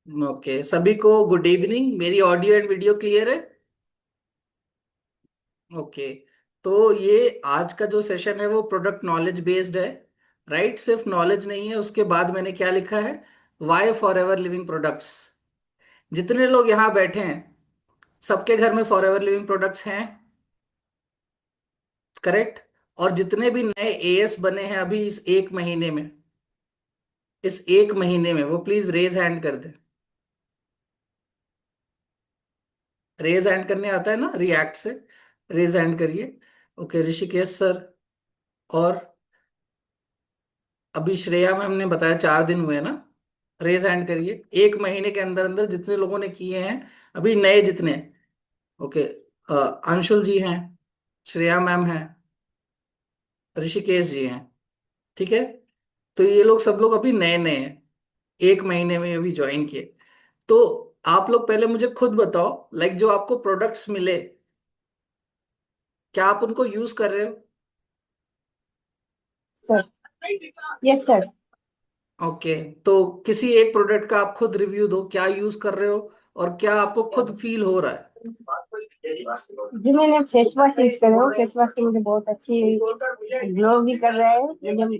Okay, सभी को good evening. मेरी ऑडियो एंड वीडियो क्लियर है? ओके। तो ये आज का जो सेशन है वो प्रोडक्ट नॉलेज बेस्ड है। राइट, सिर्फ नॉलेज नहीं है, उसके बाद मैंने क्या लिखा है, why Forever Living products. जितने लोग यहाँ बैठे हैं सबके घर में फॉर एवर लिविंग प्रोडक्ट्स हैं, करेक्ट? और जितने भी नए एएस बने हैं अभी इस एक महीने में, इस एक महीने में, वो प्लीज रेज हैंड कर दे। रेज हैंड करने आता है ना रिएक्ट से? रेज हैंड करिए। Okay, Rishikesh sir. और अभी श्रेया मैम ने बताया 4 दिन हुए ना। रेज हैंड करिए, एक महीने के अंदर अंदर जितने लोगों ने किए हैं, अभी नए जितने। ओके। अंशुल जी हैं, श्रेया मैम हैं, ऋषिकेश जी हैं। ठीक है। तो ये लोग सब लोग अभी नए नए हैं, एक महीने में अभी ज्वाइन किए। तो आप लोग पहले मुझे खुद बताओ, लाइक जो आपको प्रोडक्ट्स मिले, क्या आप उनको यूज कर रहे हो? सर। Yes sir. ओके। तो किसी एक प्रोडक्ट का आप खुद रिव्यू दो, क्या यूज कर रहे हो और क्या आपको खुद फील हो रहा है। जी मैंने फेस वॉश यूज कर रहा हूँ। फेस वॉश से मुझे बहुत अच्छी ग्लो भी कर रहा है। मुझे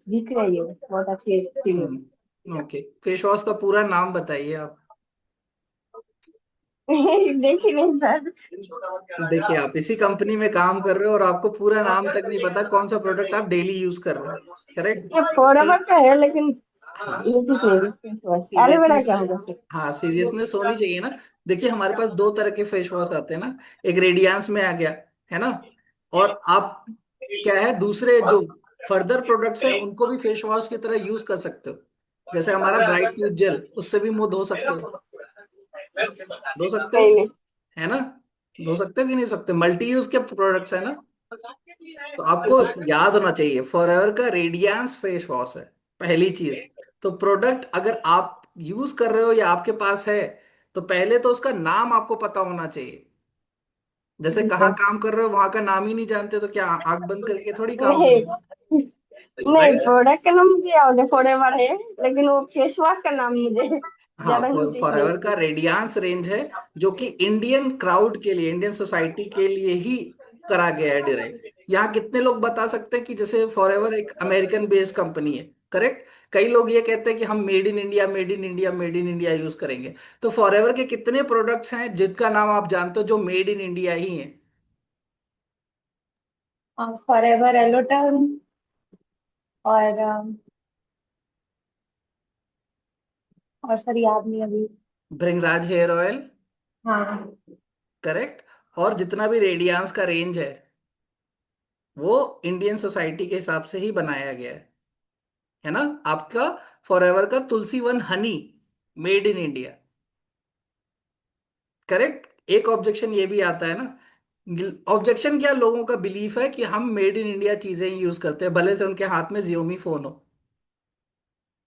दिख रही है बहुत अच्छी फील। ओके, फेस वॉश का पूरा नाम बताइए आप। देखी नहीं सर। देखिए, आप इसी कंपनी में काम कर रहे हो और आपको पूरा नाम तक नहीं पता कौन सा प्रोडक्ट आप डेली यूज कर रहे हो, करेक्ट? ये फोrever का है लेकिन हाँ, ये किस फेस वॉश एलोवेरा सीरियसनेस। क्या होगा सर? हाँ, सीरियसनेस होनी चाहिए ना। देखिए, हमारे पास दो तरह के फेस वॉश आते हैं ना। एक रेडियांस में आ गया, है ना? और आप क्या है, दूसरे जो फर्दर प्रोडक्ट्स हैं उनको भी फेस वॉश की तरह यूज कर सकते हो। जैसे हमारा ब्राइट टूथ जेल, उससे भी मुंह धो सकते हो। धो सकते हो, नहीं नहीं। है ना? धो सकते हो कि नहीं सकते? मल्टी यूज के प्रोडक्ट्स है ना। तो आपको याद होना चाहिए, फॉरएवर का रेडियंस फेस वॉश है, पहली चीज। तो प्रोडक्ट अगर आप यूज कर रहे हो या आपके पास है, तो पहले तो उसका नाम आपको पता होना चाहिए। जैसे जी कहाँ सर। काम कर रहे हो वहां का नाम ही नहीं जानते तो क्या आंख बंद करके थोड़ी काम नहीं करोगे? नहीं, राइट। प्रोडक्ट का नाम मुझे याद है फोrever है। लेकिन वो फेस वॉश का नाम मुझे हाँ, ज्यादा नहीं फॉरएवर है। का रेडियंस रेंज है, जो कि इंडियन क्राउड के लिए, इंडियन सोसाइटी के लिए ही करा गया है डिराइव। यहाँ कितने लोग बता सकते हैं कि जैसे फॉरएवर एक अमेरिकन बेस्ड कंपनी है, करेक्ट? कई लोग ये कहते हैं कि हम made in India, made in India, made in India use करेंगे। तो फॉरएवर के कितने प्रोडक्ट्स हैं जिनका नाम आप जानते हो जो मेड इन इंडिया ही है? फॉरेवर एलोटर्म और और सर याद नहीं अभी। भृंगराज हेयर ऑयल, हाँ। करेक्ट। और जितना भी रेडियंस का रेंज है वो इंडियन सोसाइटी के हिसाब से ही बनाया गया है ना। आपका फॉरएवर का Tulsi one honey, made in India, correct. एक ऑब्जेक्शन ये भी आता है ना, ऑब्जेक्शन क्या, लोगों का बिलीफ है कि हम मेड इन इंडिया चीजें ही यूज करते हैं, भले से उनके हाथ में जियोमी फोन हो,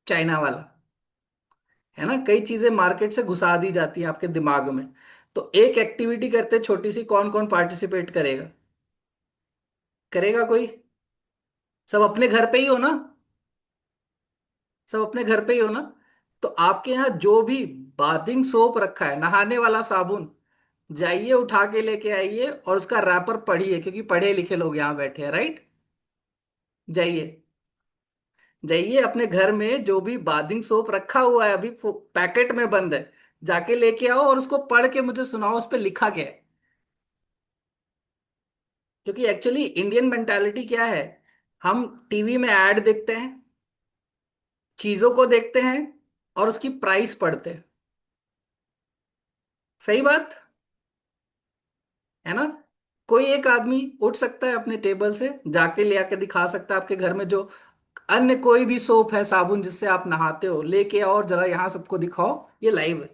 चाइना वाला, है ना। कई चीजें मार्केट से घुसा दी जाती है आपके दिमाग में। तो एक एक्टिविटी करते हैं छोटी सी, कौन कौन पार्टिसिपेट करेगा? करेगा कोई? सब अपने घर पे ही हो ना? सब अपने घर पे ही हो ना? तो आपके यहाँ जो भी बाथिंग सोप रखा है, नहाने वाला साबुन, जाइए उठा के लेके आइए और उसका रैपर पढ़िए, क्योंकि पढ़े लिखे लोग यहाँ बैठे हैं, राइट? जाइए, जाइए अपने घर में जो भी बाथिंग सोप रखा हुआ है अभी पैकेट में बंद है, जाके लेके आओ और उसको पढ़ के मुझे सुनाओ उस पर लिखा क्या है। क्योंकि एक्चुअली इंडियन मेंटालिटी क्या है, हम टीवी में ऐड देखते हैं, चीजों को देखते हैं और उसकी प्राइस पढ़ते हैं। सही बात है ना? कोई एक आदमी उठ सकता है अपने टेबल से, जाके ले आके दिखा सकता है आपके घर में जो अन्य कोई भी सोप है, साबुन जिससे आप नहाते हो, लेके आओ और जरा यहाँ सबको दिखाओ, ये लाइव है।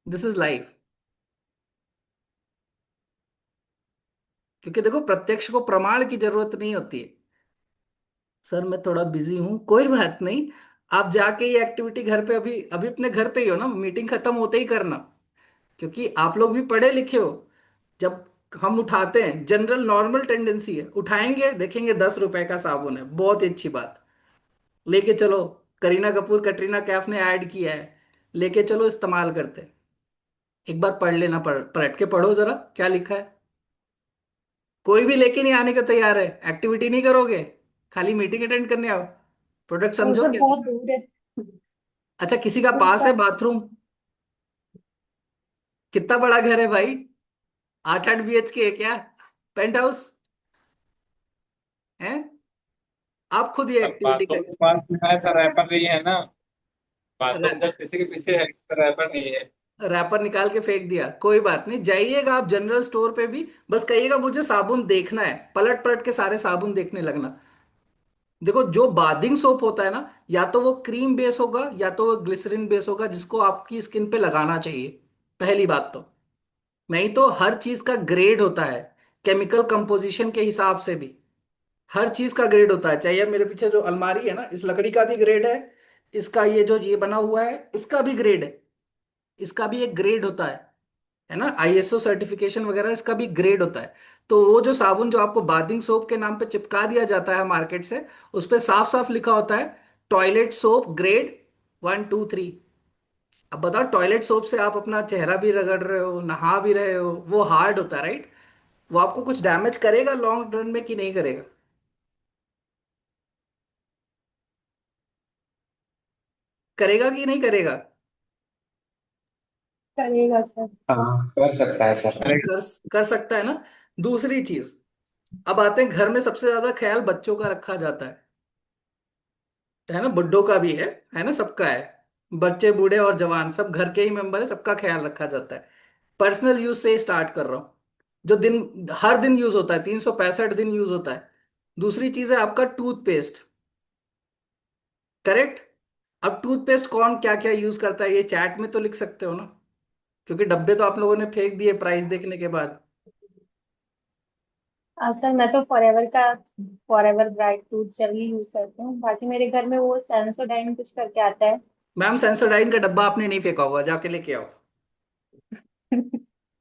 This is live. क्योंकि देखो, प्रत्यक्ष को प्रमाण की जरूरत नहीं होती है। सर मैं थोड़ा बिजी हूँ, कोई बात नहीं। आप जाके ये एक्टिविटी घर पे, अभी अभी अपने घर पे ही हो ना, मीटिंग खत्म होते ही करना। क्योंकि आप लोग भी पढ़े लिखे हो। जब हम उठाते हैं, जनरल नॉर्मल टेंडेंसी है, उठाएंगे देखेंगे 10 रुपए का साबुन है, बहुत ही अच्छी बात, लेके चलो। करीना कपूर, कटरीना कैफ ने ऐड किया है, लेके चलो, इस्तेमाल करते हैं। एक बार पढ़ लेना, पलट के पढ़ो जरा क्या लिखा है। कोई भी लेके नहीं आने को तैयार है, एक्टिविटी नहीं करोगे, खाली मीटिंग अटेंड करने आओ। प्रोडक्ट और समझो सर कैसे। बहुत दूर है। अच्छा, किसी का पास है उसका बाथरूम? कितना बड़ा घर है भाई? 8-8 BHK है क्या? पेंट हाउस है? आप खुद ये अब एक्टिविटी बाथरूम कर। के पास में है तो रैपर नहीं है ना। बाथरूम जब किसी के पीछे है तो रैपर नहीं है। रैपर निकाल के फेंक दिया, कोई बात नहीं, जाइएगा आप जनरल स्टोर पे भी, बस कहिएगा मुझे साबुन देखना है, पलट पलट के सारे साबुन देखने लगना। देखो, जो बाथिंग सोप होता है ना, या तो वो क्रीम बेस होगा या तो वो ग्लिसरीन बेस होगा, जिसको आपकी स्किन पे लगाना चाहिए। पहली बात तो, नहीं तो हर चीज का ग्रेड होता है, केमिकल कंपोजिशन के हिसाब से भी। हर चीज का ग्रेड होता है, चाहे ये मेरे पीछे जो अलमारी है ना, इस लकड़ी का भी ग्रेड है, इसका ये जो ये बना हुआ है इसका भी ग्रेड है, इसका भी एक ग्रेड होता है ना, ISO सर्टिफिकेशन वगैरह, इसका भी ग्रेड होता है। तो वो जो साबुन जो आपको बाथिंग सोप के नाम पे चिपका दिया जाता है मार्केट से, उस पे साफ साफ लिखा होता है टॉयलेट सोप ग्रेड 1 2 3। अब बताओ, टॉयलेट सोप से आप अपना चेहरा भी रगड़ रहे हो, नहा भी रहे हो, वो हार्ड होता है राइट? वो आपको कुछ डैमेज करेगा लॉन्ग रन में कि नहीं करेगा? करेगा कि नहीं करेगा? करेगा सर। हाँ कर सकता है सर। कर कर सकता है ना। दूसरी चीज, अब आते हैं घर में सबसे ज्यादा ख्याल बच्चों का रखा जाता है ना, बुड्ढों का भी है ना, सबका है। बच्चे बूढ़े और जवान सब घर के ही मेंबर है, सबका ख्याल रखा जाता है। पर्सनल यूज से स्टार्ट कर रहा हूँ, जो दिन हर दिन यूज होता है, 365 दिन यूज होता है। दूसरी चीज है आपका टूथपेस्ट। करेक्ट। अब टूथपेस्ट कौन क्या क्या यूज करता है, ये चैट में तो लिख सकते हो ना, क्योंकि डब्बे तो आप लोगों ने फेंक दिए प्राइस देखने के बाद। सर मैं तो फॉरएवर का फॉरएवर ब्राइट टूथ जेल ही यूज करती हूँ। बाकी मेरे घर में वो सेंसोडाइन कुछ करके आता है। मैम, सेंसोडाइन का डब्बा आपने नहीं फेंका होगा, जाके लेके आओ।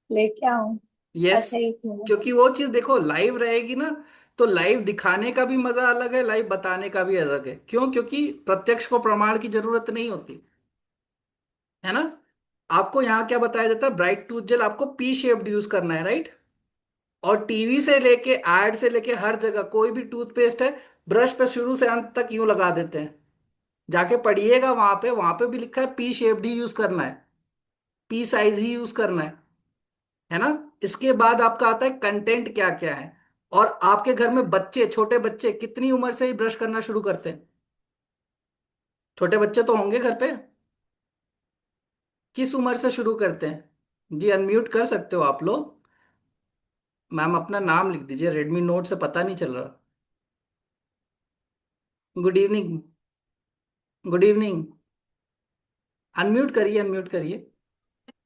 लेके आऊँ? यस। अच्छा एक मिनट। क्योंकि वो चीज देखो लाइव रहेगी ना, तो लाइव दिखाने का भी मजा अलग है, लाइव बताने का भी अलग है। क्यों? क्योंकि प्रत्यक्ष को प्रमाण की जरूरत नहीं होती, है ना। आपको यहाँ क्या बताया जाता है, ब्राइट टूथ जेल आपको पी शेप्ड यूज करना है राइट। और टीवी से लेके एड से लेके हर जगह कोई भी टूथपेस्ट है, ब्रश पे शुरू से अंत तक यूं लगा देते हैं। जाके पढ़िएगा, वहां पे भी लिखा है पी शेप्ड ही यूज करना है, पी साइज ही यूज करना है ना। इसके बाद आपका आता है कंटेंट क्या क्या है। और आपके घर में बच्चे, छोटे बच्चे कितनी उम्र से ही ब्रश करना शुरू करते हैं? छोटे बच्चे तो होंगे घर पे। किस उम्र से शुरू करते हैं? जी, अनम्यूट कर सकते हो आप लोग। मैम अपना नाम लिख दीजिए, रेडमी नोट से पता नहीं चल रहा। Good evening. Good evening. Unmute करिए, अनम्यूट करिए।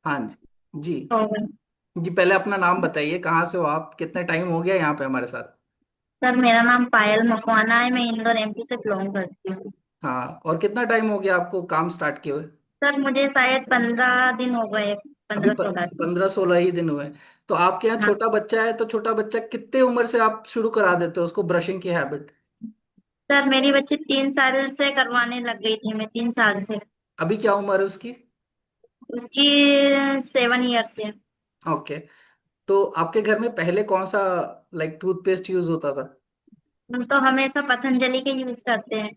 हाँ जी। जी। और जी, पहले अपना नाम बताइए, कहाँ से हो आप, कितने टाइम हो गया यहाँ पे हमारे साथ? सर मेरा नाम पायल मकवाना है, मैं इंदौर एमपी से बिलोंग करती हूँ। हाँ, और कितना टाइम हो गया आपको काम स्टार्ट किए हुए? सर मुझे शायद 15 दिन हो गए, अभी 15-16 दिन। 15-16 ही दिन हुए हैं। तो आपके यहाँ हाँ छोटा बच्चा है, तो छोटा बच्चा कितने उम्र से आप शुरू करा देते हो उसको ब्रशिंग की हैबिट? सर मेरी बच्ची 3 साल से करवाने लग गई थी, मैं 3 साल से। अभी क्या उम्र है उसकी? उसकी 7 ईयर से। ओके। तो आपके घर में पहले कौन सा लाइक टूथपेस्ट यूज होता था? हम तो हमेशा पतंजलि के यूज करते हैं।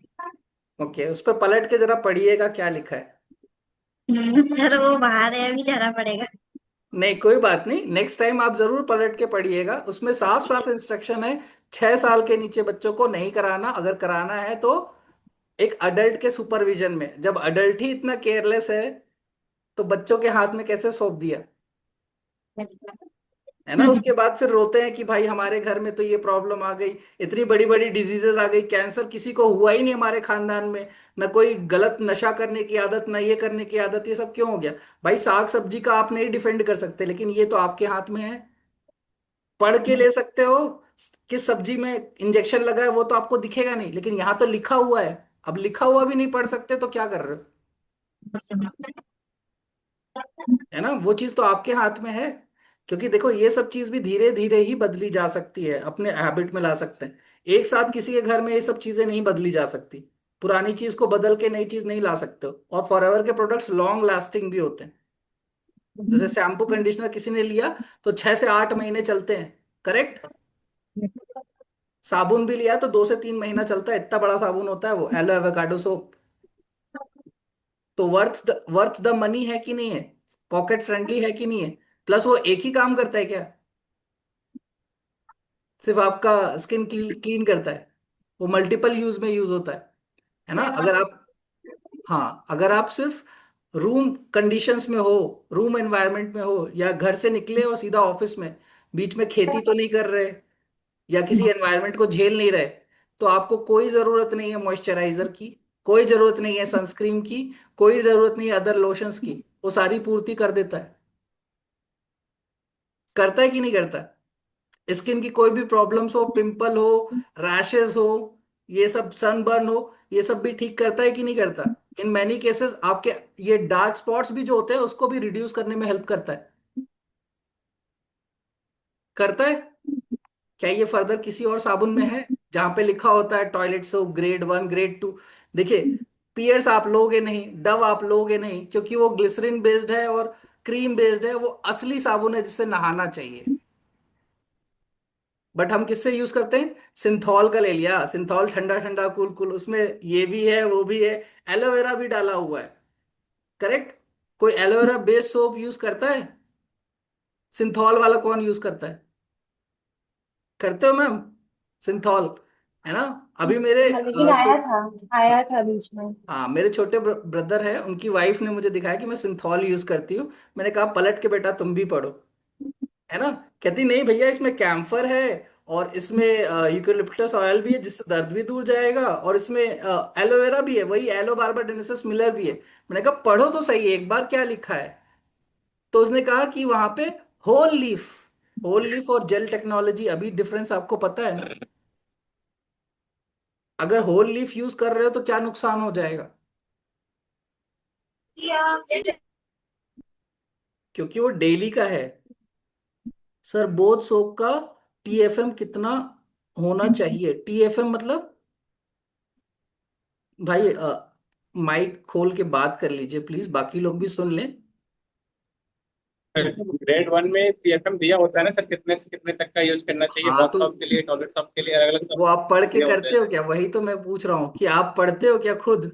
ओके, उस पर पलट के जरा पढ़िएगा क्या लिखा है। सर वो बाहर है, अभी जाना पड़ेगा। नहीं, कोई बात नहीं, नेक्स्ट टाइम आप जरूर पलट के पढ़िएगा, उसमें साफ साफ इंस्ट्रक्शन है 6 साल के नीचे बच्चों को नहीं कराना, अगर कराना है तो एक अडल्ट के सुपरविजन में। जब अडल्ट ही इतना केयरलेस है, तो बच्चों के हाथ में कैसे सौंप दिया, है ना। उसके बाद फिर रोते हैं कि भाई हमारे घर में तो ये प्रॉब्लम आ गई, इतनी बड़ी बड़ी डिजीजेस आ गई, कैंसर किसी को हुआ ही नहीं हमारे खानदान में, ना कोई गलत नशा करने की आदत, ना ये करने की आदत, ये सब क्यों हो गया? भाई साग सब्जी का आप नहीं डिफेंड कर सकते, लेकिन ये तो आपके हाथ में है। पढ़ के ले सकते हो किस सब्जी में इंजेक्शन लगा है, वो तो आपको दिखेगा नहीं, लेकिन यहाँ तो लिखा हुआ है। अब लिखा हुआ भी नहीं पढ़ सकते तो क्या कर रहे हो? है ना, वो चीज तो आपके हाथ में है। क्योंकि देखो, ये सब चीज भी धीरे धीरे ही बदली जा सकती है, अपने हैबिट में ला सकते हैं। एक साथ किसी के घर में ये सब चीजें नहीं बदली जा सकती। पुरानी चीज को बदल के नई चीज नहीं ला सकते हो। और फॉरएवर के प्रोडक्ट्स लॉन्ग लास्टिंग भी होते हैं। जैसे शैम्पू कंडीशनर किसी ने लिया तो 6 से 8 महीने चलते हैं, करेक्ट। साबुन भी लिया तो 2 से 3 महीना चलता है, इतना बड़ा साबुन होता है वो, एलो एवोकाडो सोप। तो वर्थ द मनी है कि नहीं है, पॉकेट फ्रेंडली है कि नहीं है। प्लस वो एक ही काम करता है क्या, सिर्फ आपका स्किन क्लीन करता है, वो मल्टीपल यूज में यूज होता है ना। अगर आप, हाँ, अगर आप सिर्फ रूम कंडीशंस में हो, रूम एनवायरनमेंट में हो, या घर से निकले और सीधा ऑफिस में, बीच में खेती तो नहीं कर रहे, या किसी एनवायरनमेंट को झेल नहीं रहे, तो आपको कोई जरूरत नहीं है मॉइस्चराइजर की, कोई जरूरत नहीं है सनस्क्रीन की, कोई जरूरत नहीं है अदर लोशंस की, वो सारी पूर्ति कर देता है। करता है कि नहीं करता। स्किन की कोई भी प्रॉब्लम्स हो, पिंपल हो, रैशेस हो, ये सब सनबर्न हो, ये सब भी ठीक करता है कि नहीं करता। इन मैनी केसेस आपके ये डार्क स्पॉट्स भी जो होते हैं उसको भी रिड्यूस करने में हेल्प करता है। करता है। क्या ये फर्दर किसी और साबुन में है जहां पे लिखा होता है टॉयलेट सोप ग्रेड 1 ग्रेड 2। देखिए, पियर्स आप लोगे नहीं, डव आप लोगे नहीं, क्योंकि वो ग्लिसरीन बेस्ड है और क्रीम बेस्ड है, वो असली साबुन है जिससे नहाना चाहिए। बट हम किससे यूज करते हैं, सिंथॉल का ले लिया, सिंथॉल ठंडा ठंडा कूल कूल, उसमें ये भी है वो भी है, एलोवेरा भी डाला हुआ है, करेक्ट। कोई एलोवेरा बेस्ड सोप यूज करता है, सिंथॉल वाला कौन यूज करता है, करते हो मैम, सिंथॉल, है ना। अभी मेरे हाँ, लेकिन आया था बीच में। हाँ, मेरे छोटे ब्रदर है, उनकी वाइफ ने मुझे दिखाया कि मैं सिंथॉल यूज करती हूँ। मैंने कहा पलट के बेटा तुम भी पढ़ो, है ना। कहती नहीं भैया, इसमें कैम्फर है, और इसमें यूकेलिप्टस ऑयल भी है जिससे दर्द भी दूर जाएगा, और इसमें एलोवेरा भी है, वही एलो बार्बाडेनेसिस मिलर भी है। मैंने कहा पढ़ो तो सही एक बार क्या लिखा है। तो उसने कहा कि वहां पे होल लीफ, होल लीफ और जेल टेक्नोलॉजी, अभी डिफरेंस आपको पता है ना। अगर होल लीफ यूज कर रहे हो तो क्या नुकसान हो जाएगा, क्योंकि वो डेली का है। सर बोथ सोप का टीएफएम कितना होना चाहिए, टीएफएम मतलब, भाई माइक खोल के बात कर लीजिए प्लीज, बाकी लोग भी सुन लें। किसने, ग्रेड 1 में पीएफएम दिया होता है ना सर, कितने से कितने तक का यूज करना चाहिए, हाँ बाथ तो टब के लिए, टॉयलेट टब के लिए, अलग अलग सब वो आप पढ़ के दिया होता करते हो है। क्या, वही तो मैं पूछ रहा हूँ कि आप पढ़ते हो क्या खुद।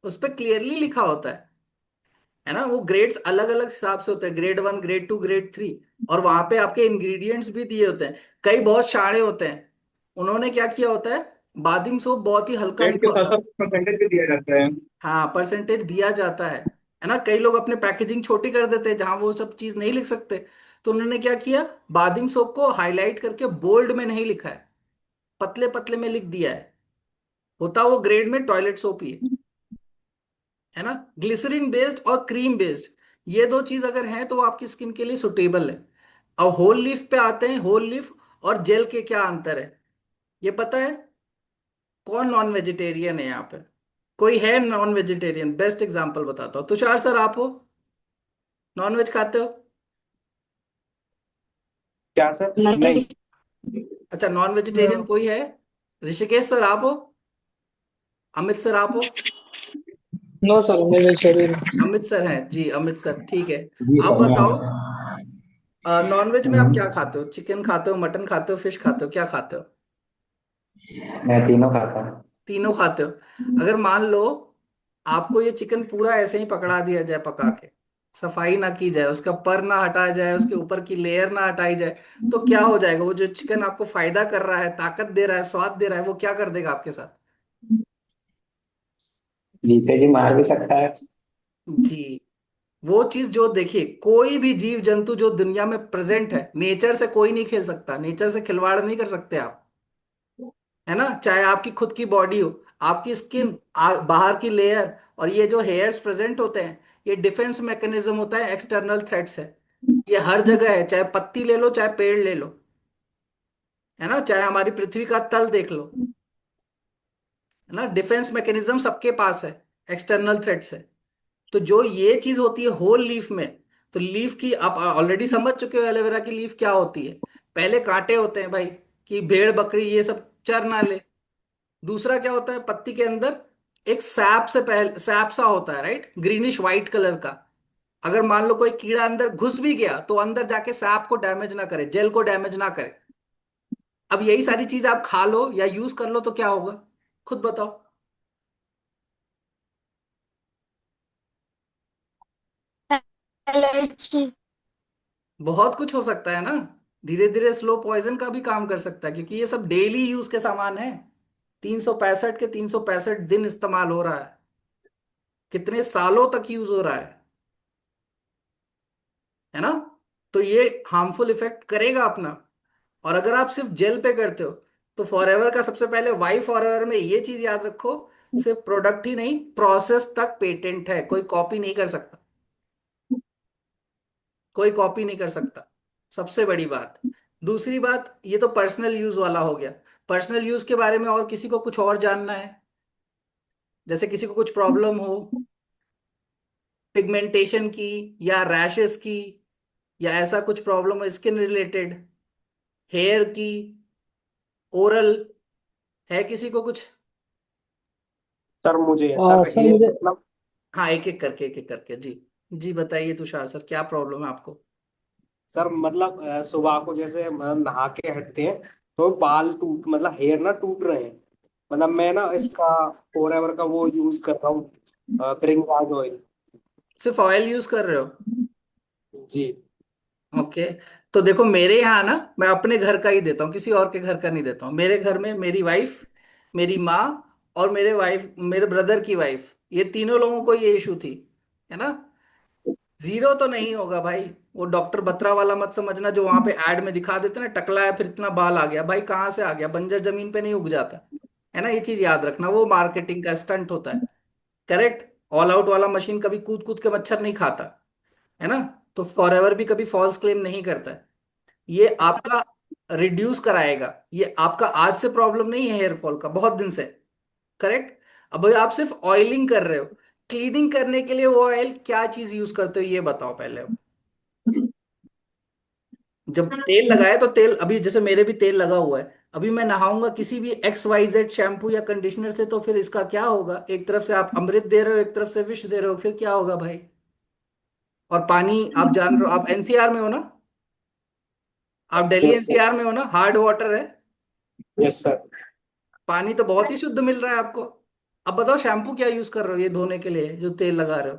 उस पर क्लियरली लिखा होता है ना। वो ग्रेड्स अलग अलग हिसाब से होते हैं, ग्रेड 1 ग्रेड 2 ग्रेड 3, और वहां पे आपके इंग्रेडिएंट्स भी दिए होते हैं। कई बहुत शाणे होते हैं, उन्होंने क्या किया होता है, बाथिंग सोप बहुत ही हल्का ग्रेड के लिखा साथ होता है। साथ परसेंटेज भी दिया जाता है। हाँ, परसेंटेज दिया जाता है ना। कई लोग अपने पैकेजिंग छोटी कर देते हैं जहां वो सब चीज नहीं लिख सकते, तो उन्होंने क्या किया, बाथिंग सोप को हाईलाइट करके बोल्ड में नहीं लिखा है, पतले पतले में लिख दिया है। होता वो ग्रेड में टॉयलेट सोप ही है ना। ग्लिसरीन बेस्ड और क्रीम बेस्ड, ये दो चीज अगर हैं तो वो आपकी स्किन के लिए सुटेबल है। अब होल लीफ पे आते हैं, होल लीफ और जेल के क्या अंतर है, ये पता है। कौन नॉन वेजिटेरियन है यहाँ पे, कोई है नॉन वेजिटेरियन, बेस्ट एग्जांपल बताता हूँ, तुषार सर आप हो, नॉन वेज खाते हो। क्या सर? नहीं। नहीं। अच्छा, नॉन वेजिटेरियन कोई है, ऋषिकेश सर आप हो, अमित सर आप हो। नो सर, मैं वेजिटेरियन। अमित सर हैं जी, अमित सर ठीक है। जी आप सर, बताओ, मैं। नॉन वेज में आप क्या खाते हो, चिकन खाते हो, मटन खाते हो, फिश खाते हो, क्या खाते हो। मैं तीनों खाता हूँ। तीनों खाते हो। अगर मान लो आपको ये चिकन पूरा ऐसे ही पकड़ा दिया जाए पका के, सफाई ना की जाए, उसका पर ना हटाया जाए, उसके ऊपर की लेयर ना हटाई जाए, तो क्या हो जाएगा, वो जो चिकन आपको फायदा कर रहा है, ताकत दे रहा है, स्वाद दे रहा है, वो क्या कर देगा आपके साथ। जीते जी मार भी सकता है। जी, वो चीज जो देखिए, कोई भी जीव जंतु जो दुनिया में प्रेजेंट है, नेचर से कोई नहीं खेल सकता, नेचर से खिलवाड़ नहीं कर सकते आप, है ना। चाहे आपकी खुद की बॉडी हो, आपकी स्किन, बाहर की लेयर, और ये जो हेयर्स प्रेजेंट होते हैं, ये डिफेंस मैकेनिज्म होता है, एक्सटर्नल थ्रेट्स है। ये हर जगह है, चाहे पत्ती ले लो चाहे पेड़ ले लो, है ना, चाहे हमारी पृथ्वी का तल देख लो, है ना। डिफेंस मैकेनिज्म सबके पास है, एक्सटर्नल थ्रेट्स है। तो जो ये चीज होती है होल लीफ में, तो लीफ की आप ऑलरेडी समझ चुके हो एलोवेरा की लीफ क्या होती है। पहले कांटे होते हैं भाई, कि भेड़ बकरी ये सब चर ना ले। दूसरा क्या होता है, पत्ती के अंदर एक सैप से पहले सैप सा होता है, राइट, ग्रीनिश वाइट कलर का। अगर मान लो कोई कीड़ा अंदर घुस भी गया तो अंदर जाके सैप को डैमेज ना करे, जेल को डैमेज ना करे। अब यही सारी चीज आप खा लो या यूज कर लो तो क्या होगा, खुद बताओ। एलर्जी। बहुत कुछ हो सकता है ना। धीरे धीरे स्लो पॉइजन का भी काम कर सकता है, क्योंकि ये सब डेली यूज के सामान है। 365 के 365 दिन इस्तेमाल हो रहा है, कितने सालों तक यूज हो रहा है ना। तो ये हार्मफुल इफेक्ट करेगा अपना। और अगर आप सिर्फ जेल पे करते हो तो फॉरएवर का सबसे पहले वाई फॉरएवर में ये चीज याद रखो, सिर्फ प्रोडक्ट ही नहीं, प्रोसेस तक पेटेंट है, कोई कॉपी नहीं कर सकता। कोई कॉपी नहीं कर सकता, सबसे बड़ी बात। दूसरी बात, ये तो पर्सनल यूज वाला हो गया। पर्सनल यूज के बारे में और किसी को कुछ और जानना है? जैसे किसी को कुछ प्रॉब्लम हो पिगमेंटेशन की, या रैशेस की, या ऐसा कुछ प्रॉब्लम हो स्किन रिलेटेड, हेयर की, ओरल, है किसी को कुछ? सर मुझे सर सर हेयर मुझे मतलब, हाँ, एक एक करके जी। जी बताइए तुषार सर, क्या प्रॉब्लम है आपको? सर मतलब सुबह को जैसे नहा के हटते हैं तो बाल टूट मतलब हेयर ना टूट रहे हैं। मतलब मैं ना इसका फॉरएवर का वो यूज कर रहा हूँ, प्रिंगाज ऑयल। सिर्फ ऑयल यूज कर रहे हो? जी। ओके। तो देखो मेरे यहाँ ना, मैं अपने घर का ही देता हूँ, किसी और के घर का नहीं देता हूँ। मेरे घर में मेरी वाइफ, मेरी माँ, और मेरे ब्रदर की वाइफ, ये तीनों लोगों को ये इशू थी, है ना। जीरो तो नहीं होगा भाई। वो डॉक्टर बत्रा वाला मत समझना, जो वहां पे एड में दिखा देते ना, टकला है फिर इतना बाल आ गया, भाई कहाँ से आ गया, बंजर जमीन पे नहीं उग जाता, है ना। ये चीज याद रखना, वो मार्केटिंग का स्टंट होता है। करेक्ट। ऑल आउट वाला मशीन कभी कूद कूद के मच्छर नहीं खाता, है ना। तो फॉरएवर भी कभी फॉल्स क्लेम नहीं करता है। ये आपका रिड्यूस कराएगा, ये आपका आज से प्रॉब्लम नहीं है हेयर फॉल का, बहुत दिन से। करेक्ट। अब आप सिर्फ ऑयलिंग कर रहे हो, क्लीनिंग करने के लिए वो ऑयल क्या चीज यूज करते हो ये बताओ पहले। जब तेल लगाए तो तेल, अभी जैसे मेरे भी तेल लगा हुआ है, अभी मैं नहाऊंगा किसी भी XYZ शैम्पू या कंडीशनर से तो फिर इसका क्या होगा? एक तरफ से आप अमृत दे रहे हो, एक तरफ से विष दे रहे हो, फिर क्या होगा भाई? और पानी, आप जान रहे हो, आप NCR में हो ना, आप दिल्ली यस सर। NCR में हो ना, हार्ड वाटर है। Yes sir. पानी तो बहुत ही शुद्ध मिल रहा है आपको। अब बताओ शैम्पू क्या यूज कर रहे हो ये धोने के लिए, जो तेल लगा रहे हो?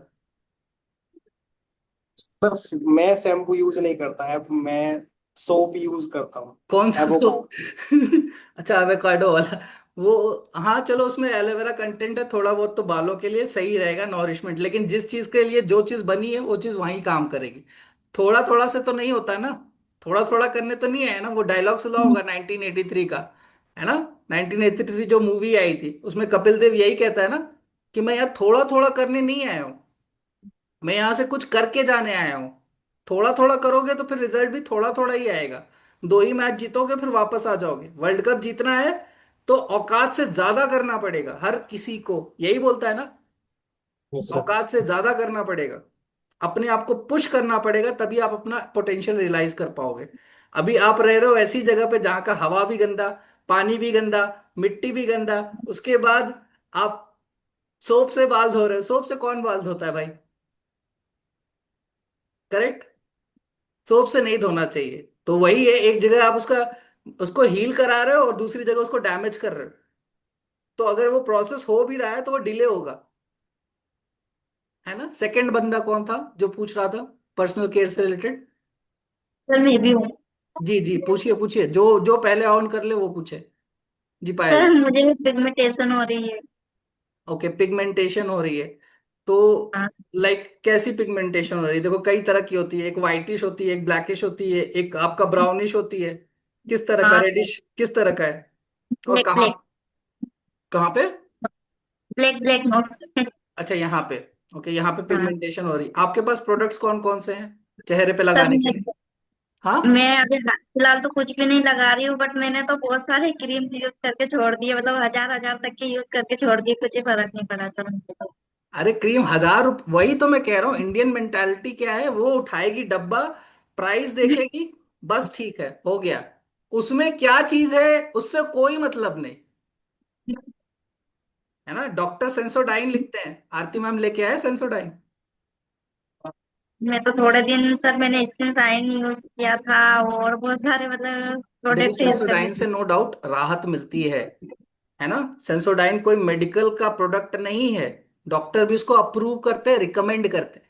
सर मैं शैम्पू यूज नहीं करता है, मैं सोप यूज करता हूँ। कौन सा एवोकाडो। सूप? अच्छा, एवोकाडो वाला। वो, हाँ चलो, उसमें एलोवेरा कंटेंट है, थोड़ा बहुत तो बालों के लिए सही रहेगा, नॉरिशमेंट। लेकिन जिस चीज के लिए जो चीज बनी है वो चीज वहीं काम करेगी। थोड़ा थोड़ा से तो नहीं होता है ना। थोड़ा थोड़ा करने तो नहीं है ना। वो डायलॉग सुना होगा 1983 का, है ना। 1983 जो मूवी आई थी उसमें कपिल देव यही कहता है ना, कि मैं यहाँ थोड़ा थोड़ा करने नहीं आया हूँ, मैं यहाँ से कुछ करके जाने आया हूँ। थोड़ा थोड़ा करोगे तो फिर रिजल्ट भी थोड़ा थोड़ा ही आएगा। 2 ही मैच जीतोगे फिर वापस आ जाओगे। वर्ल्ड कप जीतना है तो औकात से ज्यादा करना पड़ेगा, हर किसी को यही बोलता है ना। Yes sir. औकात से ज्यादा करना पड़ेगा, अपने आप को पुश करना पड़ेगा, तभी आप अपना पोटेंशियल रियलाइज कर पाओगे। अभी आप रह रहे हो ऐसी जगह पे जहां का हवा भी गंदा, पानी भी गंदा, मिट्टी भी गंदा, उसके बाद आप सोप से बाल धो रहे हो। सोप से कौन बाल धोता है भाई? करेक्ट। सोप से नहीं धोना चाहिए। तो वही है, एक जगह आप उसका उसको हील करा रहे हो और दूसरी जगह उसको डैमेज कर रहे हो। तो अगर वो प्रोसेस हो भी रहा है तो वो डिले होगा, है ना। सेकंड बंदा कौन था जो पूछ रहा था पर्सनल केयर से रिलेटेड? सर मैं भी हूँ। जी जी, पूछिए पूछिए, जो जो पहले ऑन कर ले वो पूछे। जी पायल सर जी। मुझे भी पिगमेंटेशन हो रही है। ओके, पिगमेंटेशन हो रही है तो हाँ। लाइक कैसी पिगमेंटेशन हो रही है? देखो कई तरह की होती है, एक वाइटिश होती है, एक ब्लैकिश होती है, एक आपका ब्राउनिश होती है। किस तरह का, हाँ सर। रेडिश किस तरह का है? और ब्लैक कहाँ, ब्लैक। कहाँ पे? Black black notes. अच्छा, यहाँ पे। ओके, यहाँ पे हाँ पिगमेंटेशन हो रही है। आपके पास प्रोडक्ट्स कौन कौन से हैं चेहरे पे सर, लगाने के लिए? हाँ। मैं अभी फिलहाल तो कुछ भी नहीं लगा रही हूँ, बट मैंने तो बहुत सारे क्रीम यूज करके छोड़ दिए, मतलब हजार हजार तक के यूज करके छोड़ दिए, कुछ ही फर्क नहीं पड़ा सर मुझे तो। अरे क्रीम 1000 रुपये, वही तो मैं कह रहा हूँ, इंडियन मेंटालिटी क्या है, वो उठाएगी डब्बा, प्राइस देखेगी, बस ठीक है हो गया। उसमें क्या चीज है उससे कोई मतलब नहीं। है ना। डॉक्टर सेंसोडाइन लिखते हैं, आरती मैम लेके आए सेंसोडाइन। मैं तो थोड़े दिन सर मैंने स्किन शाइन यूज किया था और बहुत सारे मतलब देखो प्रोडक्ट यूज कर सेंसोडाइन से लिए। नो डाउट राहत मिलती है ना। सेंसोडाइन कोई मेडिकल का प्रोडक्ट नहीं है, डॉक्टर भी उसको अप्रूव करते हैं, रिकमेंड करते हैं,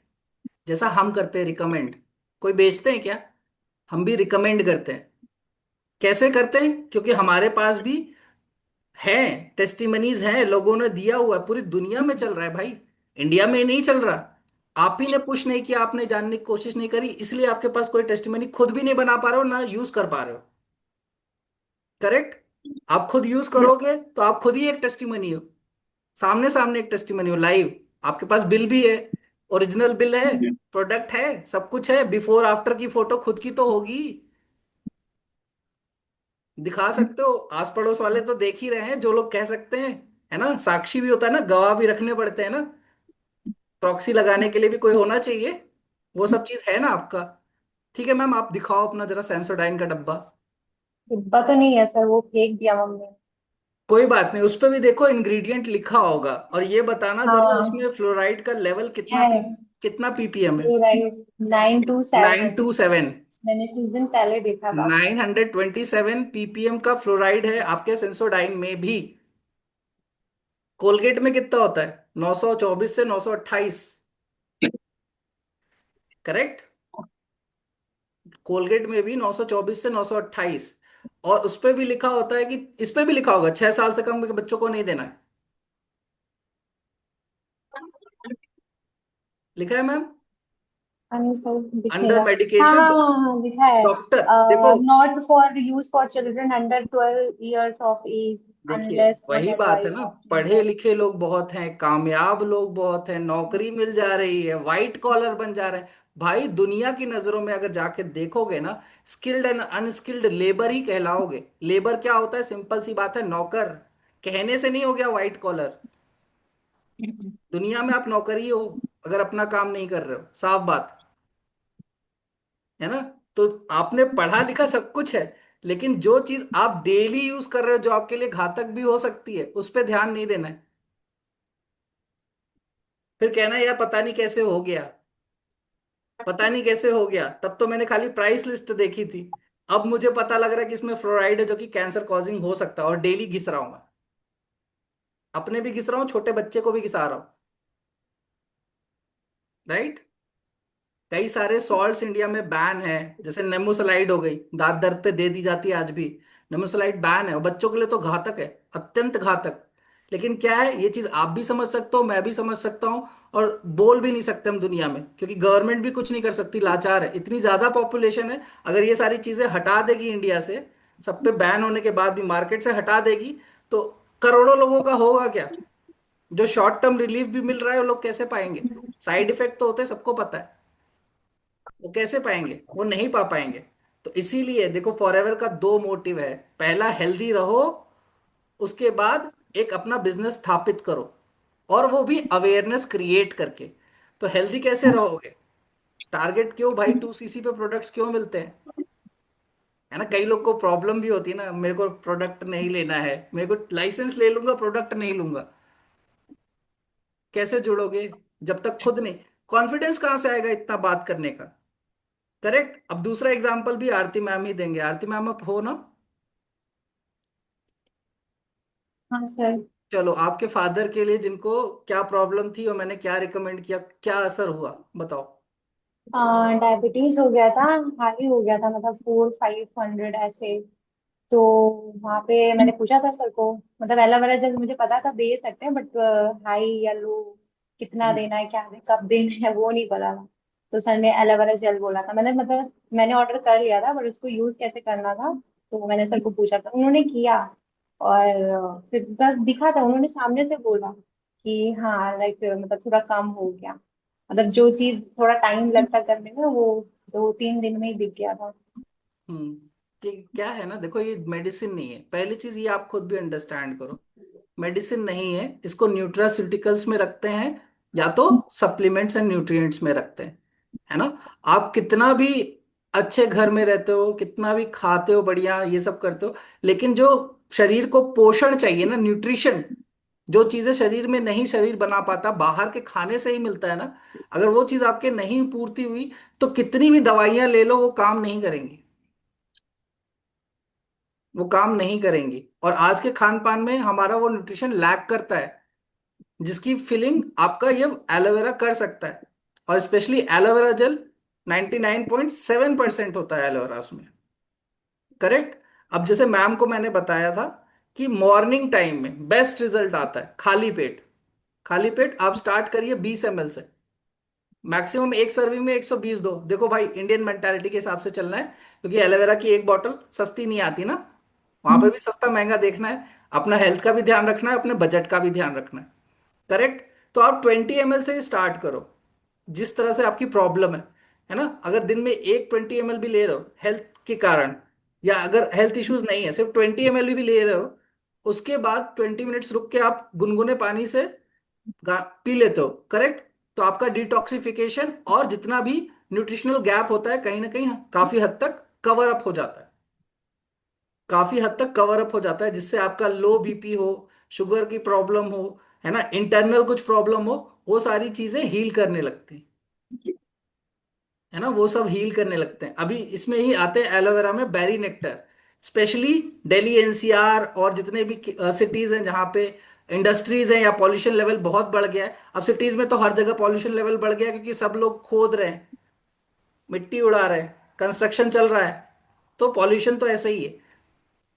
जैसा हम करते हैं रिकमेंड। कोई बेचते हैं क्या? हम भी रिकमेंड करते हैं। कैसे करते हैं? क्योंकि हमारे पास भी है, टेस्टिमनीज हैं, लोगों ने दिया हुआ है, पूरी दुनिया में चल रहा है भाई, इंडिया में ही नहीं चल रहा। आप ही ने पुश नहीं किया, आपने जानने की कोशिश नहीं करी, इसलिए आपके पास कोई टेस्टिमनी खुद भी नहीं बना पा रहे हो ना यूज कर पा रहे हो। करेक्ट। आप खुद यूज करोगे तो आप खुद ही एक टेस्टिमनी हो, सामने सामने एक टेस्टिमनी हो लाइव। आपके पास बिल भी है, ओरिजिनल बिल है, प्रोडक्ट है, सब कुछ है, बिफोर आफ्टर की फोटो खुद की तो होगी, दिखा सकते हो। आस पड़ोस वाले तो देख ही रहे हैं जो लोग कह सकते हैं, है ना। साक्षी भी होता है ना, गवाह भी रखने पड़ते हैं ना, प्रॉक्सी लगाने के लिए भी कोई होना चाहिए। वो सब चीज है ना आपका। ठीक है मैम, आप दिखाओ अपना जरा सेंसोडाइन का डब्बा। डिब्बा तो नहीं है सर, वो फेंक दिया मम्मी। कोई बात नहीं, उस पे भी देखो इंग्रेडिएंट लिखा होगा, और ये बताना जरा हाँ उसमें फ्लोराइड का लेवल कितना है। कितना पीपीएम है। 927। 927। मैंने कुछ दिन पहले देखा था। 927 पीपीएम का फ्लोराइड है आपके सेंसोडाइन में भी। कोलगेट में कितना होता है? 924 से 928। करेक्ट। कोलगेट में भी 924 से 928। और उस पे भी लिखा होता है कि, इस पे भी लिखा होगा 6 साल से कम के बच्चों को नहीं देना है। लिखा है मैम। हाँ नहीं सर, अंडर दिखेगा। हाँ मेडिकेशन हाँ हाँ हाँ, दिखा है। डॉक्टर, देखो not for use for children under 12 years of age देखिए अनलेस वही बात है अदरवाइज ना, पढ़े ऑप्शनल। लिखे लोग बहुत हैं, कामयाब लोग बहुत हैं, नौकरी मिल जा रही है, वाइट कॉलर बन जा रहे हैं। भाई दुनिया की नजरों में अगर जाके देखोगे ना, स्किल्ड एंड अनस्किल्ड लेबर ही कहलाओगे। लेबर क्या होता है? सिंपल सी बात है, नौकर। कहने से नहीं हो गया वाइट कॉलर। दुनिया में आप नौकर ही हो अगर अपना काम नहीं कर रहे हो, साफ बात है ना। तो आपने पढ़ा लिखा सब कुछ है, लेकिन जो चीज आप डेली यूज कर रहे हो जो आपके लिए घातक भी हो सकती है, उस पर ध्यान नहीं देना है। फिर कहना यार पता नहीं कैसे हो गया, पता नहीं कैसे हो गया, तब तो मैंने खाली प्राइस लिस्ट देखी थी। अब मुझे पता लग रहा है कि इसमें फ्लोराइड है जो कि कैंसर कॉजिंग हो सकता है, और डेली घिस रहा हूं मैं। अपने भी घिस रहा हूँ, छोटे बच्चे को भी घिसा रहा हूँ। राइट। कई सारे सॉल्ट्स इंडिया में बैन है, जैसे नेमोसलाइड हो गई, दांत दर्द पे दे दी जाती है आज भी। नेमोसलाइड बैन है, और बच्चों के लिए तो घातक है, अत्यंत घातक। लेकिन क्या है, ये चीज आप भी समझ सकते हो, मैं भी समझ सकता हूँ, और बोल भी नहीं सकते हम दुनिया में, क्योंकि गवर्नमेंट भी कुछ नहीं कर सकती, लाचार है, इतनी ज्यादा पॉपुलेशन है। अगर ये सारी चीजें हटा देगी इंडिया से, सब पे बैन होने के बाद भी मार्केट से हटा देगी, तो करोड़ों लोगों का होगा क्या? जो शॉर्ट टर्म रिलीफ भी मिल रहा है वो लोग कैसे पाएंगे? साइड इफेक्ट तो होते हैं, सबको पता है। वो कैसे पाएंगे? वो नहीं पा पाएंगे। तो इसीलिए देखो, फॉरएवर का दो मोटिव है। पहला, हेल्दी रहो, उसके बाद एक अपना बिजनेस स्थापित करो, और वो भी अवेयरनेस क्रिएट करके। तो हेल्दी कैसे रहोगे? टारगेट क्यों भाई 2 सीसी पे प्रोडक्ट्स क्यों मिलते हैं? है ना, कई लोग को प्रॉब्लम भी होती है ना, मेरे को प्रोडक्ट नहीं लेना है, मेरे को लाइसेंस ले लूंगा प्रोडक्ट नहीं लूंगा। कैसे जुड़ोगे जब तक खुद नहीं? कॉन्फिडेंस कहाँ से आएगा इतना बात करने का? करेक्ट। अब दूसरा एग्जांपल भी आरती मैम ही देंगे। आरती मैम आप हो ना? हाँ सर। चलो, आपके फादर के लिए जिनको क्या प्रॉब्लम थी और मैंने क्या रिकमेंड किया, क्या असर हुआ, बताओ। डायबिटीज हो गया था। हाई हो गया था, मतलब 400-500 ऐसे। तो वहाँ पे मैंने पूछा था सर को, मतलब एलोवेरा जेल मुझे पता था दे सकते हैं, बट हाई या लो कितना हम्म। देना है, क्या कब देना है वो नहीं पता था। तो सर ने एलोवेरा जेल बोला था, मैंने मतलब मैंने ऑर्डर कर लिया था, बट उसको यूज कैसे करना था तो मैंने सर को पूछा था, उन्होंने किया। और फिर बस दिखा था, उन्होंने सामने से बोला कि हाँ लाइक मतलब थोड़ा कम हो गया। मतलब जो चीज थोड़ा टाइम लगता करने में, वो 2-3 दिन में ही दिख गया था। हम्म। कि क्या है ना, देखो ये मेडिसिन नहीं है, पहली चीज ये आप खुद भी अंडरस्टैंड करो। मेडिसिन नहीं है, इसको न्यूट्रास्यूटिकल्स में रखते हैं, या तो सप्लीमेंट्स एंड न्यूट्रिएंट्स में रखते हैं, है ना। आप कितना भी अच्छे घर में रहते हो, कितना भी खाते हो बढ़िया, ये सब करते हो, लेकिन जो शरीर को पोषण चाहिए ना, न्यूट्रिशन, जो चीजें शरीर में नहीं शरीर बना पाता, बाहर के खाने से ही मिलता है ना, अगर वो चीज आपके नहीं पूर्ति हुई तो कितनी भी दवाइयां ले लो वो काम नहीं करेंगी, वो काम नहीं करेंगी। और आज के खान पान में हमारा वो न्यूट्रिशन लैक करता है, जिसकी फिलिंग आपका ये एलोवेरा कर सकता है। और स्पेशली एलोवेरा जेल 99.7% होता है एलोवेरा उसमें। करेक्ट। अब जैसे मैम को मैंने बताया था कि मॉर्निंग टाइम में बेस्ट रिजल्ट आता है खाली पेट। खाली पेट आप स्टार्ट करिए 20 ml से, मैक्सिमम एक सर्विंग में 120 दो। देखो भाई, इंडियन मेंटालिटी के हिसाब से चलना है, क्योंकि एलोवेरा की एक बॉटल सस्ती नहीं आती ना, वहां पे भी सस्ता महंगा देखना है। अपना हेल्थ का भी ध्यान रखना है, अपने बजट का भी ध्यान रखना है। करेक्ट। तो आप 20 ml से ही स्टार्ट करो, जिस तरह से आपकी प्रॉब्लम है ना। अगर दिन में एक 20 ml भी ले रहे हो हेल्थ के कारण, या अगर हेल्थ इश्यूज नहीं है, सिर्फ 20 ml भी ले रहे हो, उसके बाद 20 मिनट्स रुक के आप गुनगुने पानी से पी लेते हो। करेक्ट। तो आपका डिटॉक्सिफिकेशन और जितना भी न्यूट्रिशनल गैप होता है कहीं ना कहीं काफी हद तक कवर अप हो जाता है, काफी हद तक कवर अप हो जाता है, जिससे आपका लो बीपी हो, शुगर की प्रॉब्लम हो, है ना, इंटरनल कुछ प्रॉब्लम हो, वो सारी चीजें हील करने लगती हैं, है ना, वो सब हील करने लगते हैं। अभी इसमें ही आते हैं एलोवेरा में berry nectar. Specially Delhi NCR और जितने भी सिटीज हैं जहाँ पे इंडस्ट्रीज हैं या पॉल्यूशन लेवल बहुत बढ़ गया है। अब सिटीज में तो हर जगह पॉल्यूशन लेवल बढ़ गया है, क्योंकि सब लोग खोद रहे हैं, मिट्टी उड़ा रहे हैं, कंस्ट्रक्शन चल रहा है, तो पॉल्यूशन तो ऐसा ही है।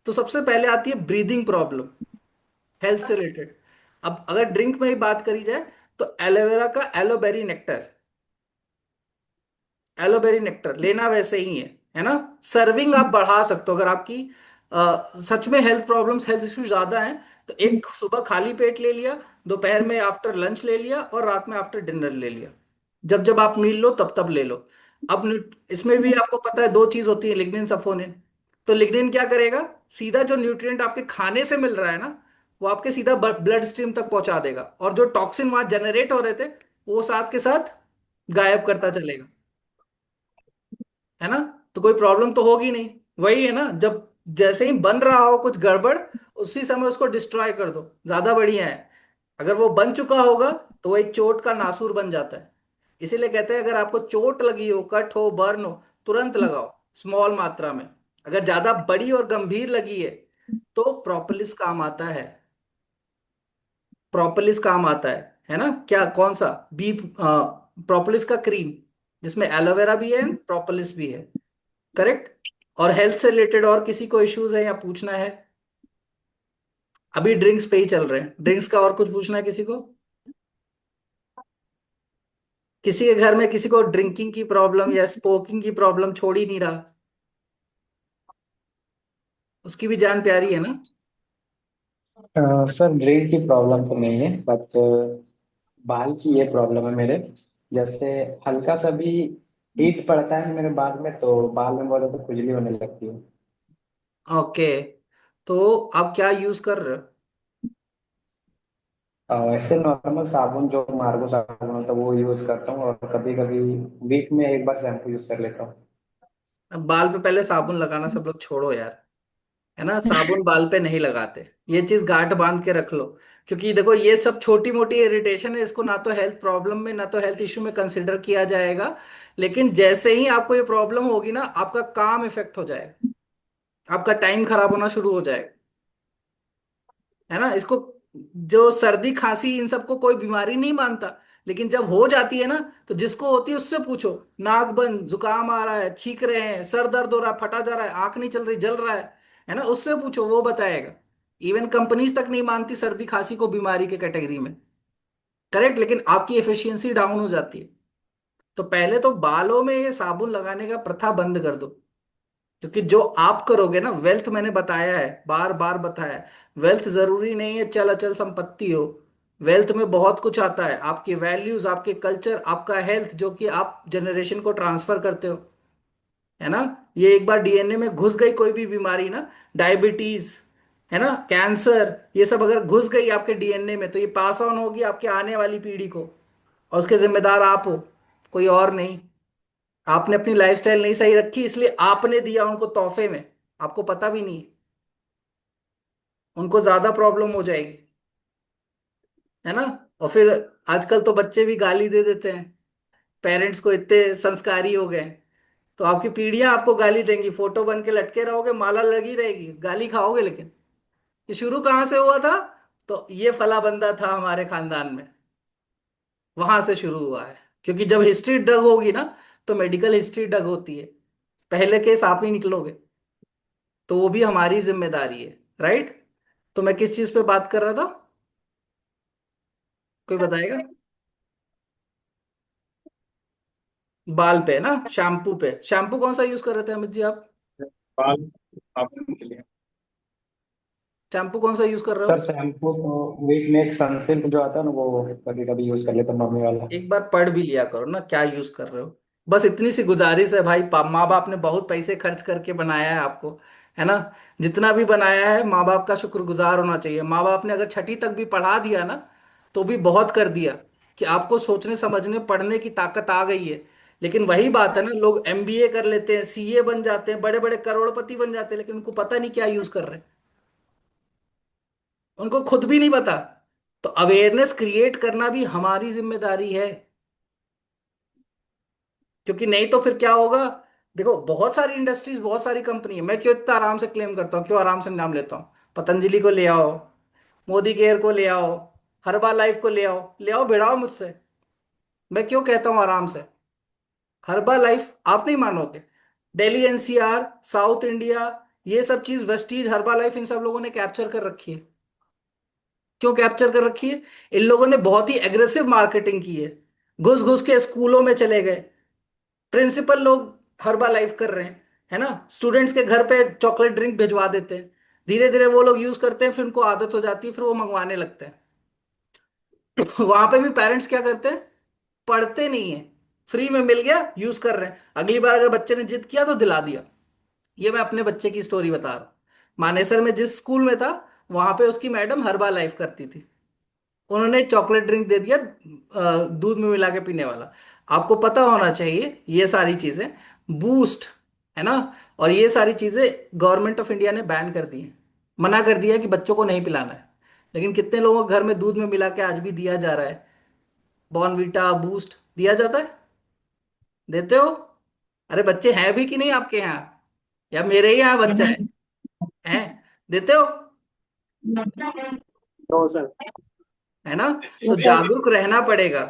तो सबसे पहले आती है ब्रीदिंग प्रॉब्लम, हेल्थ से रिलेटेड। अब अगर ड्रिंक में ही बात करी जाए तो एलोवेरा का एलोबेरी नेक्टर, एलोबेरी नेक्टर लेना वैसे ही है ना। सर्विंग आप बढ़ा सकते हो अगर आपकी सच में हेल्थ प्रॉब्लम्स, हेल्थ इश्यू ज्यादा हैं, तो एक सुबह खाली पेट ले लिया, दोपहर में आफ्टर लंच ले लिया, और रात में आफ्टर डिनर ले लिया। जब जब आप मील लो तब तब ले लो। अब इसमें भी आपको पता है दो चीज होती है, लिग्निन सफोनिन। तो लिग्निन क्या करेगा, सीधा जो न्यूट्रिएंट आपके खाने से मिल रहा है ना, वो आपके सीधा ब्लड स्ट्रीम तक पहुंचा देगा, और जो टॉक्सिन वहां जनरेट हो रहे थे वो साथ के साथ गायब करता चलेगा, है ना। तो कोई प्रॉब्लम तो होगी नहीं। वही है ना, जब जैसे ही बन रहा हो कुछ गड़बड़, उसी समय उसको डिस्ट्रॉय कर दो, ज्यादा बढ़िया है। अगर वो बन चुका होगा तो वो एक चोट का नासूर बन जाता है। इसीलिए कहते हैं अगर आपको चोट लगी हो, कट हो, बर्न हो, तुरंत लगाओ स्मॉल मात्रा में। अगर ज्यादा बड़ी और गंभीर लगी तो प्रोपोलिस काम आता है, प्रोपोलिस काम आता है ना। क्या, कौन सा, बी प्रोपोलिस का क्रीम, जिसमें एलोवेरा भी है, प्रोपोलिस भी है। करेक्ट। और हेल्थ से रिलेटेड और किसी को इश्यूज है या पूछना है? अभी ड्रिंक्स पे ही चल रहे हैं, ड्रिंक्स का और कुछ पूछना है किसी को? किसी के घर में किसी को ड्रिंकिंग की प्रॉब्लम या स्मोकिंग की प्रॉब्लम छोड़ ही नहीं रहा? उसकी भी जान प्यारी है ना। सर ड्रिंक की प्रॉब्लम तो नहीं है, बट बाल की ये प्रॉब्लम है मेरे। जैसे हल्का सा भी हीट पड़ता है मेरे बाल में तो बाल में बहुत ज्यादा खुजली होने लगती है। ओके। तो आप क्या यूज कर रहे हो? ऐसे नॉर्मल साबुन जो मार्गो साबुन होता है वो यूज करता हूँ, और कभी कभी वीक में एक बार शैम्पू यूज कर लेता हूँ। अब बाल पे पहले साबुन लगाना सब लोग छोड़ो यार, है ना, साबुन बाल पे नहीं लगाते, ये चीज गांठ बांध के रख लो। क्योंकि देखो ये सब छोटी मोटी इरिटेशन है, इसको ना तो हेल्थ प्रॉब्लम में ना तो हेल्थ इश्यू में कंसिडर किया जाएगा। लेकिन जैसे ही आपको ये प्रॉब्लम होगी ना, आपका काम इफेक्ट हो जाएगा, आपका टाइम खराब होना शुरू हो जाएगा, है ना। इसको, जो सर्दी खांसी इन सबको कोई बीमारी नहीं मानता, लेकिन जब हो जाती है ना, तो जिसको होती है उससे पूछो, नाक बंद, जुकाम आ रहा है, छींक रहे हैं, सर दर्द हो रहा है, फटा जा रहा है, आंख नहीं चल रही, जल रहा है ना, उससे पूछो, वो बताएगा। इवन कंपनीज तक नहीं मानती सर्दी खांसी को बीमारी के कैटेगरी में। करेक्ट। लेकिन आपकी एफिशिएंसी डाउन हो जाती है। तो पहले तो बालों में ये साबुन लगाने का प्रथा बंद कर दो। क्योंकि जो आप करोगे ना, वेल्थ मैंने बताया है, बार बार बताया है, वेल्थ जरूरी नहीं है चल अचल संपत्ति हो। वेल्थ में बहुत कुछ आता है, आपकी वैल्यूज, आपके कल्चर, आपका हेल्थ, जो कि आप जनरेशन को ट्रांसफर करते हो, है ना। ये एक बार डीएनए में घुस गई कोई भी बीमारी ना, डायबिटीज, है ना, कैंसर, ये सब अगर घुस गई आपके डीएनए में, तो ये पास ऑन होगी आपके आने वाली पीढ़ी को, और उसके जिम्मेदार आप हो, कोई और नहीं। आपने अपनी लाइफस्टाइल नहीं सही रखी, इसलिए आपने दिया उनको तोहफे में, आपको पता भी नहीं, उनको ज्यादा प्रॉब्लम हो जाएगी। है ना। और फिर आजकल तो बच्चे भी गाली दे देते हैं पेरेंट्स को, इतने संस्कारी हो गए। तो आपकी पीढ़ियां आपको गाली देंगी, फोटो बन के लटके रहोगे, माला लगी रहेगी, गाली खाओगे। लेकिन ये शुरू कहाँ से हुआ था? तो ये फला बंदा था हमारे खानदान में, वहां से शुरू हुआ है। क्योंकि जब हिस्ट्री डग होगी ना, तो मेडिकल हिस्ट्री डग होती है, पहले केस आप ही निकलोगे। तो वो भी हमारी जिम्मेदारी है, राइट। तो मैं किस चीज पे बात कर रहा था, कोई बताएगा? बाल पे ना, शैम्पू पे। शैम्पू कौन सा यूज कर रहे थे अमित जी आप? बाल साबुन के लिए। शैम्पू कौन सा यूज कर रहे हो? सर शैम्पू तो वीक में एक सनसिल्क जो आता है ना, वो कभी कभी यूज कर लेता हूँ, मम्मी वाला। एक बार पढ़ भी लिया करो ना क्या यूज कर रहे हो। बस इतनी सी गुजारिश है भाई, माँ बाप ने बहुत पैसे खर्च करके बनाया है आपको, है ना। जितना भी बनाया है, माँ बाप का शुक्रगुजार होना चाहिए। माँ बाप ने अगर छठी तक भी पढ़ा दिया ना, तो भी बहुत कर दिया, कि आपको सोचने समझने पढ़ने की ताकत आ गई है। लेकिन वही बात है ना, लोग एमबीए कर लेते हैं, सीए बन जाते हैं, बड़े बड़े करोड़पति बन जाते हैं, लेकिन उनको पता नहीं क्या यूज कर रहे हैं, उनको खुद भी नहीं पता। तो अवेयरनेस क्रिएट करना भी हमारी जिम्मेदारी है। क्योंकि नहीं तो फिर क्या होगा? देखो, बहुत सारी इंडस्ट्रीज, बहुत सारी कंपनी है। मैं क्यों इतना आराम से क्लेम करता हूँ, क्यों आराम से नाम लेता हूँ? पतंजलि को ले आओ, मोदी केयर को ले आओ, हर्बा लाइफ को ले आओ, भिड़ाओ मुझसे। मैं क्यों कहता हूँ आराम से? हर्बा लाइफ आप नहीं मानोगे, दिल्ली एनसीआर, साउथ इंडिया, ये सब चीज, वेस्टीज, हर्बा लाइफ, इन सब लोगों ने कैप्चर कर रखी है। क्यों कैप्चर कर रखी है? इन लोगों ने बहुत ही एग्रेसिव मार्केटिंग की है। घुस घुस के स्कूलों में चले गए, प्रिंसिपल लोग हर्बा लाइफ कर रहे हैं, है ना। स्टूडेंट्स के घर पे चॉकलेट ड्रिंक भिजवा देते हैं, धीरे धीरे वो लोग यूज करते हैं, फिर उनको आदत हो जाती है, फिर वो मंगवाने लगते हैं। वहां पे भी पेरेंट्स क्या करते हैं? पढ़ते नहीं है, फ्री में मिल गया, यूज कर रहे हैं। अगली बार अगर बच्चे ने जिद किया तो दिला दिया। ये मैं अपने बच्चे की स्टोरी बता रहा हूँ। मानेसर में जिस स्कूल में था, वहां पे उसकी मैडम हर्बा लाइफ करती थी। उन्होंने चॉकलेट ड्रिंक दे दिया, दूध में मिला के पीने वाला। आपको पता होना चाहिए ये सारी चीजें, बूस्ट, है ना, और ये सारी चीजें गवर्नमेंट ऑफ इंडिया ने बैन कर दी है, मना कर दिया है कि बच्चों को नहीं पिलाना है। लेकिन कितने लोगों के घर में दूध में मिला के आज भी दिया जा रहा है? बॉर्नवीटा, बूस्ट दिया जाता है? देते हो? अरे बच्चे हैं भी कि नहीं आपके यहाँ, या मेरे ही यहाँ बच्चा है देते हो? No sir. है ना। तो मतलब जागरूक रहना पड़ेगा,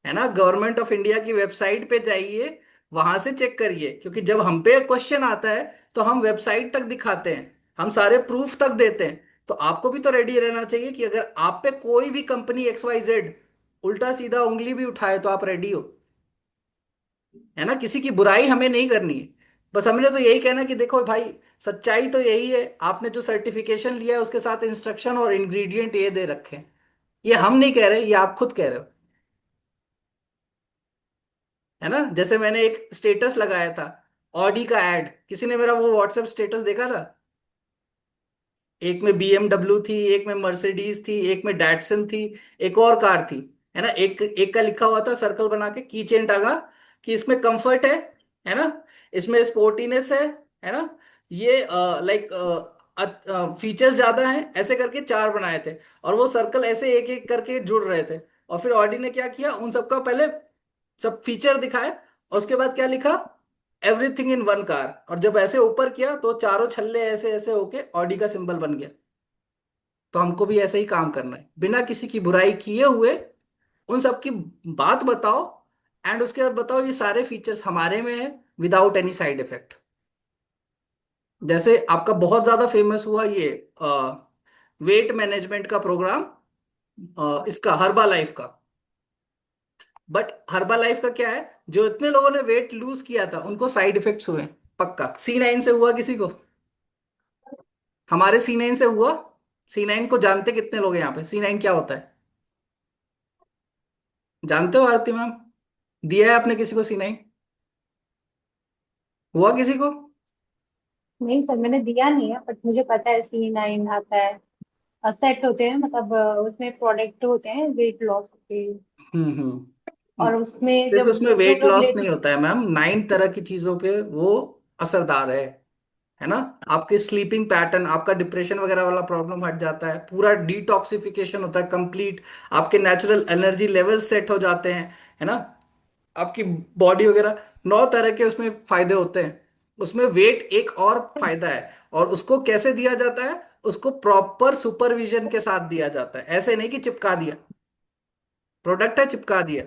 है ना। गवर्नमेंट ऑफ इंडिया की वेबसाइट पे जाइए, वहां से चेक करिए। क्योंकि जब हम पे क्वेश्चन आता है, तो हम वेबसाइट तक दिखाते हैं, हम सारे प्रूफ तक देते हैं। तो आपको भी तो रेडी रहना चाहिए कि अगर आप पे कोई भी कंपनी एक्स वाई जेड उल्टा सीधा उंगली भी उठाए, तो आप रेडी हो, है ना। किसी की बुराई हमें नहीं करनी है, बस हमने तो यही कहना कि देखो भाई, सच्चाई तो यही है, आपने जो सर्टिफिकेशन लिया है उसके साथ इंस्ट्रक्शन और इंग्रेडिएंट ये दे रखे हैं। ये हम नहीं कह रहे, ये आप खुद कह रहे हो, है ना। जैसे मैंने एक स्टेटस लगाया था, ऑडी का एड, किसी ने मेरा वो व्हाट्सएप स्टेटस देखा था? एक में बीएमडब्ल्यू थी, एक में मर्सिडीज थी, एक में डैटसन थी, एक और कार थी, है ना। एक एक का लिखा हुआ था सर्कल बना के, की चेन टांगा, कि इसमें कंफर्ट है ना, इसमें स्पोर्टीनेस है ना, ये लाइक फीचर्स ज्यादा हैं, ऐसे करके चार बनाए थे। और वो सर्कल ऐसे एक एक करके जुड़ रहे थे। और फिर ऑडी ने क्या किया, उन सबका पहले सब फीचर दिखाए, और उसके बाद क्या लिखा, एवरीथिंग इन वन कार। और जब ऐसे ऊपर किया, तो चारों छल्ले ऐसे ऐसे होके ऑडी का सिंबल बन गया। तो हमको भी ऐसे ही काम करना है, बिना किसी की बुराई किए हुए उन सब की बात बताओ, एंड उसके बाद बताओ ये सारे फीचर्स हमारे में है, विदाउट एनी साइड इफेक्ट। जैसे आपका बहुत ज्यादा फेमस हुआ ये वेट मैनेजमेंट का प्रोग्राम, इसका हर्बा लाइफ का। बट हर्बा लाइफ का क्या है, जो इतने लोगों ने वेट लूज किया था, उनको साइड इफेक्ट्स हुए। पक्का C9 से हुआ किसी को? हमारे C9 से हुआ। C9 को जानते कितने लोग हैं यहाँ पे? C9 क्या होता है, जानते हो आरती मैम? दिया है आपने किसी को C9? हुआ किसी को? नहीं सर, मैंने दिया नहीं है, बट मुझे पता है C9 आता है। सेट होते हैं, मतलब उसमें प्रोडक्ट होते हैं वेट लॉस के। हम्म। और उसमें सिर्फ जब उसमें जो वेट लोग लॉस लेते नहीं होता है मैम, 9 तरह की चीजों पे वो असरदार है। है ना। आपके स्लीपिंग पैटर्न, आपका डिप्रेशन वगैरह वाला प्रॉब्लम हट जाता है, पूरा डिटॉक्सिफिकेशन होता है कंप्लीट, आपके नेचुरल एनर्जी लेवल सेट हो जाते हैं, है ना। आपकी बॉडी वगैरह, 9 तरह के उसमें फायदे होते हैं। उसमें वेट एक और फायदा है, और उसको कैसे दिया जाता है, उसको प्रॉपर सुपरविजन के साथ दिया जाता है, ऐसे नहीं कि चिपका दिया। प्रोडक्ट है, चिपका दिया,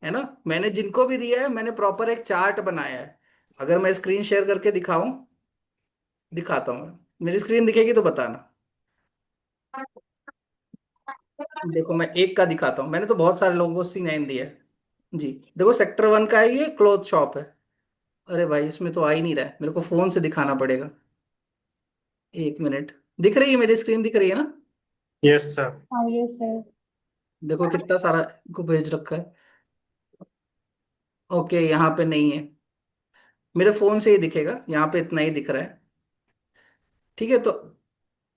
है ना। मैंने जिनको भी दिया है, मैंने प्रॉपर एक चार्ट बनाया है। अगर मैं स्क्रीन शेयर करके दिखाऊं, दिखाता हूँ। मेरी स्क्रीन दिखेगी तो बताना। देखो मैं एक का दिखाता हूँ, मैंने तो बहुत सारे लोगों को C9 दिया है। जी, देखो सेक्टर 1 का है, ये क्लोथ शॉप है। अरे भाई इसमें तो आ ही नहीं रहा है, मेरे को फोन से दिखाना पड़ेगा। 1 मिनट। दिख रही है मेरी स्क्रीन, दिख रही है ना। Yes sir. हाँ ये सर। देखो कितना सारा को भेज रखा है। ओके, यहाँ पे नहीं है, मेरे फोन से ही दिखेगा, यहाँ पे इतना ही दिख रहा है। ठीक है, तो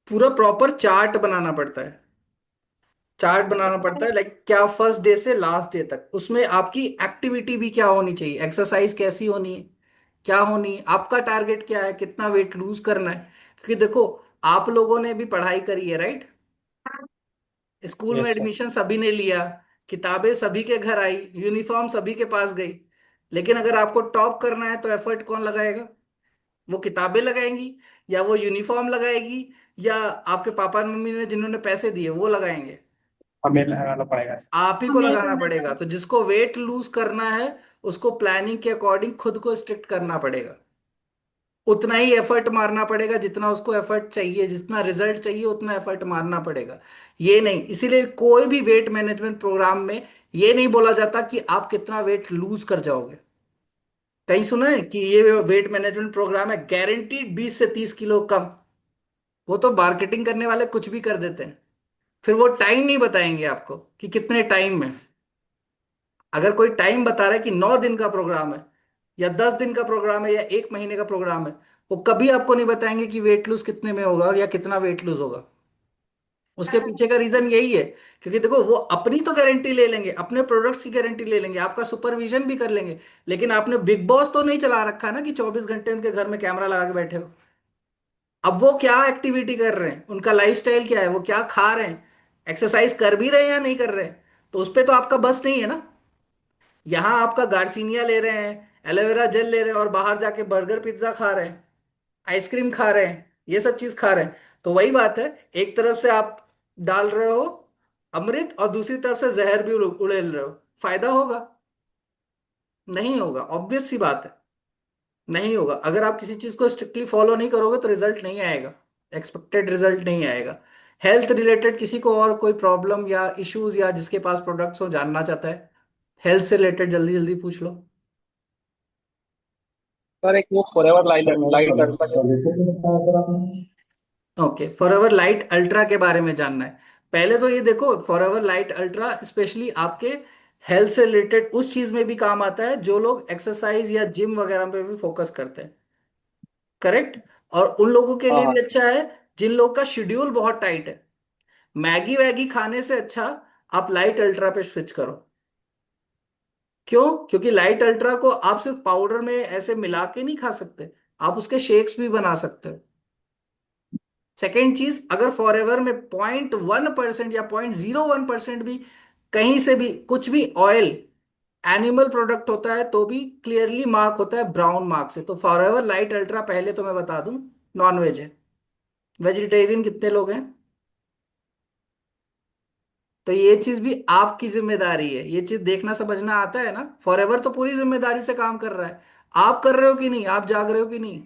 पूरा प्रॉपर चार्ट बनाना पड़ता है। चार्ट बनाना पड़ता है, लाइक क्या फर्स्ट डे से लास्ट डे तक, उसमें आपकी एक्टिविटी भी क्या होनी चाहिए, एक्सरसाइज कैसी होनी है, क्या होनी है, आपका टारगेट क्या है, कितना वेट लूज करना है। क्योंकि देखो, आप लोगों ने भी पढ़ाई करी है, राइट। स्कूल में यस सर। एडमिशन सभी ने लिया, किताबें सभी के घर आई, यूनिफॉर्म सभी के पास गई। लेकिन अगर आपको टॉप करना है तो एफर्ट कौन लगाएगा? वो किताबें लगाएंगी, या वो यूनिफॉर्म लगाएगी, या आपके पापा मम्मी ने जिन्होंने पैसे दिए वो लगाएंगे? हमें लगाना पड़ेगा सर। आप ही को हमें लगाना करना पड़ेगा। पड़ेगा। तो जिसको वेट लूज करना है, उसको प्लानिंग के अकॉर्डिंग खुद को स्ट्रिक्ट करना पड़ेगा। उतना ही एफर्ट मारना पड़ेगा जितना उसको एफर्ट चाहिए, जितना रिजल्ट चाहिए उतना एफर्ट मारना पड़ेगा। ये नहीं, इसीलिए कोई भी वेट मैनेजमेंट प्रोग्राम में ये नहीं बोला जाता कि आप कितना वेट लूज कर जाओगे। कहीं सुना है कि ये वेट मैनेजमेंट प्रोग्राम है गारंटीड 20 से 30 किलो कम? वो तो मार्केटिंग करने वाले कुछ भी कर देते हैं। फिर वो टाइम नहीं बताएंगे आपको कि कितने टाइम में। अगर कोई टाइम बता रहा है कि 9 दिन का प्रोग्राम है, या 10 दिन का प्रोग्राम है, या 1 महीने का प्रोग्राम है, वो कभी आपको नहीं बताएंगे कि वेट लूज कितने में होगा या कितना वेट लूज होगा। उसके पीछे का रीजन यही है, क्योंकि देखो वो अपनी तो गारंटी ले लेंगे, अपने प्रोडक्ट्स की गारंटी ले लेंगे, आपका सुपरविजन भी कर लेंगे। लेकिन आपने बिग बॉस तो नहीं चला रखा ना कि 24 घंटे उनके घर में कैमरा लगा के बैठे हो। अब वो क्या एक्टिविटी कर रहे हैं, उनका लाइफस्टाइल क्या है, वो क्या खा रहे हैं, एक्सरसाइज कर भी रहे हैं या नहीं कर रहे हैं, तो उस पर तो आपका बस नहीं है ना। यहाँ आपका गार्सिनिया ले रहे हैं, एलोवेरा जेल ले रहे हैं, और बाहर जाके बर्गर पिज्जा खा रहे हैं, आइसक्रीम खा रहे हैं, ये सब चीज खा रहे हैं। तो वही बात है, एक तरफ से आप डाल रहे हो अमृत, और दूसरी तरफ से जहर भी उड़ेल रहे हो। फायदा होगा? नहीं होगा, ऑब्वियस सी बात है। नहीं होगा। अगर आप किसी चीज को स्ट्रिक्टली फॉलो नहीं करोगे तो रिजल्ट नहीं आएगा, एक्सपेक्टेड रिजल्ट नहीं आएगा। हेल्थ रिलेटेड किसी को और कोई प्रॉब्लम या इश्यूज, या जिसके पास प्रोडक्ट्स हो, जानना चाहता है हेल्थ से रिलेटेड, जल्दी जल्दी पूछ लो। सर एक वो फॉरएवर लाइट लाइट अल्ट्रा के। ओके, फॉरएवर लाइट अल्ट्रा के बारे में जानना है। पहले तो ये देखो, फॉरएवर लाइट अल्ट्रा स्पेशली आपके हेल्थ से रिलेटेड उस चीज में भी काम आता है जो लोग एक्सरसाइज या जिम वगैरह पे भी फोकस करते हैं, करेक्ट। और उन लोगों के हाँ लिए हाँ भी सर। अच्छा है जिन लोग का शेड्यूल बहुत टाइट है। मैगी वैगी खाने से अच्छा आप लाइट अल्ट्रा पे स्विच करो। क्यों? क्योंकि लाइट अल्ट्रा को आप सिर्फ पाउडर में ऐसे मिला के नहीं खा सकते, आप उसके शेक्स भी बना सकते हो। सेकेंड चीज, अगर फॉरएवर में 0.1% या 0.01% भी कहीं से भी कुछ भी ऑयल एनिमल प्रोडक्ट होता है तो भी क्लियरली मार्क होता है ब्राउन मार्क से। तो फॉरएवर लाइट अल्ट्रा, पहले तो मैं बता दूं, नॉन वेज है। वेजिटेरियन कितने लोग हैं? तो ये चीज भी आपकी जिम्मेदारी है, ये चीज देखना समझना आता है ना। फॉरएवर तो पूरी जिम्मेदारी से काम कर रहा है। आप कर रहे हो कि नहीं, आप जाग रहे हो कि नहीं,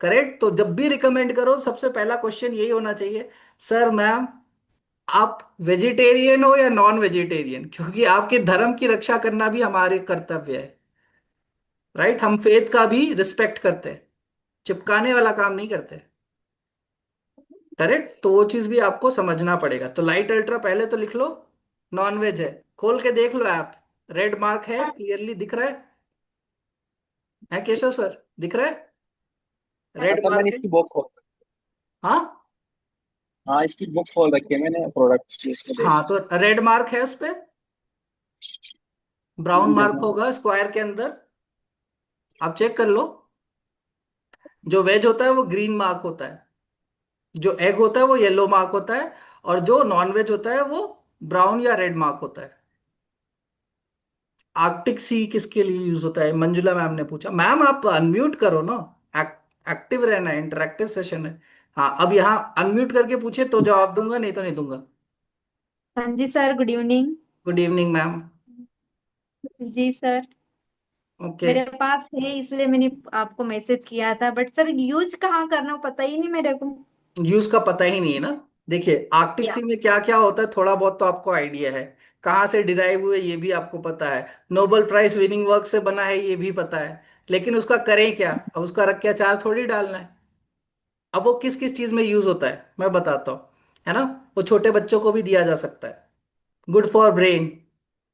करेक्ट। तो जब भी रिकमेंड करो, सबसे पहला क्वेश्चन यही होना चाहिए, सर मैम आप वेजिटेरियन हो या नॉन वेजिटेरियन, क्योंकि आपके धर्म की रक्षा करना भी हमारे कर्तव्य है, राइट। हम फेथ का भी रिस्पेक्ट करते हैं, चिपकाने वाला काम नहीं करते, करेक्ट। तो वो चीज भी आपको समझना पड़ेगा। तो लाइट अल्ट्रा पहले तो लिख लो, नॉन वेज है। खोल के देख लो ऐप, रेड मार्क है, क्लियरली दिख रहा है केशव सर, दिख रहा है हाँ रेड सर मैंने मार्क है? इसकी बुक खोल। हाँ। हाँ इसकी बुक खोल रखी है मैंने, प्रोडक्ट इसमें देख। हाँ, तो रेड मार्क है उस पे, ब्राउन ठीक है मार्क सर। होगा स्क्वायर के अंदर, आप चेक कर लो। जो वेज होता है वो ग्रीन मार्क होता है, जो एग होता है वो येलो मार्क होता है, और जो नॉन वेज होता है वो ब्राउन या रेड मार्क होता है। आर्कटिक सी किसके लिए यूज होता है, मंजुला मैम ने पूछा। मैम आप अनम्यूट करो ना, एक्टिव रहना है, इंटरेक्टिव सेशन है। हाँ, अब यहाँ अनम्यूट करके पूछे तो जवाब दूंगा, नहीं तो नहीं दूंगा। हाँ जी sir, good evening. Good evening ma'am. जी सर, ओके। मेरे पास है इसलिए मैंने आपको मैसेज किया था, बट सर यूज कहाँ करना पता ही नहीं मेरे को। यूज का पता ही नहीं है ना। देखिए आर्कटिक या सी में क्या क्या होता है थोड़ा बहुत तो आपको आइडिया है, कहाँ से डिराइव हुए ये भी आपको पता है, नोबेल प्राइज विनिंग वर्क से बना है ये भी पता है, लेकिन उसका करें क्या, अब उसका रख के अचार थोड़ी डालना है। अब वो किस किस चीज में यूज होता है मैं बताता हूँ, है ना। वो छोटे बच्चों को भी दिया जा सकता है। Good for brain,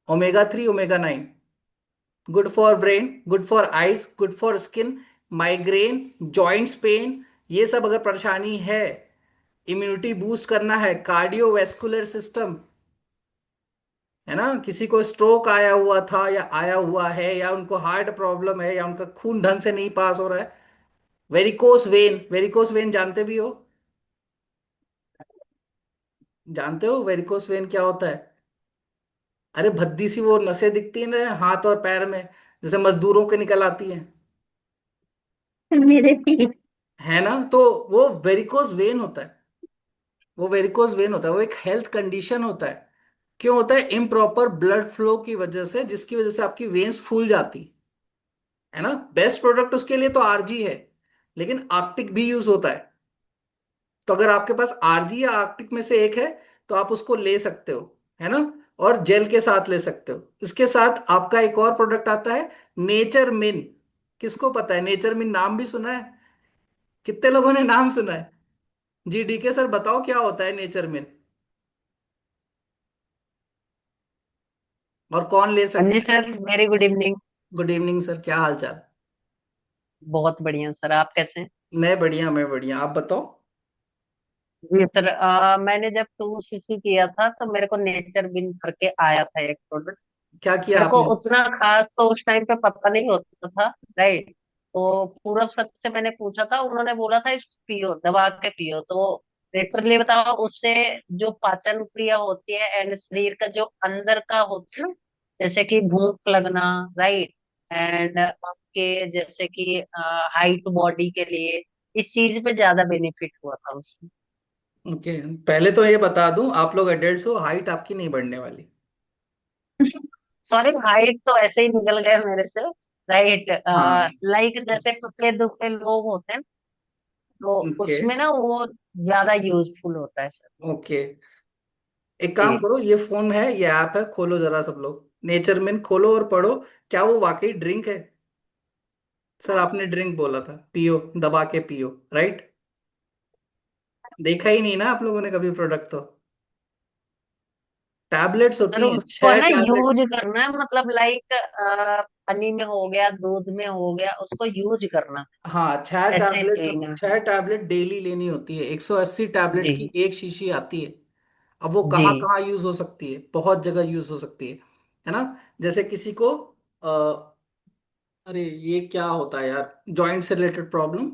omega 3 omega 9। Good for brain, good for eyes, good for skin, migraine, joints pain, ये सब अगर परेशानी है, इम्यूनिटी बूस्ट करना है, कार्डियोवैस्कुलर सिस्टम, है ना, किसी को स्ट्रोक आया हुआ था या आया हुआ है, या उनको हार्ट प्रॉब्लम है, या उनका खून ढंग से नहीं पास हो रहा है, वेरिकोस वेन, वेरिकोस वेन जानते भी हो, जानते हो वेरिकोस वेन क्या होता है। अरे भद्दी सी वो नसें दिखती है ना हाथ और पैर में, जैसे मजदूरों के निकल आती हैं, मेरे भी। है ना, तो वो वेरिकोस वेन होता है। वो वेरिकोस वेन होता है, वो एक हेल्थ कंडीशन होता है। क्यों होता है, इम्प्रॉपर ब्लड फ्लो की वजह से, जिसकी वजह से आपकी वेन्स फूल जाती है ना। बेस्ट प्रोडक्ट उसके लिए तो आरजी है, लेकिन आर्कटिक भी यूज होता है। तो अगर आपके पास आरजी या आर्कटिक में से एक है तो आप उसको ले सकते हो, है ना, और जेल के साथ ले सकते हो। इसके साथ आपका एक और प्रोडक्ट आता है, नेचर मिन। किसको पता है नेचर मिन, नाम भी सुना है, कितने लोगों ने नाम सुना है। जी डीके सर बताओ क्या होता है नेचर मिन, और कौन ले हाँ जी सकता है। Sir, very good evening. Good evening sir, क्या हाल चाल। बहुत बढ़िया सर, आप कैसे हैं? मैं बढ़िया, मैं बढ़िया, आप बताओ। जी सर, मैंने जब 2 सीसी किया था तो मेरे को नेचर बिन करके आया था एक प्रोडक्ट। क्या किया मेरे को आपने। उतना खास तो उस टाइम पे पता नहीं होता था। राइट। तो पूरा सर से मैंने पूछा था, उन्होंने बोला था इसको पियो, दबा के पियो। तो लिटरली बताओ, उससे जो पाचन क्रिया होती है एंड शरीर का जो अंदर का होता है ना, जैसे कि भूख लगना, राइट, एंड आपके जैसे कि हाइट बॉडी के लिए, इस चीज पे ज्यादा बेनिफिट हुआ था उससे। ओके, पहले तो ये बता दूं आप लोग एडल्ट्स हो, हाइट आपकी नहीं बढ़ने वाली। सॉरी, हाइट तो ऐसे ही निकल गए मेरे से। राइट। हाँ। लाइक जैसे पतले दुबले लोग होते हैं, तो ओके। उसमें ना वो ज्यादा यूजफुल होता है सर। ओके, एक काम जी। करो, ये फोन है, ये ऐप है, खोलो जरा सब लोग, नेचर में खोलो और पढ़ो। क्या वो वाकई ड्रिंक है। सर आपने ड्रिंक बोला था, पियो, दबा के पियो, राइट। देखा ही नहीं ना आप लोगों ने कभी प्रोडक्ट तो। टैबलेट्स सर होती हैं, उसको 6 टैबलेट। यूज करना है, मतलब लाइक पानी में हो गया, दूध में हो गया, उसको यूज करना। हाँ, छह ऐसे टैबलेट लेना है। 6 टैबलेट डेली लेनी होती है, 180 टैबलेट की जी। एक शीशी आती है। अब वो जी। कहाँ कहाँ यूज हो सकती है, बहुत जगह यूज हो सकती है ना। जैसे किसी को अरे ये क्या होता है यार, जॉइंट से रिलेटेड प्रॉब्लम।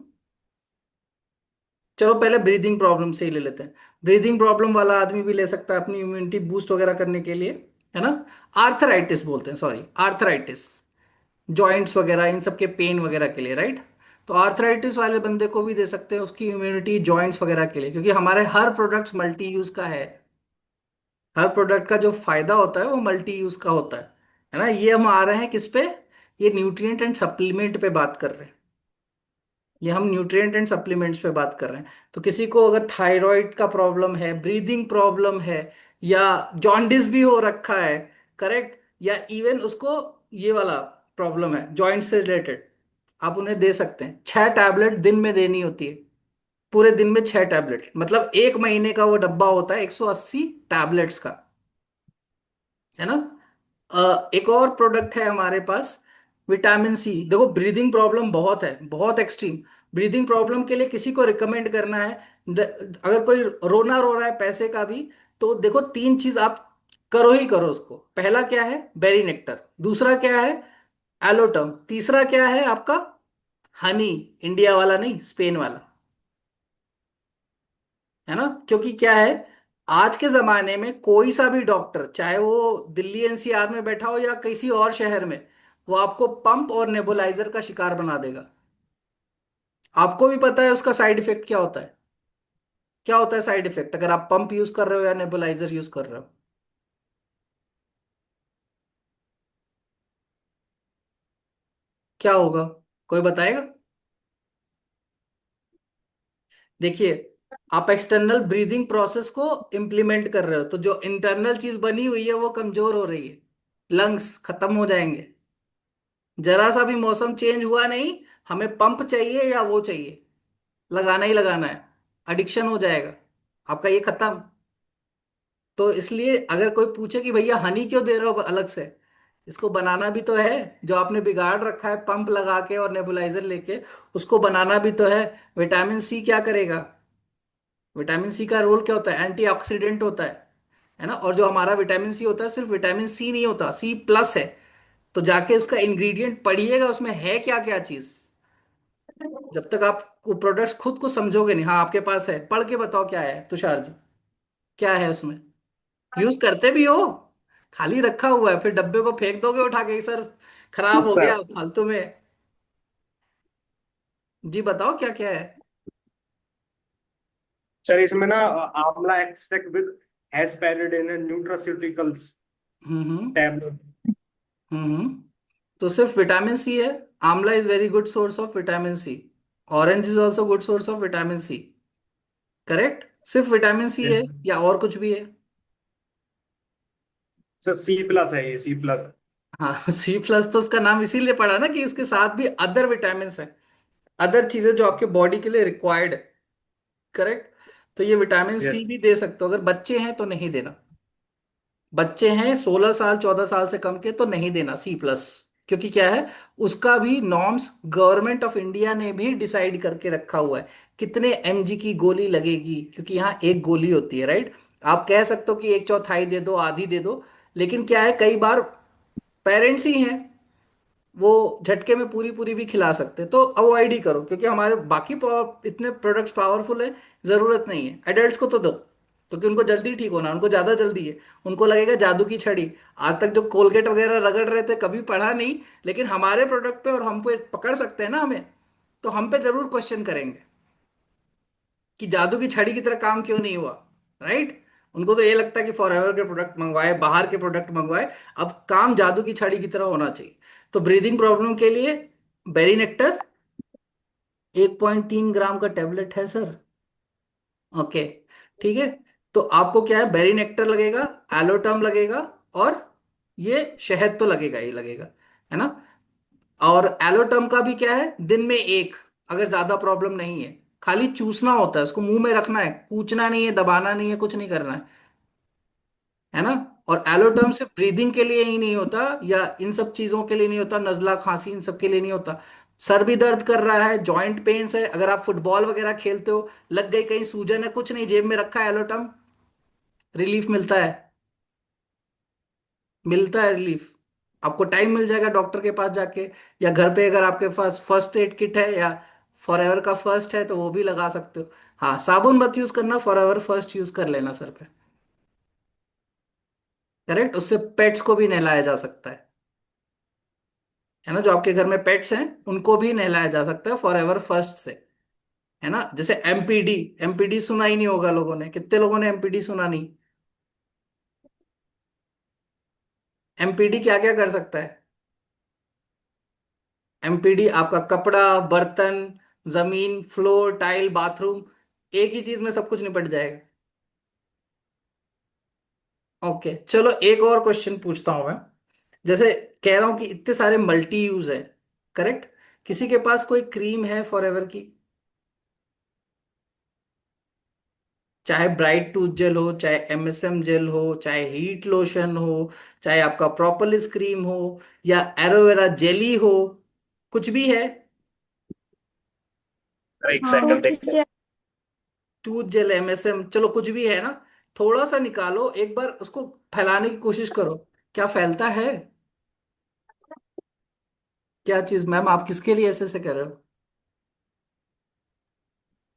चलो पहले ब्रीदिंग प्रॉब्लम से ही ले लेते हैं। ब्रीदिंग प्रॉब्लम वाला आदमी भी ले सकता है अपनी इम्यूनिटी बूस्ट वगैरह करने के लिए, है ना। आर्थराइटिस बोलते हैं, सॉरी, आर्थराइटिस, जॉइंट्स वगैरह इन सब के पेन वगैरह के लिए, राइट। तो आर्थराइटिस वाले बंदे को भी दे सकते हैं उसकी इम्यूनिटी जॉइंट्स वगैरह के लिए, क्योंकि हमारे हर प्रोडक्ट्स मल्टी यूज का है। हर प्रोडक्ट का जो फायदा होता है वो मल्टी यूज का होता है ना। ये हम आ रहे हैं किस पे, ये न्यूट्रिएंट एंड सप्लीमेंट पे बात कर रहे हैं। ये हम न्यूट्रिएंट एंड सप्लीमेंट्स पे बात कर रहे हैं। तो किसी को अगर थायराइड का प्रॉब्लम है, ब्रीदिंग प्रॉब्लम है, या जॉन्डिस भी हो रखा है, करेक्ट, या इवन उसको ये वाला प्रॉब्लम है जॉइंट से रिलेटेड, आप उन्हें दे सकते हैं। 6 टैबलेट दिन में देनी होती है, पूरे दिन में 6 टैबलेट, मतलब एक महीने का वो डब्बा होता है 180 टैबलेट्स का, है ना। एक और प्रोडक्ट है हमारे पास, विटामिन सी। देखो ब्रीदिंग प्रॉब्लम बहुत है, बहुत एक्सट्रीम। ब्रीदिंग प्रॉब्लम के लिए किसी को रिकमेंड करना है, अगर कोई रोना रो रहा है पैसे का भी, तो देखो 3 चीज आप करो ही करो उसको। पहला क्या है, बेरी नेक्टर, दूसरा क्या है एलोटर्म, तीसरा क्या है आपका हनी, इंडिया वाला नहीं, स्पेन वाला। है ना, क्योंकि क्या है, आज के जमाने में कोई सा भी डॉक्टर, चाहे वो दिल्ली एनसीआर में बैठा हो या किसी और शहर में, वो आपको पंप और नेबुलाइजर का शिकार बना देगा। आपको भी पता है उसका साइड इफेक्ट क्या होता है। क्या होता है साइड इफेक्ट अगर आप पंप यूज कर रहे हो या नेबुलाइजर यूज कर रहे हो? क्या होगा, कोई बताएगा? देखिए, आप एक्सटर्नल ब्रीदिंग प्रोसेस को इंप्लीमेंट कर रहे हो, तो जो इंटरनल चीज बनी हुई है वो कमजोर हो रही है, लंग्स खत्म हो जाएंगे। जरा सा भी मौसम चेंज हुआ नहीं, हमें पंप चाहिए या वो चाहिए, लगाना ही लगाना है, एडिक्शन हो जाएगा आपका, ये खत्म। तो इसलिए अगर कोई पूछे कि भैया हनी क्यों दे रहे हो अलग से, इसको बनाना भी तो है। जो आपने बिगाड़ रखा है पंप लगा के और नेबुलाइजर लेके, उसको बनाना भी तो है। विटामिन सी क्या करेगा? विटामिन सी का रोल क्या होता है? एंटीऑक्सीडेंट होता है ना। और जो हमारा विटामिन सी होता है, सिर्फ विटामिन सी नहीं होता, सी प्लस है। तो जाके उसका इंग्रेडिएंट पढ़िएगा, उसमें है क्या क्या चीज। जब तक आप प्रोडक्ट्स खुद को समझोगे नहीं, हाँ आपके पास है, पढ़ के बताओ क्या है तुषार जी, क्या है उसमें? यूज करते भी हो? खाली रखा हुआ है, फिर डब्बे को फेंक दोगे उठा के, सर खराब हो सर गया फालतू में। जी बताओ क्या क्या है। सर इसमें ना amla extract with hesperidin and nutraceuticals hmm. Tablet. Hmm. तो सिर्फ विटामिन सी है। Amla is very good source of vitamin C. Orange is also good source of vitamin C. Correct, सिर्फ विटामिन सी है या और कुछ भी है? सर सी प्लस है, ये सी प्लस। हाँ सी प्लस तो उसका नाम इसीलिए पड़ा ना कि उसके साथ भी अदर विटामिन है, अदर चीजें जो आपके बॉडी के लिए रिक्वायर्ड है। करेक्ट। तो ये विटामिन यस। सी भी दे सकते हो, अगर बच्चे हैं तो नहीं देना। बच्चे हैं 16 साल 14 साल से कम के तो नहीं देना सी प्लस। क्योंकि क्या है, उसका भी नॉर्म्स गवर्नमेंट ऑफ इंडिया ने भी डिसाइड करके रखा हुआ है, कितने एमजी की गोली लगेगी, क्योंकि यहाँ एक गोली होती है, राइट। आप कह सकते हो कि एक चौथाई दे दो, आधी दे दो, लेकिन क्या है, कई बार पेरेंट्स ही हैं, वो झटके में पूरी पूरी भी खिला सकते हैं, तो अवॉइड ही करो, क्योंकि हमारे बाकी इतने प्रोडक्ट्स पावरफुल है, जरूरत नहीं है। एडल्ट्स को तो दो, क्योंकि उनको जल्दी ठीक होना, उनको ज्यादा जल्दी है। उनको लगेगा जादू की छड़ी। आज तक जो कोलगेट वगैरह रगड़ रहे थे, कभी पढ़ा नहीं, लेकिन हमारे प्रोडक्ट पे और हम पे पकड़ सकते हैं ना हमें, तो हम पे जरूर क्वेश्चन करेंगे कि जादू की छड़ी की तरह काम क्यों नहीं हुआ, राइट। उनको तो ये लगता है कि फॉरएवर के प्रोडक्ट मंगवाए, बाहर के प्रोडक्ट मंगवाए, अब काम जादू की छड़ी की तरह होना चाहिए। तो ब्रीदिंग प्रॉब्लम के लिए बेरी नेक्टर 1.3 ग्राम का टेबलेट है सर। ओके, ठीक है। तो आपको क्या है, बेरी नेक्टर लगेगा, एलोटर्म लगेगा, और ये शहद तो लगेगा ही लगेगा, है ना। और एलोटर्म का भी क्या है, दिन में एक, अगर ज्यादा प्रॉब्लम नहीं है, खाली चूसना होता है, उसको मुंह में रखना है, कूचना नहीं है, दबाना नहीं है, कुछ नहीं करना है ना। और एलोटर्म सिर्फ ब्रीदिंग के लिए ही नहीं होता, या इन सब चीजों के लिए नहीं होता, नजला खांसी इन सब के लिए नहीं होता। सर भी दर्द कर रहा है, जॉइंट पेन्स है, अगर आप फुटबॉल वगैरह खेलते हो, लग गई कहीं सूजन है, कुछ नहीं, जेब में रखा है एलोटर्म, रिलीफ मिलता है। मिलता है रिलीफ। आपको टाइम मिल जाएगा डॉक्टर के पास जाके, या घर पे अगर आपके पास फर्स्ट एड किट है, या फॉरएवर का फर्स्ट है, तो वो भी लगा सकते हो। हाँ, साबुन मत यूज करना, फॉरएवर फर्स्ट यूज कर लेना सर पे। करेक्ट, उससे पेट्स को भी नहलाया जा सकता है ना। जो आपके घर में पेट्स हैं उनको भी नहलाया जा सकता है फॉरएवर फर्स्ट से, है ना। जैसे एमपीडी, एमपीडी सुना ही नहीं होगा लोगों ने, कितने लोगों ने एमपीडी सुना नहीं? एमपीडी क्या क्या कर सकता है? एमपीडी आपका कपड़ा, बर्तन, जमीन, फ्लोर, टाइल, बाथरूम, एक ही चीज में सब कुछ निपट जाएगा। ओके चलो, एक और क्वेश्चन पूछता हूं मैं। जैसे कह रहा हूं कि इतने सारे मल्टी यूज है, करेक्ट। किसी के पास कोई क्रीम है फॉरएवर की? चाहे ब्राइट टूथ जेल हो, चाहे एमएसएम जेल हो, चाहे हीट लोशन हो, चाहे आपका प्रोपोलिस क्रीम हो, या एलोवेरा जेली हो, कुछ भी है। एक हाँ। सेकंड देखते हैं। टूथ जेल, एमएसएम, चलो कुछ भी है ना, थोड़ा सा निकालो, एक बार उसको फैलाने की कोशिश करो, क्या फैलता है? क्या चीज मैम, आप किसके लिए ऐसे ऐसे कर रहे हो?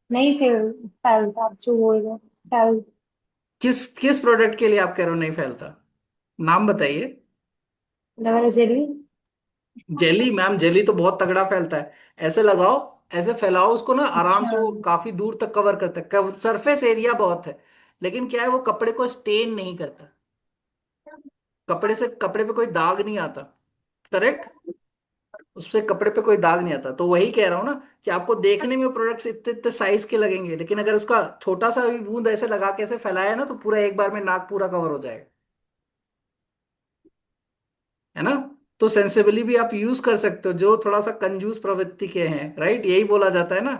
नहीं फिर फैलता, आप जो बोल रहे हो फैल। किस किस प्रोडक्ट के लिए आप कह रहे हो नहीं फैलता? नाम बताइए। Aloe vera jelly. Jelly? Ma'am jelly तो बहुत तगड़ा फैलता है। ऐसे लगाओ, ऐसे फैलाओ उसको ना, आराम अच्छा। से वो काफी दूर तक कवर करता है, सरफेस एरिया बहुत है। लेकिन क्या है, वो कपड़े को स्टेन नहीं करता, कपड़े से कपड़े पे कोई दाग नहीं आता। करेक्ट? उससे कपड़े पे कोई दाग नहीं आता। तो वही कह रहा हूँ ना कि आपको देखने में प्रोडक्ट्स इतने इतने साइज के लगेंगे, लेकिन अगर उसका छोटा सा भी बूंद ऐसे लगा के ऐसे फैलाया ना, तो पूरा एक बार में नाक पूरा कवर हो जाएगा। है ना? तो सेंसिबली भी आप यूज कर सकते हो, जो थोड़ा सा कंजूस प्रवृत्ति के हैं, राइट? यही बोला जाता है ना,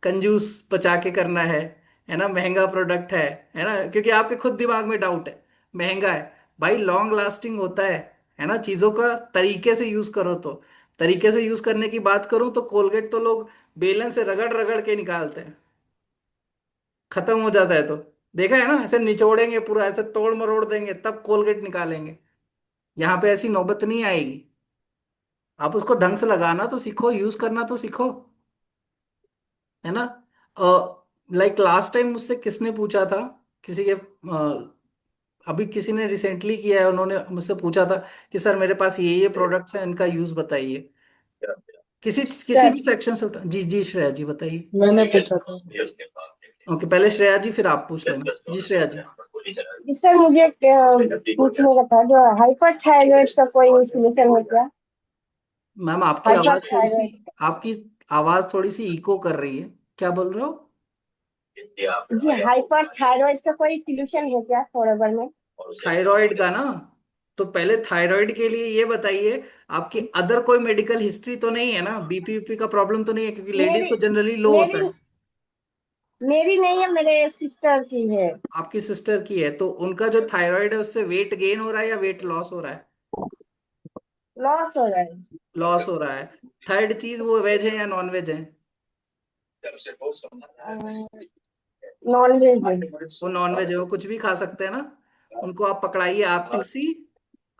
कंजूस बचा के करना है ना? महंगा प्रोडक्ट है ना? क्योंकि आपके खुद दिमाग में डाउट है, महंगा है। भाई लॉन्ग लास्टिंग होता है ना? चीजों का तरीके से यूज करो तो। तरीके से यूज करने की बात करूं तो कोलगेट तो लोग बेलन से रगड़ रगड़ के निकालते हैं, खत्म हो जाता है तो। देखा है ना? ऐसे निचोड़ेंगे पूरा, ऐसे तोड़ मरोड़ देंगे तब कोलगेट निकालेंगे। यहाँ पे ऐसी नौबत नहीं आएगी। आप उसको ढंग से लगाना तो सीखो, यूज करना तो सीखो। है ना? लाइक लास्ट टाइम मुझसे किसने पूछा था, किसी के अभी किसी ने रिसेंटली किया है, उन्होंने मुझसे पूछा था कि सर मेरे पास ये प्रोडक्ट्स हैं, इनका यूज बताइए। किसी किसी भी सर सेक्शन से जी जी श्रेया जी बताइए। मैंने पूछा था। ओके, पहले श्रेया जी फिर आप पूछ लेना। जी श्रेया जी। सर मुझे पूछने का था, जो हाइपर थायराइड का कोई सोल्यूशन है क्या? मैम आपकी हाइपर आवाज थोड़ी सी, थायराइड। आपकी आवाज थोड़ी सी इको कर रही है। क्या बोल रहे हो? जी हाइपर थायराइड का कोई सोल्यूशन है क्या फॉरएवर में? थायराइड का ना, तो पहले थायराइड के लिए ये बताइए, आपकी अदर कोई मेडिकल हिस्ट्री तो नहीं है ना? बीपी वीपी का प्रॉब्लम तो नहीं है? क्योंकि लेडीज मेरी को जनरली लो होता मेरी है। मेरी नहीं है, मेरे सिस्टर की है। आपकी सिस्टर की है, तो उनका जो थायराइड है उससे वेट गेन हो रहा है या वेट लॉस हो रहा है? लॉस हो रहा है। लॉस हो रहा है। थर्ड चीज, वो वेज है या नॉन वेज है? नॉन वेज है। वो नॉन वेज है, वो कुछ भी खा सकते हैं ना? उनको आप पकड़ाइए आर्टिक सी,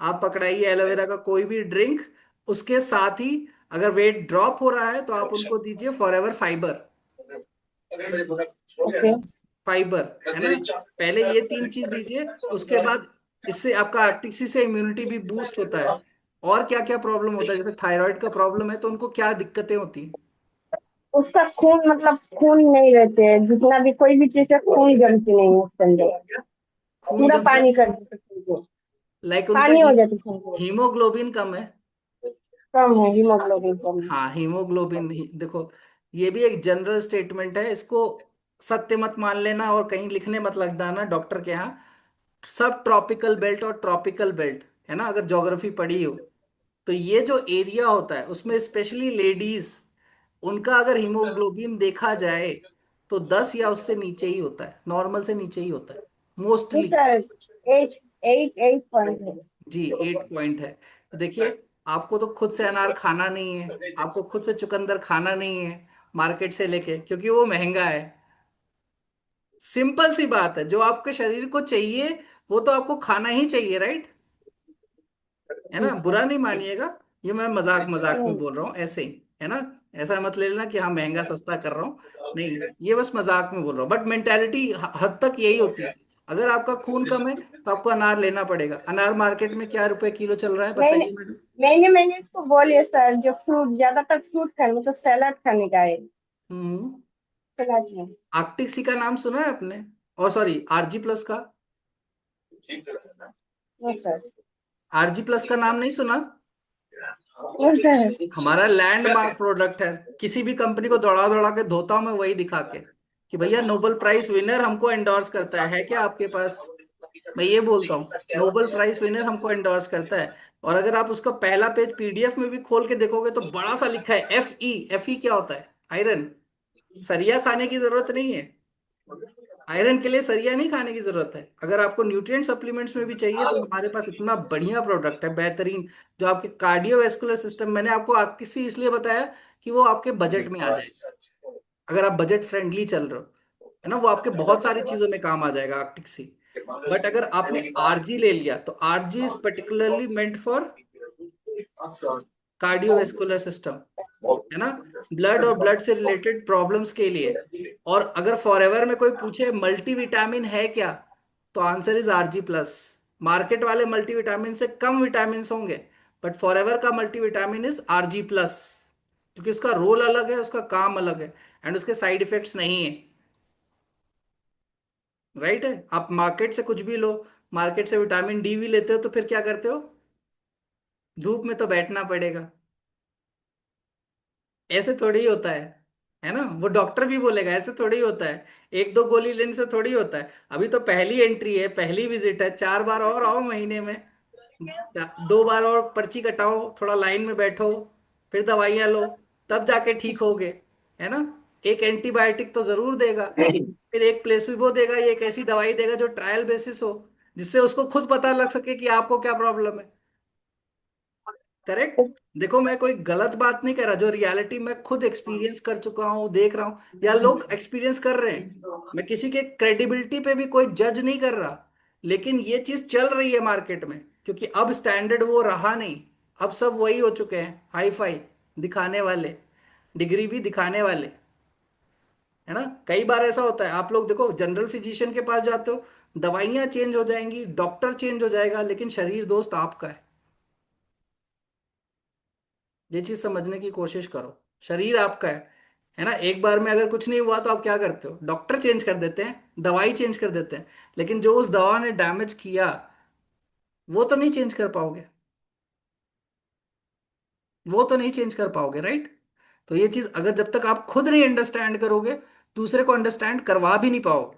आप पकड़ाइए एलोवेरा का कोई भी ड्रिंक। उसके साथ ही अगर वेट ड्रॉप हो रहा है तो आप उनको दीजिए फॉरएवर फाइबर। ओके। फाइबर, है ना? पहले ये तीन चीज दीजिए। उसके बाद इससे आपका आर्टिक से इम्यूनिटी भी बूस्ट होता है। और क्या क्या प्रॉब्लम होता है? जैसे थायराइड का प्रॉब्लम है तो उनको क्या दिक्कतें होती हैं? उसका खून मतलब खून नहीं रहते हैं, जितना भी कोई भी चीज है खून जमती नहीं है उसके अंदर। खून पूरा जमता? पानी कर देते खून को। लाइक उनका पानी हो जाती खून को। हीमोग्लोबिन कम है? कम है, हीमोग्लोबिन कम है। हाँ, हीमोग्लोबिन देखो, ये भी एक जनरल स्टेटमेंट है, इसको सत्य मत मान लेना और कहीं लिखने मत लग जाना डॉक्टर के यहाँ। सब ट्रॉपिकल बेल्ट और ट्रॉपिकल बेल्ट, है ना, अगर ज्योग्राफी पढ़ी हो तो ये जो एरिया होता है उसमें स्पेशली लेडीज, उनका अगर हीमोग्लोबिन देखा जाए तो 10 या उससे नीचे ही होता है, नॉर्मल से नीचे ही होता है नहीं mostly. Sir, eight eight eight point है। जी 8 पॉइंट है। तो देखिए, आपको तो खुद से अनार खाना नहीं है, आपको खुद से चुकंदर खाना नहीं है मार्केट से लेके, क्योंकि वो महंगा है। सिंपल सी बात है, जो आपके शरीर को चाहिए वो तो आपको खाना ही चाहिए, राइट? है ना? ठीक है। बुरा नहीं मानिएगा, ये मैं मजाक मजाक में नहीं। बोल रहा हूँ ऐसे ही। है ना? ऐसा मत ले लेना कि हाँ महंगा सस्ता कर रहा हूँ, नहीं, ये बस मजाक में बोल रहा हूँ। बट मेंटेलिटी हद तक यही होती है। अगर आपका खून कम है तो आपको अनार लेना पड़ेगा। अनार मार्केट में क्या रुपए किलो चल रहा है मैंने बताइए मैडम? मैंने इसको बोलिए सर, जो फ्रूट ज्यादातर फ्रूट खाने मतलब सैलाड खाने का है। हम्म। सलाद में। आर्कटिक सी का नाम सुना है आपने? और सॉरी, आरजी प्लस का? No sir. आरजी प्लस का नाम नहीं सुना? No sir. हमारा लैंडमार्क प्रोडक्ट है, किसी भी कंपनी को दौड़ा दौड़ा के धोता हूं मैं वही दिखा के कि भैया नोबेल प्राइज विनर हमको एंडोर्स करता है क्या आपके पास? मैं ये बोलता हूँ, नोबेल प्राइज विनर हमको एंडोर्स करता है। और अगर आप उसका पहला पेज पीडीएफ में भी खोल के देखोगे तो बड़ा सा लिखा है FE। FE क्या होता है? आयरन। सरिया खाने की जरूरत नहीं है, आयरन के लिए सरिया नहीं खाने की जरूरत है। अगर आपको न्यूट्रिएंट सप्लीमेंट्स में भी चाहिए तो हमारे पास इतना बढ़िया प्रोडक्ट है, बेहतरीन, जो आपके कार्डियोवैस्कुलर सिस्टम, मैंने आपको किसी इसलिए बताया कि वो आपके बजट में आ जाए। अगर आप बजट फ्रेंडली चल रहे हो, है ना, वो आपके बहुत सारी चीजों में काम आ जाएगा आर्टिक सी। बट अगर आपने आरजी ले लिया तो RG is particularly meant for cardiovascular system, है ना, ब्लड और ब्लड से रिलेटेड प्रॉब्लम्स के लिए। और अगर फॉरएवर में कोई पूछे मल्टीविटामिन है क्या, तो आंसर इज Rg+। मार्केट वाले मल्टीविटामिन से कम विटामिन होंगे, बट फॉरएवर का मल्टीविटामिन इज Rg+, क्योंकि उसका रोल अलग है, उसका काम अलग है, एंड उसके साइड इफेक्ट्स नहीं है। राइट है? आप मार्केट से कुछ भी लो, मार्केट से विटामिन डी भी लेते हो, तो फिर क्या करते हो? धूप में तो बैठना पड़ेगा। ऐसे थोड़ी ही होता है ना? वो डॉक्टर भी बोलेगा ऐसे थोड़ी ही होता है। एक दो गोली लेने से थोड़ी होता है। अभी तो पहली एंट्री है, पहली विजिट है, 4 बार और आओ महीने में, 2 बार और पर्ची कटाओ, थोड़ा लाइन में बैठो, फिर दवाइयाँ लो, तब जाके ठीक होगे। है ना? एक एंटीबायोटिक तो जरूर देगा, फिर एक प्लेसिबो देगा, ये एक ऐसी दवाई देगा जो ट्रायल बेसिस हो, जिससे उसको खुद पता लग सके कि आपको क्या प्रॉब्लम है। करेक्ट? देखो, मैं कोई गलत बात नहीं कर रहा, जो रियलिटी मैं खुद एक्सपीरियंस कर चुका हूँ, देख रहा हूँ, या लोग एक्सपीरियंस कर रहे हैं। मैं किसी के क्रेडिबिलिटी पे भी कोई जज नहीं कर रहा, लेकिन ये चीज चल रही है मार्केट में, क्योंकि अब स्टैंडर्ड वो रहा नहीं। अब सब वही हो चुके हैं, हाई फाई दिखाने वाले, डिग्री भी दिखाने वाले। है ना? कई बार ऐसा होता है, आप लोग देखो, जनरल फिजिशियन के पास जाते हो, दवाइयां चेंज हो जाएंगी, डॉक्टर चेंज हो जाएगा, लेकिन शरीर दोस्त आपका है। ये चीज समझने की कोशिश करो। शरीर आपका है ना? एक बार में अगर कुछ नहीं हुआ तो आप क्या करते हो? डॉक्टर चेंज कर देते हैं, दवाई चेंज कर देते हैं, लेकिन जो उस दवा ने डैमेज किया, वो तो नहीं चेंज कर पाओगे। वो तो नहीं चेंज कर पाओगे, राइट? तो ये चीज अगर जब तक आप खुद नहीं अंडरस्टैंड करोगे, दूसरे को अंडरस्टैंड करवा भी नहीं पाओगे।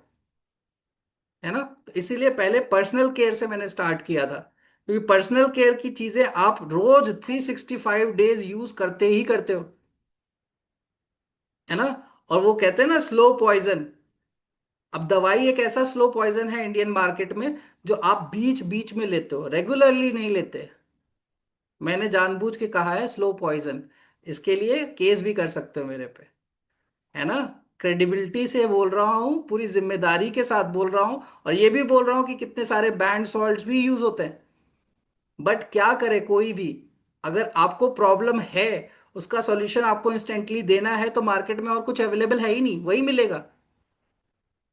है ना? तो इसीलिए पहले पर्सनल केयर से मैंने स्टार्ट किया था, क्योंकि पर्सनल केयर की चीजें आप रोज 365 डेज यूज करते ही करते हो। है ना? और वो कहते हैं ना, स्लो पॉइजन। अब दवाई एक ऐसा स्लो पॉइजन है इंडियन मार्केट में, जो आप बीच बीच में लेते हो, रेगुलरली नहीं लेते। मैंने जानबूझ के कहा है स्लो पॉइजन, इसके लिए केस भी कर सकते हो मेरे पे। है ना? क्रेडिबिलिटी से बोल रहा हूँ, पूरी जिम्मेदारी के साथ बोल रहा हूँ, और ये भी बोल रहा हूँ कि कितने सारे बैंड सॉल्ट्स भी यूज होते हैं। बट क्या करे कोई भी, अगर आपको प्रॉब्लम है, उसका सॉल्यूशन आपको इंस्टेंटली देना है, तो मार्केट में और कुछ अवेलेबल है ही नहीं, वही मिलेगा।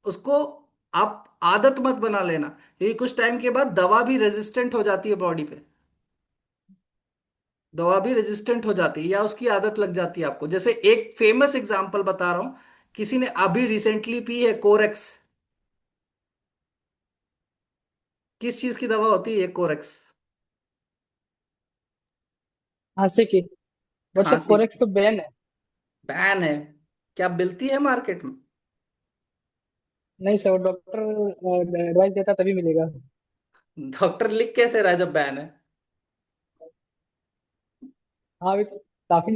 उसको आप आदत मत बना लेना, क्योंकि कुछ टाइम के बाद दवा भी रेजिस्टेंट हो जाती है बॉडी पे। दवा भी रेजिस्टेंट हो जाती है, या उसकी आदत लग जाती है आपको। जैसे एक फेमस एग्जांपल बता रहा हूं, किसी ने अभी रिसेंटली पी है कोरेक्स। किस चीज की दवा होती है ये कोरेक्स? खांसी की। बट सर खांसी कोरेक्स की। तो बैन है। बैन है? क्या मिलती है मार्केट में? नहीं सर, डॉक्टर एडवाइस देता तभी मिलेगा। डॉक्टर लिख कैसे रहा है जब बैन है? हाँ, अभी काफी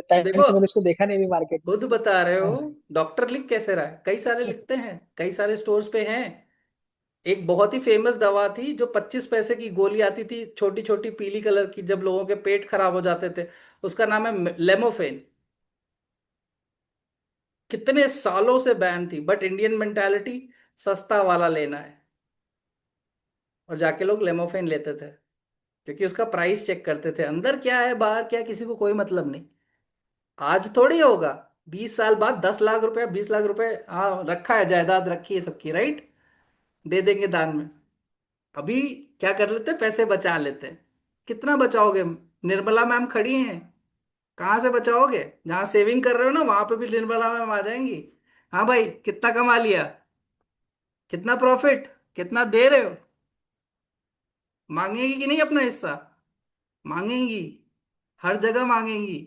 टाइम देखो, से मैंने उसको देखा नहीं अभी मार्केट में। खुद बता रहे हो, हाँ। डॉक्टर लिख कैसे रहा है? कई सारे लिखते हैं, कई सारे स्टोर्स पे हैं। एक बहुत ही फेमस दवा थी, जो 25 पैसे की गोली आती थी, छोटी छोटी पीली कलर की, जब लोगों के पेट खराब हो जाते थे। उसका नाम है लेमोफेन। कितने सालों से बैन थी, बट इंडियन मेंटालिटी सस्ता वाला लेना है, और जाके लोग लेमोफेन लेते थे, क्योंकि उसका प्राइस चेक करते थे, अंदर क्या है बाहर क्या है, किसी को कोई मतलब नहीं। आज थोड़ी होगा, 20 साल बाद 10 लाख रुपए, 20 लाख रुपए, हाँ रखा है, जायदाद रखी है सबकी, राइट? दे देंगे दान में। अभी क्या कर लेते हैं, पैसे बचा लेते हैं। कितना बचाओगे? निर्मला मैम खड़ी हैं, कहाँ से बचाओगे? जहाँ सेविंग कर रहे हो ना, वहां पे भी निर्मला मैम आ जाएंगी। हाँ भाई, कितना कमा लिया, कितना प्रॉफिट, कितना दे रहे हो? मांगेगी कि नहीं अपना हिस्सा? मांगेंगी, हर जगह मांगेंगी।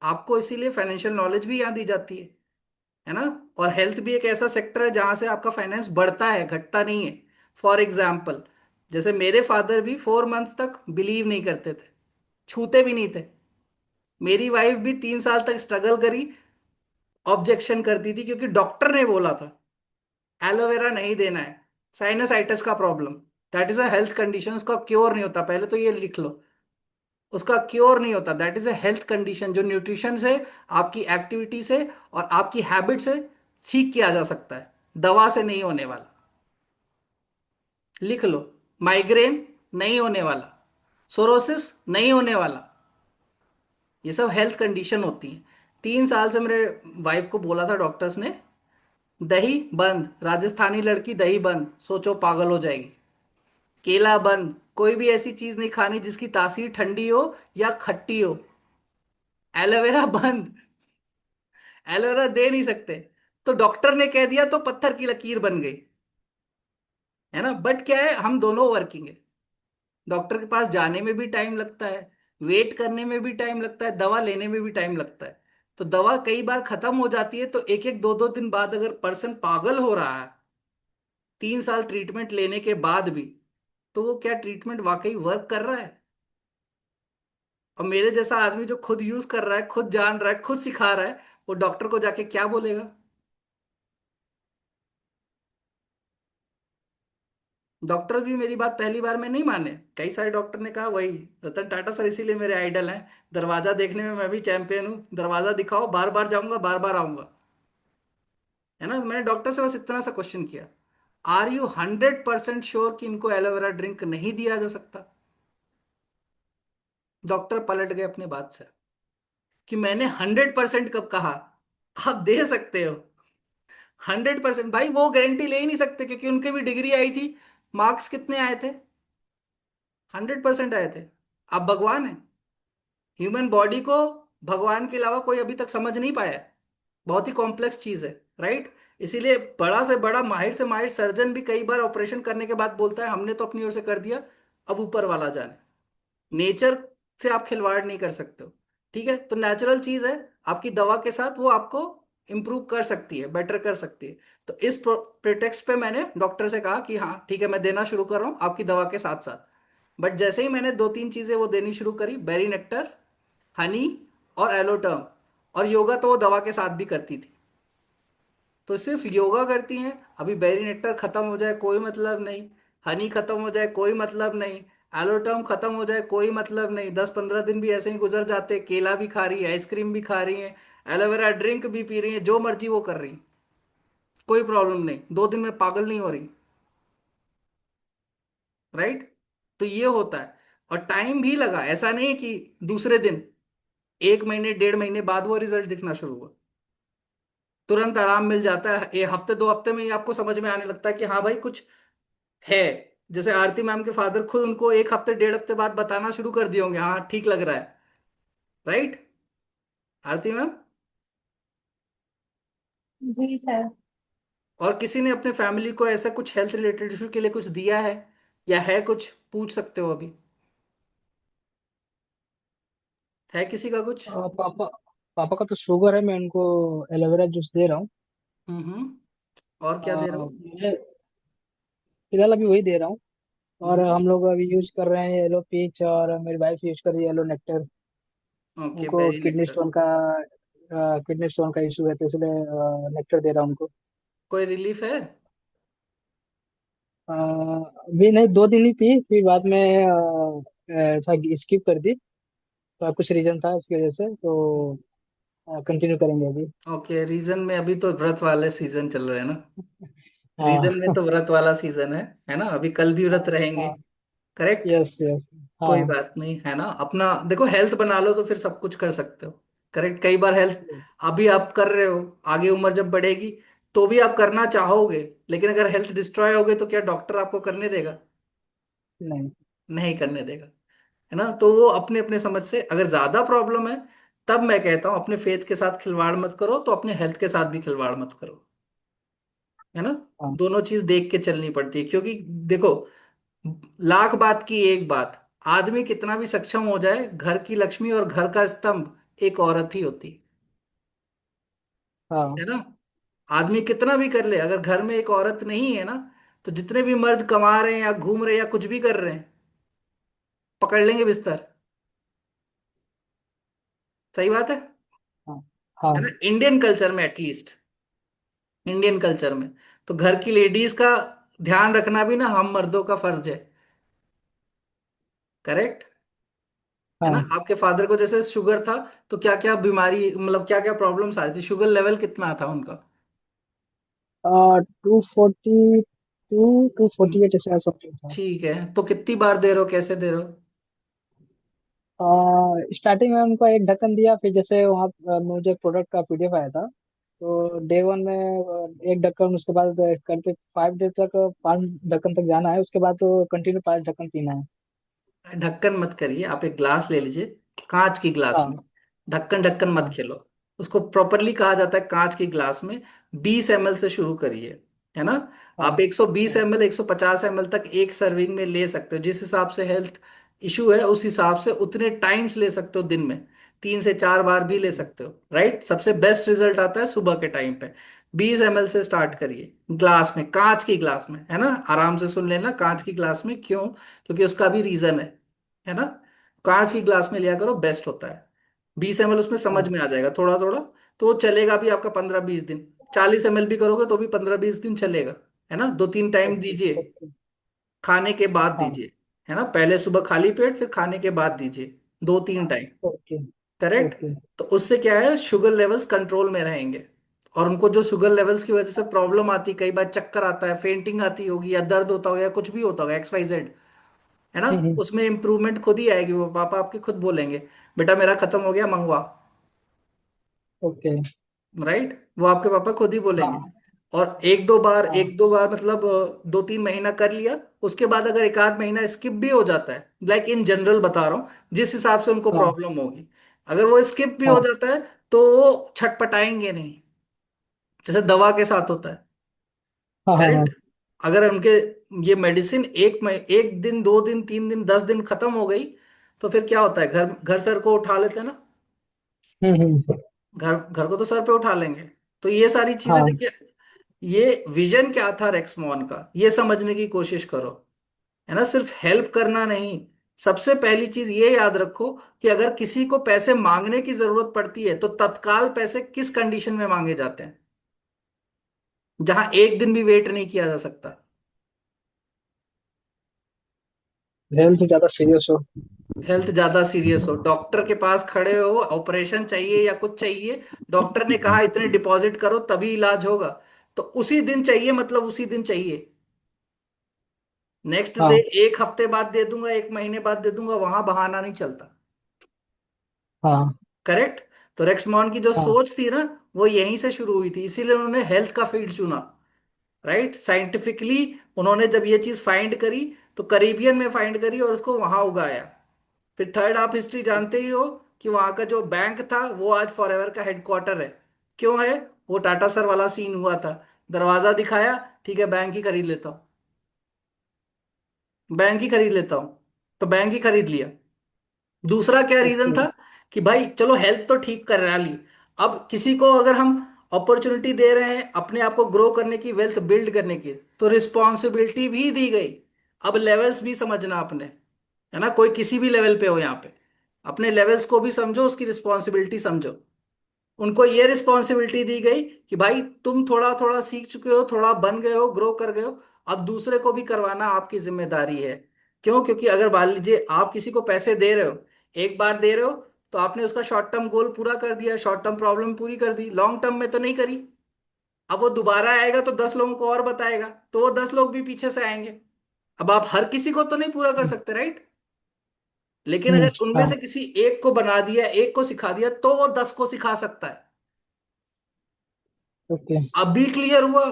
आपको इसीलिए फाइनेंशियल नॉलेज भी यहाँ दी जाती है ना? और हेल्थ भी एक ऐसा सेक्टर है जहां से आपका फाइनेंस बढ़ता है, घटता नहीं है। फॉर एग्जाम्पल, जैसे मेरे फादर भी 4 मंथ्स तक बिलीव नहीं करते थे, छूते भी नहीं थे। मेरी वाइफ भी 3 साल तक स्ट्रगल करी, ऑब्जेक्शन करती थी, क्योंकि डॉक्टर ने बोला था एलोवेरा नहीं देना है। साइनसाइटिस का problem, that is a health condition, उसका क्योर नहीं होता, पहले तो ये लिख लो। उसका क्योर नहीं होता, that is a health condition, जो न्यूट्रिशन से, आपकी एक्टिविटी से, और आपकी हैबिट से ठीक किया जा सकता है, दवा से नहीं होने वाला। लिख लो, माइग्रेन नहीं होने वाला, सोरोसिस नहीं होने वाला। ये सब हेल्थ कंडीशन होती है। 3 साल से मेरे वाइफ को बोला था डॉक्टर्स ने, दही बंद, राजस्थानी लड़की दही बंद, सोचो पागल हो जाएगी। केला बंद, कोई भी ऐसी चीज नहीं खानी जिसकी तासीर ठंडी हो या खट्टी हो। एलोवेरा बंद, एलोवेरा दे नहीं सकते। तो डॉक्टर ने कह दिया तो पत्थर की लकीर बन गई, है ना। बट क्या है, हम दोनों वर्किंग है। डॉक्टर के पास जाने में भी टाइम लगता है, वेट करने में भी टाइम लगता है, दवा लेने में भी टाइम लगता है। तो दवा कई बार खत्म हो जाती है, तो एक एक दो दो दिन बाद अगर पर्सन पागल हो रहा है 3 साल ट्रीटमेंट लेने के बाद भी, तो वो क्या ट्रीटमेंट वाकई वर्क कर रहा है? और मेरे जैसा आदमी जो खुद यूज कर रहा है, खुद जान रहा है, खुद सिखा रहा है, वो डॉक्टर को जाके क्या बोलेगा? डॉक्टर भी मेरी बात पहली बार में नहीं माने, कई सारे डॉक्टर ने कहा वही, रतन टाटा सर इसीलिए मेरे आइडल हैं। दरवाजा देखने में मैं भी चैंपियन हूँ, दरवाजा दिखाओ, बार बार जाऊंगा, बार बार आऊंगा। है ना। मैंने डॉक्टर से बस इतना सा क्वेश्चन किया, आर यू 100% श्योर कि इनको एलोवेरा ड्रिंक नहीं दिया जा सकता? डॉक्टर पलट गए अपने बात से कि मैंने 100% कब कहा, आप दे सकते हो। 100% भाई, वो गारंटी ले ही नहीं सकते क्योंकि उनकी भी डिग्री आई थी। मार्क्स कितने आए थे? 100% आए थे। आप भगवान है। ह्यूमन बॉडी को भगवान के अलावा कोई अभी तक समझ नहीं पाया है। बहुत ही कॉम्प्लेक्स चीज है, राइट। इसीलिए बड़ा से बड़ा, माहिर से माहिर सर्जन भी कई बार ऑपरेशन करने के बाद बोलता है हमने तो अपनी ओर से कर दिया, अब ऊपर वाला जाने। नेचर से आप खिलवाड़ नहीं कर सकते हो। ठीक है, तो नेचुरल चीज है, आपकी दवा के साथ वो आपको इम्प्रूव कर सकती है, बेटर कर सकती है। तो इस प्रेटेक्स्ट पे मैंने डॉक्टर से कहा कि हाँ ठीक है, मैं देना शुरू कर रहा हूँ आपकी दवा के साथ साथ। बट जैसे ही मैंने दो तीन चीजें वो देनी शुरू करी, बेरी नेक्टर, हनी और एलोटर्म, और योगा तो वो दवा के साथ भी करती थी। तो सिर्फ योगा करती हैं, अभी बेरी नेक्टर खत्म हो जाए कोई मतलब नहीं, हनी खत्म हो जाए कोई मतलब नहीं, एलोटर्म खत्म हो जाए कोई मतलब नहीं, 10-15 दिन भी ऐसे ही गुजर जाते, केला भी खा रही है, आइसक्रीम भी खा रही है, एलोवेरा ड्रिंक भी पी रही है, जो मर्जी वो कर रही है, कोई प्रॉब्लम नहीं, 2 दिन में पागल नहीं हो रही। राइट। तो ये होता है। और टाइम भी लगा, ऐसा नहीं कि दूसरे दिन, 1 महीने 1.5 महीने बाद वो रिजल्ट दिखना शुरू हुआ। तुरंत आराम मिल जाता है, ये हफ्ते 2 हफ्ते में ही आपको समझ में आने लगता है कि हाँ भाई कुछ है। जैसे आरती मैम के फादर खुद उनको 1 हफ्ते 1.5 हफ्ते बाद बताना शुरू कर दिए होंगे, हाँ ठीक लग रहा है। राइट। आरती मैम। जी सर। और किसी ने अपने फैमिली को ऐसा कुछ हेल्थ रिलेटेड इशू के लिए कुछ दिया है, या है कुछ, पूछ सकते हो अभी, है किसी का कुछ? पापा पापा का तो शुगर है, मैं उनको एलोवेरा जूस दे रहा हूँ। और क्या दे रहे हो? मुझे फिलहाल अभी वही दे रहा हूँ। और हम्म। हम लोग अभी यूज कर रहे हैं येलो पीच, और मेरी वाइफ यूज कर रही है येलो नेक्टर। ओके, उनको बेरी किडनी नेक्टर। स्टोन का इशू है, तो इसलिए नेक्टर दे रहा हूँ उनको। कोई रिलीफ है? अभी नहीं, 2 दिन ही पी, फिर बाद में था स्किप कर दी। तो कुछ रीजन था इसकी वजह से, तो कंटिन्यू करेंगे अभी। ओके, रीजन में अभी तो व्रत वाले सीजन चल रहे हैं ना। हाँ। रीजन में तो व्रत वाला सीजन है ना, अभी कल भी व्रत हाँ। रहेंगे। हाँ। करेक्ट। Yes yes. कोई हाँ। बात नहीं, है ना, अपना देखो हेल्थ बना लो तो फिर सब कुछ कर सकते हो। करेक्ट। कई बार हेल्थ, अभी आप कर रहे हो, आगे उम्र जब बढ़ेगी तो भी आप करना चाहोगे, लेकिन अगर हेल्थ डिस्ट्रॉय हो गई तो क्या डॉक्टर आपको करने देगा? नहीं। नहीं करने देगा। है ना। तो वो अपने अपने समझ से, अगर ज्यादा प्रॉब्लम है तब मैं कहता हूं अपने फेथ के साथ खिलवाड़ मत करो, तो अपने हेल्थ के साथ भी खिलवाड़ मत करो। है ना। हाँ। दोनों चीज देख के चलनी पड़ती है, क्योंकि देखो, लाख बात की एक बात, आदमी कितना भी सक्षम हो जाए, घर की लक्ष्मी और घर का स्तंभ एक औरत ही होती हाँ। है ना। आदमी कितना भी कर ले, अगर घर में एक औरत नहीं है ना, तो जितने भी मर्द कमा रहे हैं या घूम रहे हैं या कुछ भी कर रहे हैं, पकड़ लेंगे बिस्तर। सही बात है। हाँ। है ना, हाँ। इंडियन कल्चर में एटलीस्ट, इंडियन कल्चर में तो घर की लेडीज का ध्यान रखना भी ना हम मर्दों का फर्ज है। करेक्ट। है ना। हाँ। आपके फादर को जैसे शुगर था, तो क्या क्या बीमारी, मतलब क्या क्या प्रॉब्लम्स आ रही थी, शुगर लेवल कितना था उनका? 242 248 ऐसा समथिंग था। ठीक है, तो कितनी बार दे रहे हो, कैसे दे रहे हो? स्टार्टिंग में उनको एक ढक्कन दिया, फिर जैसे वहाँ मुझे एक प्रोडक्ट का पीडीएफ आया था, तो डे वन में एक ढक्कन, उसके बाद करते 5 डे तक 5 ढक्कन तक जाना है, उसके बाद तो कंटिन्यू 5 ढक्कन पीना है। ढक्कन मत करिए, आप एक ग्लास ले लीजिए, कांच की ग्लास में। हाँ ढक्कन ढक्कन मत हाँ। खेलो। उसको प्रॉपरली कहा जाता है कांच की ग्लास में। 20 ml से शुरू करिए, है ना। हाँ आप 120 हाँ। ml 150 ml तक एक सर्विंग में ले सकते हो, जिस हिसाब से हेल्थ इशू है उस हिसाब से उतने टाइम्स ले सकते हो दिन में। 3 से 4 बार भी ले ओके। सकते हो, राइट। सबसे बेस्ट रिजल्ट आता है सुबह के टाइम पे। 20 ml से स्टार्ट करिए, ग्लास में, कांच की ग्लास में, है ना। आराम से सुन लेना, कांच की ग्लास में क्यों, क्योंकि उसका भी रीजन है ना। कांच की ग्लास में लिया करो, बेस्ट होता है। 20 ml उसमें समझ हाँ। में आ जाएगा थोड़ा थोड़ा। तो वो चलेगा भी आपका 15-20 दिन। 40 ml भी करोगे तो भी 15-20 दिन चलेगा, है ना। 2-3 टाइम ओके दीजिए, ओके। खाने के बाद हाँ। दीजिए, है ना। पहले सुबह खाली पेट, फिर खाने के बाद दीजिए, 2-3 टाइम। Okay correct. ओके। तो उससे क्या है, शुगर लेवल्स कंट्रोल में रहेंगे। और उनको जो शुगर लेवल्स की वजह से प्रॉब्लम आती, कई बार चक्कर आता है, फेंटिंग आती होगी, या दर्द होता होगा, या कुछ भी होता होगा, XYZ, है ना। हम्म। उसमें इंप्रूवमेंट खुद ही आएगी, वो पापा आपके खुद बोलेंगे, बेटा मेरा खत्म हो गया, मंगवा। ओके। राइट, वो आपके पापा खुद ही बोलेंगे। हाँ और एक दो बार हाँ मतलब 2-3 महीना कर लिया, उसके बाद अगर एक आध महीना स्किप भी हो जाता है, लाइक इन जनरल बता रहा हूँ, जिस हिसाब से उनको हाँ प्रॉब्लम होगी, अगर वो स्किप भी हो हाँ जाता है तो वो छटपटाएंगे नहीं, जैसे दवा के साथ होता है। हाँ हाँ हाँ। करेक्ट। अगर उनके ये मेडिसिन 1 दिन 2 दिन 3 दिन 10 दिन खत्म हो गई, तो फिर क्या होता है, घर घर सर को उठा लेते हैं ना। हम्म। घर घर को तो सर पे उठा लेंगे। तो ये सारी चीजें हाँ। देखिए, ये विजन क्या था रेक्समोन का, ये समझने की कोशिश करो, है ना। सिर्फ हेल्प करना नहीं, सबसे पहली चीज ये याद रखो कि अगर किसी को पैसे मांगने की जरूरत पड़ती है तो तत्काल पैसे किस कंडीशन में मांगे जाते हैं, जहां एक दिन भी वेट नहीं किया जा सकता। हेल्थ ज्यादा सीरियस हो। हेल्थ ज्यादा सीरियस हो, डॉक्टर के पास खड़े हो, ऑपरेशन चाहिए या कुछ चाहिए, डॉक्टर ने कहा इतने डिपॉजिट करो तभी इलाज होगा, तो उसी दिन चाहिए, मतलब उसी दिन चाहिए। नेक्स्ट डे, हाँ 1 हफ्ते बाद दे दूंगा, 1 महीने बाद दे दूंगा, वहां बहाना नहीं चलता। हाँ करेक्ट। तो रेक्समॉन की जो हाँ सोच थी ना, वो यहीं से शुरू हुई थी, इसीलिए उन्होंने हेल्थ का फील्ड चुना। राइट, साइंटिफिकली उन्होंने जब ये चीज फाइंड करी, तो करीबियन में फाइंड करी और उसको वहां उगाया। फिर थर्ड, आप हिस्ट्री जानते ही हो कि वहां का जो बैंक था वो आज फॉरएवर का हेडक्वार्टर है। क्यों है, वो टाटा सर वाला सीन हुआ था। दरवाजा दिखाया, ठीक है बैंक ही खरीद लेता हूँ, बैंक ही खरीद लेता हूँ, तो बैंक ही खरीद लिया। दूसरा क्या रीजन ओके। था, कि भाई चलो हेल्थ तो ठीक करा ली, अब किसी को अगर हम अपॉर्चुनिटी दे रहे हैं अपने आप को ग्रो करने की, वेल्थ बिल्ड करने की, तो रिस्पॉन्सिबिलिटी भी दी गई। अब लेवल्स भी समझना आपने, है ना। कोई किसी भी लेवल पे हो यहाँ पे, अपने लेवल्स को भी समझो, उसकी रिस्पॉन्सिबिलिटी समझो। उनको ये रिस्पॉन्सिबिलिटी दी गई कि भाई तुम थोड़ा थोड़ा सीख चुके हो, थोड़ा बन गए हो, ग्रो कर गए हो, अब दूसरे को भी करवाना आपकी जिम्मेदारी है। क्यों, क्योंकि अगर मान लीजिए आप किसी को पैसे दे रहे हो, एक बार दे रहे हो, तो आपने उसका शॉर्ट टर्म गोल पूरा कर दिया, शॉर्ट टर्म प्रॉब्लम पूरी कर दी, लॉन्ग टर्म में तो नहीं करी। अब वो दोबारा आएगा तो 10 लोगों को और बताएगा, तो वो 10 लोग भी पीछे से आएंगे। अब आप हर किसी को तो नहीं पूरा कर सकते, राइट। लेकिन हम्म। अगर उनमें हाँ। से किसी एक को बना दिया, एक को सिखा दिया, तो वो 10 को सिखा सकता है। ओके। अभी क्लियर हुआ,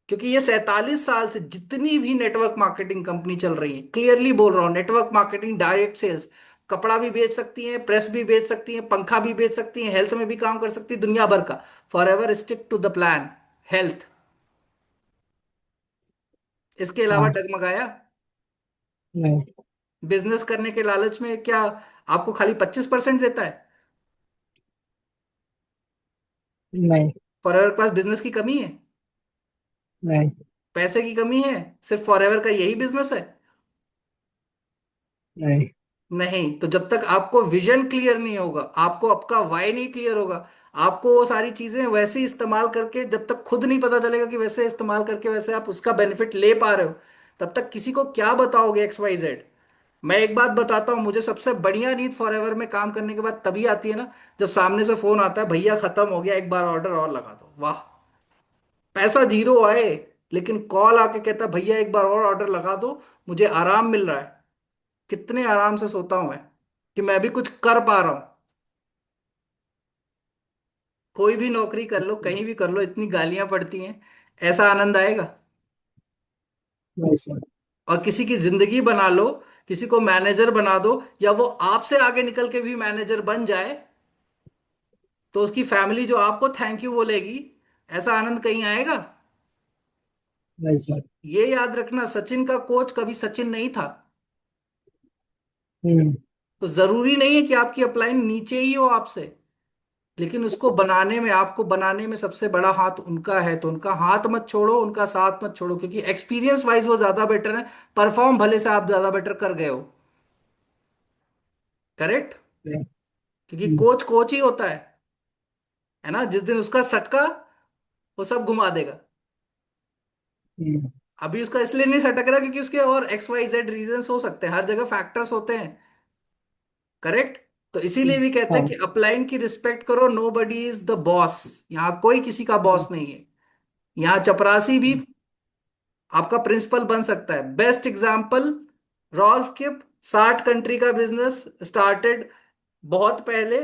क्योंकि ये 47 साल से जितनी भी नेटवर्क मार्केटिंग कंपनी चल रही है, क्लियरली बोल रहा हूं, नेटवर्क मार्केटिंग, डायरेक्ट सेल्स, कपड़ा भी बेच सकती हैं, प्रेस भी बेच सकती हैं, पंखा भी बेच सकती हैं, हेल्थ में भी काम कर सकती है, दुनिया भर का। Forever stick to the plan, health. इसके अलावा हाँ। डगमगाया, नहीं। बिजनेस करने के लालच में क्या आपको खाली 25% देता है। नहीं। फॉर एवर के पास बिजनेस की कमी है, नहीं। पैसे की कमी है, सिर्फ फॉर एवर का यही बिजनेस है। नहीं। नहीं, तो जब तक आपको विजन क्लियर नहीं होगा, आपको आपका वाई नहीं क्लियर होगा, आपको वो सारी चीजें वैसे ही इस्तेमाल करके, जब तक खुद नहीं पता चलेगा कि वैसे इस्तेमाल करके वैसे आप उसका बेनिफिट ले पा रहे हो, तब तक किसी को क्या बताओगे, XYZ। मैं एक बात बताता हूँ, मुझे सबसे बढ़िया नींद फॉर एवर में काम करने के बाद तभी आती है ना, जब सामने से फोन आता है, भैया खत्म हो गया, एक बार ऑर्डर और लगा दो, वाह। पैसा जीरो आए, लेकिन कॉल आके कहता है भैया एक बार और ऑर्डर लगा दो, मुझे आराम मिल रहा है। कितने आराम से सोता हूं मैं, कि मैं भी कुछ कर पा रहा हूं। कोई भी नौकरी कर लो, कहीं भी कर लो, इतनी गालियां पड़ती हैं, ऐसा आनंद आएगा? नहीं सर। और किसी की जिंदगी बना लो, किसी को मैनेजर बना दो, या वो आपसे आगे निकल के भी मैनेजर बन जाए, तो उसकी फैमिली जो आपको थैंक यू बोलेगी, ऐसा आनंद कहीं आएगा? नहीं सर। ये याद रखना, सचिन का कोच कभी सचिन नहीं था। हम्म। तो जरूरी नहीं है कि आपकी अपलाइन नीचे ही हो आपसे, लेकिन उसको बनाने में, आपको बनाने में सबसे बड़ा हाथ उनका है, तो उनका हाथ मत छोड़ो, उनका साथ मत छोड़ो, क्योंकि एक्सपीरियंस वाइज वो ज्यादा बेटर है। परफॉर्म भले से आप ज्यादा बेटर कर गए हो, करेक्ट? क्योंकि हम्म। कोच कोच ही होता है ना? जिस दिन उसका सटका, वो सब घुमा देगा। हम्म। अभी उसका इसलिए नहीं सटक रहा क्योंकि उसके और XYZ रीजंस हो सकते हैं, हर जगह फैक्टर्स होते हैं, करेक्ट? तो इसीलिए भी कहते हैं हाँ। कि अपलाइन की रिस्पेक्ट करो, nobody is the boss. यहाँ कोई किसी का बॉस नहीं है। यहाँ चपरासी भी आपका प्रिंसिपल बन सकता है। बेस्ट एग्जाम्पल, रॉल्फ किप, 60 कंट्री का बिजनेस स्टार्टेड बहुत पहले,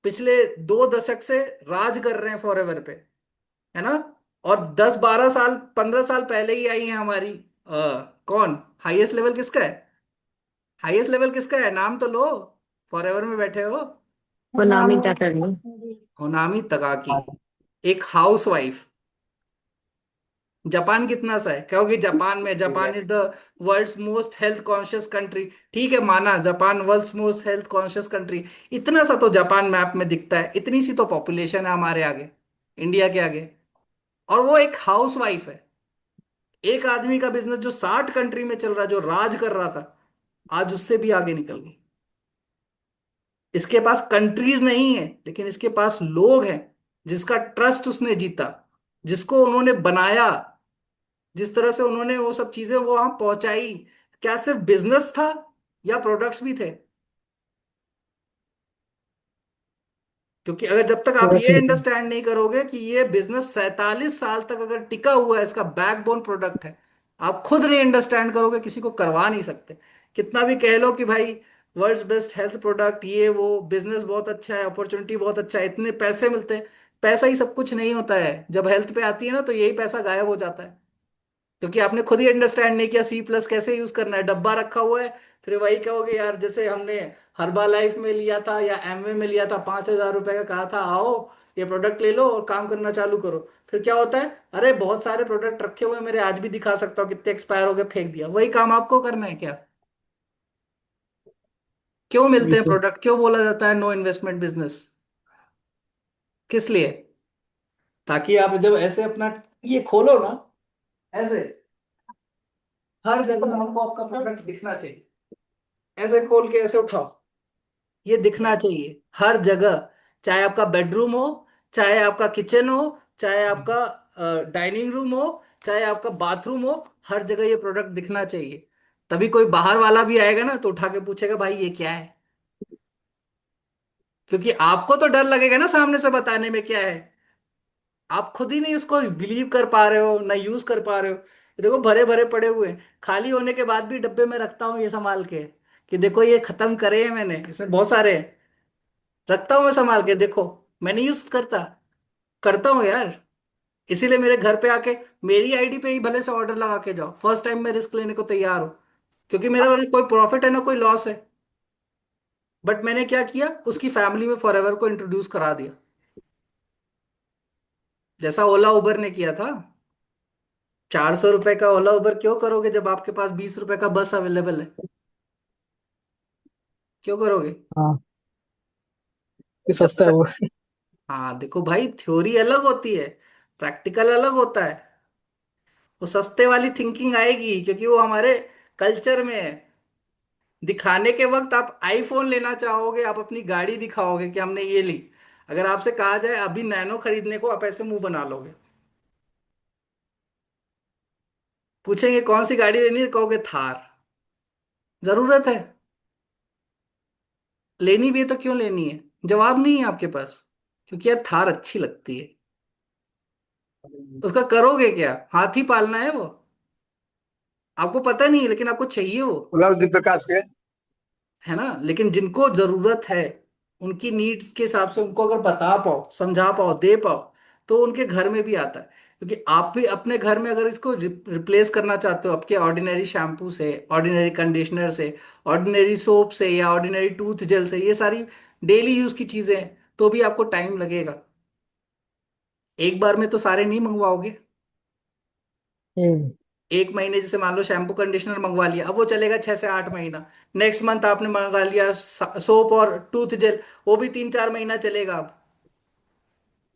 पिछले 2 दशक से राज कर रहे हैं फॉरएवर पे, है ना? और 10 12 साल 15 साल पहले ही आई है हमारी कौन हाईएस्ट लेवल किसका है? हाईएस्ट लेवल किसका है? नाम तो लो, फॉरएवर में बैठे हो। नामी चटर्जी। होनामी तकाकी, हाँ। एक हाउसवाइफ। जापान कितना सा है? कहोगे जापान में, Japan is the world's most health conscious country. ठीक है, माना Japan world's most health conscious country. इतना सा तो जापान मैप में दिखता है, इतनी सी तो पॉपुलेशन है हमारे आगे, इंडिया के आगे। और वो एक हाउसवाइफ है। एक आदमी का बिजनेस जो 60 कंट्री में चल रहा, जो राज कर रहा था, आज उससे भी आगे निकल गई। इसके पास कंट्रीज नहीं है, लेकिन इसके पास लोग हैं, जिसका ट्रस्ट उसने जीता, जिसको उन्होंने बनाया, जिस तरह से उन्होंने वो सब चीजें वो वहां पहुंचाई। क्या सिर्फ बिजनेस था, या प्रोडक्ट्स भी थे? क्योंकि अगर जब तक आप प्रोडक्ट्स ये भी थे। अंडरस्टैंड नहीं करोगे कि ये बिजनेस 47 साल तक अगर टिका हुआ है, इसका बैकबोन प्रोडक्ट है, आप खुद नहीं अंडरस्टैंड करोगे, किसी को करवा नहीं सकते। कितना भी कह लो कि भाई वर्ल्ड्स बेस्ट हेल्थ प्रोडक्ट, ये वो, बिजनेस बहुत अच्छा है, अपॉर्चुनिटी बहुत अच्छा है, इतने पैसे मिलते हैं। पैसा ही सब कुछ नहीं होता है। जब हेल्थ पे आती है ना, तो यही पैसा गायब हो जाता है, क्योंकि आपने खुद ही अंडरस्टैंड नहीं किया C+ कैसे यूज करना है। डब्बा रखा हुआ है, फिर वही कहोगे यार, जैसे हमने हर्बा लाइफ में लिया था या एमवे में लिया था, 5,000 रुपए का, कहा था आओ ये प्रोडक्ट ले लो और काम करना चालू करो। फिर क्या होता है? अरे बहुत सारे प्रोडक्ट रखे हुए हैं मेरे, आज भी दिखा सकता हूँ कितने एक्सपायर हो गए, फेंक दिया। वही काम आपको करना है क्या? क्यों वही मिलते हैं सर। प्रोडक्ट? क्यों बोला जाता है नो इन्वेस्टमेंट बिजनेस? किस लिए? ताकि आप जब ऐसे अपना ये खोलो ना, ऐसे हर जगह हमको आपका प्रोडक्ट दिखना चाहिए। ऐसे खोल के ऐसे उठाओ, ये दिखना चाहिए हर जगह। चाहे आपका बेडरूम हो, चाहे आपका किचन हो, चाहे आपका डाइनिंग रूम हो, चाहे आपका बाथरूम हो, हर जगह ये प्रोडक्ट दिखना चाहिए। तभी कोई बाहर वाला भी आएगा ना, तो उठा के पूछेगा भाई ये क्या है। क्योंकि आपको तो डर लगेगा ना सामने से बताने में क्या है। आप खुद ही नहीं उसको बिलीव कर पा रहे हो, ना यूज कर पा रहे हो। ये देखो भरे भरे पड़े हुए हैं, खाली होने के बाद भी डब्बे में रखता हूँ ये संभाल के, कि देखो ये खत्म करे हैं मैंने, इसमें बहुत सारे हैं। रखता हूँ मैं संभाल के, देखो। मैं नहीं यूज करता, करता हूँ यार। इसीलिए मेरे घर पे आके मेरी आईडी पे ही भले से ऑर्डर लगा के जाओ, फर्स्ट टाइम मैं रिस्क लेने को तैयार हूँ। क्योंकि मेरा कोई प्रॉफिट है ना कोई लॉस है। बट मैंने क्या किया, उसकी फैमिली में फॉरएवर को इंट्रोड्यूस करा दिया, जैसा ओला उबर ने किया था। 400 रुपए का ओला उबर क्यों करोगे जब आपके पास 20 रुपए का बस अवेलेबल है? क्यों करोगे? हाँ, ये जब सस्ता है तक, वो। हाँ देखो भाई, थ्योरी अलग होती है, प्रैक्टिकल अलग होता है। वो सस्ते वाली थिंकिंग आएगी क्योंकि वो हमारे कल्चर में है। दिखाने के वक्त आप आईफोन लेना चाहोगे, आप अपनी गाड़ी दिखाओगे कि हमने ये ली। अगर आपसे कहा जाए अभी नैनो खरीदने को, आप ऐसे मुंह बना लोगे। पूछेंगे कौन सी गाड़ी लेनी है, कहोगे थार। जरूरत है? लेनी भी है तो क्यों लेनी है? जवाब नहीं है आपके पास, क्योंकि यार थार अच्छी लगती है। उसका करोगे क्या? हाथी पालना है वो, आपको पता नहीं है, लेकिन आपको चाहिए वो, गुलाब जी प्रकाश के। है ना? लेकिन जिनको जरूरत है, उनकी नीड्स के हिसाब से उनको अगर बता पाओ, समझा पाओ, दे पाओ, तो उनके घर में भी आता है। क्योंकि आप भी अपने घर में अगर इसको रिप्लेस करना चाहते हो आपके ऑर्डिनरी शैम्पू से, ऑर्डिनरी कंडीशनर से, ऑर्डिनरी सोप से, या ऑर्डिनरी टूथ जेल से, ये सारी डेली यूज की चीजें हैं, तो भी आपको टाइम लगेगा। एक बार में तो सारे नहीं मंगवाओगे। हम्म। एक महीने जैसे मान लो शैम्पू कंडीशनर मंगवा लिया, अब वो चलेगा 6 से 8 महीना। नेक्स्ट मंथ आपने मंगवा लिया सोप और टूथ जेल, वो भी 3-4 महीना चलेगा अब।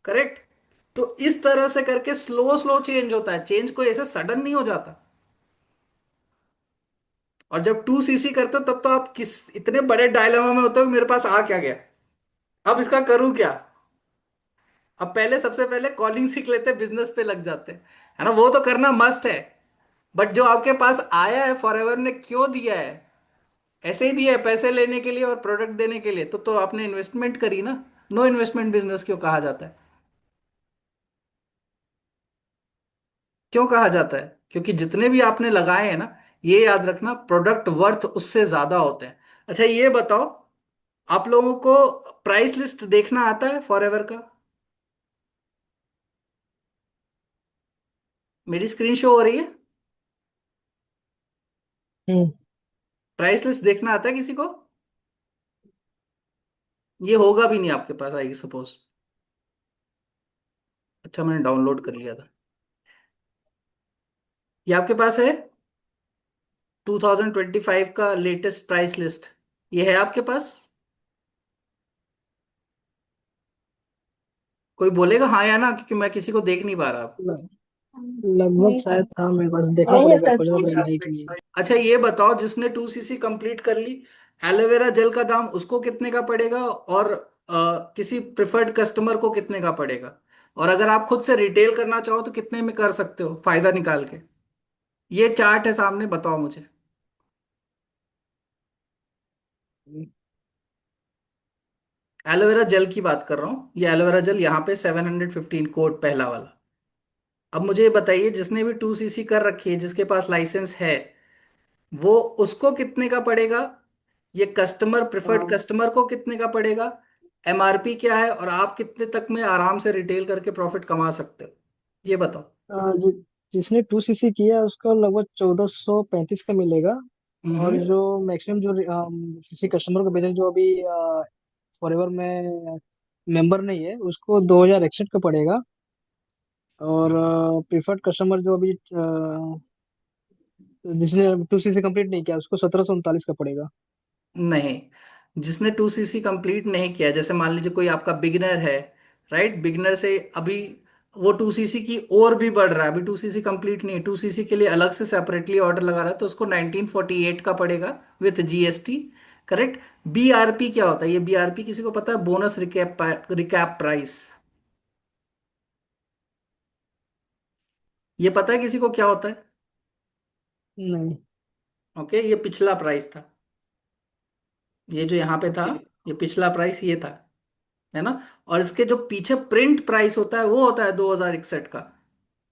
करेक्ट। तो इस तरह से करके स्लो स्लो चेंज होता है, चेंज कोई ऐसे सडन नहीं हो जाता। और जब 2cc करते हो तब तो आप किस इतने बड़े डायलेमा में होते हो कि मेरे पास आ क्या गया, अब इसका करूं क्या। अब पहले सबसे पहले कॉलिंग सीख लेते, बिजनेस पे लग जाते, है ना, वो तो करना मस्ट है। बट जो आपके पास आया है फॉरएवर ने क्यों दिया है, ऐसे ही दिया है पैसे लेने के लिए और प्रोडक्ट देने के लिए, तो आपने इन्वेस्टमेंट करी ना। नो इन्वेस्टमेंट बिजनेस क्यों कहा जाता है, क्यों कहा जाता है? क्योंकि जितने भी आपने लगाए हैं ना, ये याद रखना, प्रोडक्ट वर्थ उससे ज्यादा होते हैं। अच्छा ये बताओ, आप लोगों को प्राइस लिस्ट देखना आता है फॉरएवर का? मेरी स्क्रीन शो हो रही है? हम्म। प्राइस लिस्ट देखना आता है किसी को? ये होगा भी नहीं आपके पास, आई सपोज। अच्छा मैंने डाउनलोड कर लिया था। ये आपके पास है 2025 का लेटेस्ट प्राइस लिस्ट? ये है आपके पास? कोई बोलेगा हाँ या ना, क्योंकि मैं किसी को देख नहीं पा रहा अब। लगभग नहीं सर, शायद था मेरे पास, देखना नहीं है पड़ेगा, सर। खोजना पड़ेगा है कि नहीं। अच्छा ये बताओ, जिसने 2cc कंप्लीट कर ली, एलोवेरा जेल का दाम उसको कितने का पड़ेगा, और किसी प्रिफर्ड कस्टमर को कितने का पड़ेगा? और अगर आप खुद से रिटेल करना चाहो तो कितने में कर सकते हो फायदा निकाल के? ये चार्ट है सामने, बताओ मुझे। एलोवेरा जेल की बात कर रहा हूँ, ये एलोवेरा जेल यहाँ पे 715 कोड पहला वाला। अब मुझे ये बताइए, जिसने भी 2cc कर रखी है, जिसके पास लाइसेंस है, वो उसको कितने का पड़ेगा? ये कस्टमर, प्रेफर्ड हाँ। कस्टमर को कितने का पड़ेगा? एमआरपी क्या है, और आप कितने तक में आराम से रिटेल करके प्रॉफिट कमा सकते हो, ये बताओ। जिसने 2cc किया है उसको लगभग 1435 का मिलेगा। और हम्म। जो मैक्सिमम जो किसी कस्टमर को भेजें जो अभी फॉरएवर में मेंबर नहीं है उसको 2061 का पड़ेगा। और प्रीफर्ड कस्टमर जो अभी जिसने 2cc कंप्लीट नहीं किया उसको 1739 का पड़ेगा। नहीं, जिसने 2cc कंप्लीट नहीं किया, जैसे मान लीजिए कोई आपका बिगिनर है, राइट, बिगिनर से अभी वो 2cc की और भी बढ़ रहा है, अभी 2cc कंप्लीट नहीं है, 2cc के लिए अलग से सेपरेटली ऑर्डर लगा रहा है, तो उसको 1948 का पड़ेगा विथ जीएसटी। करेक्ट। बीआरपी क्या होता है? ये बीआरपी किसी को पता है? Bonus recap, recap price. ये पता है किसी को क्या होता है? नहीं। ओके, ये पिछला प्राइस था, ये जो यहाँ पे था, ओके। ये पिछला प्राइस ये था, है ना। और इसके जो पीछे प्रिंट प्राइस होता है वो होता है 2061 का।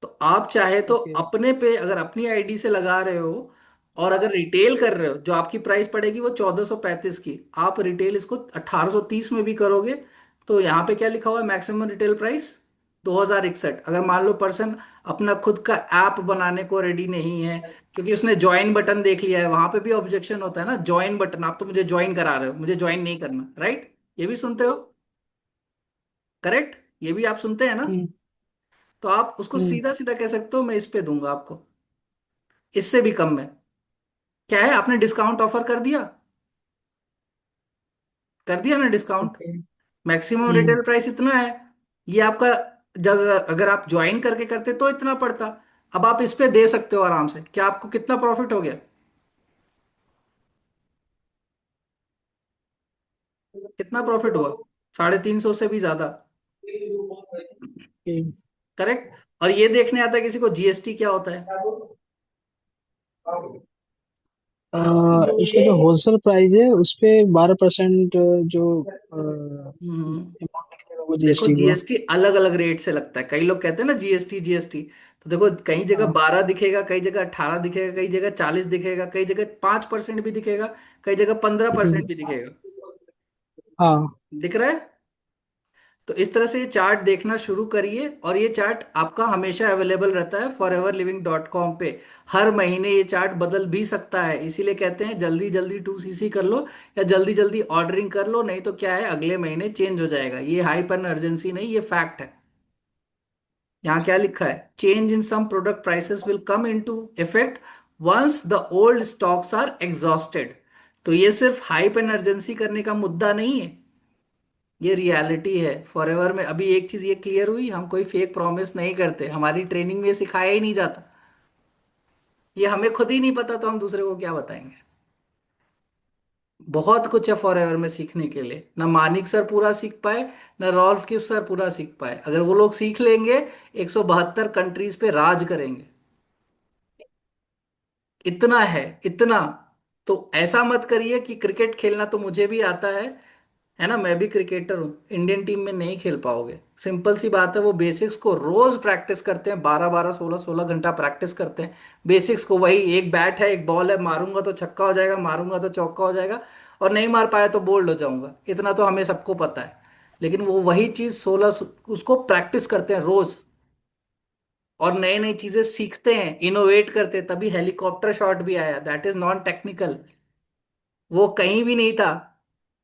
तो आप चाहे तो ओके। अपने पे, अगर अपनी आईडी से लगा रहे हो और अगर रिटेल कर रहे हो, जो आपकी प्राइस पड़ेगी वो 1435 की, आप रिटेल इसको 1830 में भी करोगे, तो यहाँ पे क्या लिखा हुआ है, मैक्सिमम रिटेल प्राइस 2061। अगर मान लो पर्सन अपना खुद का ऐप बनाने को रेडी नहीं है, क्योंकि उसने ज्वाइन बटन देख लिया है, वहां पे भी ऑब्जेक्शन होता है ना, ज्वाइन बटन, आप तो मुझे ज्वाइन करा रहे हो, मुझे ज्वाइन नहीं करना, राइट, ये भी सुनते हो? करेक्ट, ये भी आप सुनते हैं ना? हम्म। तो आप उसको हम्म। सीधा सीधा कह सकते हो, मैं इस पे दूंगा आपको, इससे भी कम में। क्या है, आपने डिस्काउंट ऑफर कर दिया, कर दिया ना डिस्काउंट। ओके। मैक्सिमम हम्म। रिटेल प्राइस इतना है, ये आपका, जगह अगर आप ज्वाइन करके करते तो इतना पड़ता। अब आप इस पे दे सकते हो आराम से, क्या आपको कितना प्रॉफिट हो गया? कितना प्रॉफिट हुआ? 350 से भी ज्यादा। हम्म। करेक्ट। और ये देखने आता है किसी को जीएसटी क्या होता है? इसका जो होलसेल प्राइस है उस पे 12% जो हम्म। अमाउंट निकलेगा वो देखो जीएसटी को। जीएसटी अलग अलग रेट से लगता है, कई लोग कहते हैं ना जीएसटी जीएसटी, तो देखो कई जगह हाँ। 12 दिखेगा, कई जगह 18 दिखेगा, कई जगह 40 दिखेगा, कई जगह 5% भी दिखेगा, कई जगह 15% हम्म। भी दिखेगा। हाँ। दिख रहा है? तो इस तरह से ये चार्ट देखना शुरू करिए, और ये चार्ट आपका हमेशा अवेलेबल रहता है foreverliving.com पे। हर महीने ये चार्ट बदल भी सकता है, इसीलिए कहते हैं जल्दी जल्दी 2cc कर लो, या जल्दी जल्दी ऑर्डरिंग कर लो, नहीं तो क्या है, अगले महीने चेंज हो जाएगा। ये हाइपर अर्जेंसी नहीं, ये फैक्ट है। यहाँ क्या लिखा है, change in some product prices will come into effect once the old stocks are exhausted. तो ये सिर्फ हाइप एमरजेंसी करने का मुद्दा नहीं है, ये रियलिटी है। फॉरएवर में अभी एक चीज ये क्लियर हुई, हम कोई फेक प्रॉमिस नहीं करते, हमारी ट्रेनिंग में ये सिखाया ही नहीं जाता। ये हमें खुद ही नहीं पता तो हम दूसरे को क्या बताएंगे। बहुत कुछ है फॉरएवर में सीखने के लिए, ना मानिक सर पूरा सीख पाए, ना रॉल्फ किफ सर पूरा सीख पाए। अगर वो लोग सीख लेंगे, 172 कंट्रीज पे राज करेंगे। इतना है, इतना। तो ऐसा मत करिए कि क्रिकेट खेलना तो मुझे भी आता है ना, मैं भी क्रिकेटर हूँ, इंडियन टीम में नहीं खेल पाओगे। सिंपल सी बात है, वो बेसिक्स को रोज प्रैक्टिस करते हैं, 12 12 16 16 घंटा प्रैक्टिस करते हैं बेसिक्स को। वही एक बैट है, एक बॉल है, मारूंगा तो छक्का हो जाएगा, मारूंगा तो चौका हो जाएगा, और नहीं मार पाया तो बोल्ड हो जाऊंगा। इतना तो हमें सबको पता है। लेकिन वो वही चीज 16 उसको प्रैक्टिस करते हैं रोज, और नई नई चीजें सीखते हैं, इनोवेट करते हैं। तभी हेलीकॉप्टर शॉट भी आया, दैट इज नॉन टेक्निकल। वो कहीं भी नहीं था,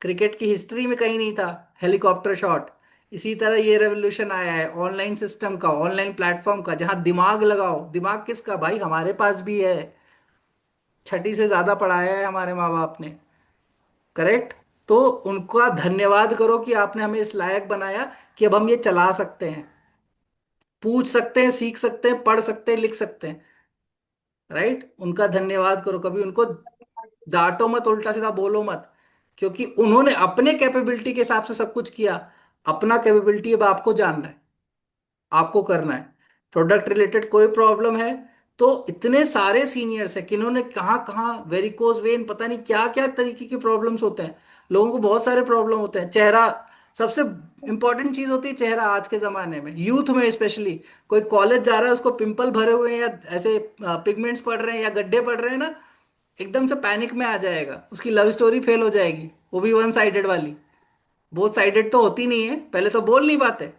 क्रिकेट की हिस्ट्री में कहीं नहीं था हेलीकॉप्टर शॉट। इसी तरह ये रेवोल्यूशन आया है ऑनलाइन सिस्टम का, ऑनलाइन प्लेटफॉर्म का, जहां दिमाग लगाओ। दिमाग किसका भाई, हमारे पास भी है। छठी से ज्यादा पढ़ाया है हमारे माँ बाप ने, करेक्ट? तो उनका धन्यवाद करो कि आपने हमें इस लायक बनाया कि अब हम ये चला सकते हैं, पूछ सकते हैं, सीख सकते हैं, पढ़ सकते हैं, लिख सकते हैं। राइट? उनका धन्यवाद करो, कभी उनको डांटो मत, उल्टा सीधा बोलो मत, क्योंकि उन्होंने अपने कैपेबिलिटी के हिसाब से सब कुछ किया। अपना कैपेबिलिटी अब आपको जानना है, आपको करना है। प्रोडक्ट रिलेटेड कोई प्रॉब्लम है तो इतने सारे सीनियर्स हैं, किन्होंने कहाँ कहाँ वेरिकोज वेन, पता नहीं क्या क्या तरीके के प्रॉब्लम्स होते हैं। लोगों को बहुत सारे प्रॉब्लम होते हैं। चेहरा सबसे इंपॉर्टेंट चीज होती है, चेहरा आज के जमाने में, यूथ में स्पेशली। कोई कॉलेज जा रहा है, उसको पिंपल भरे हुए हैं, या ऐसे पिगमेंट्स पड़ रहे हैं, या गड्ढे पड़ रहे हैं ना, एकदम से पैनिक में आ जाएगा, उसकी लव स्टोरी फेल हो जाएगी, वो भी वन साइडेड वाली। बोथ साइडेड तो होती नहीं है, पहले तो बोल नहीं पाते,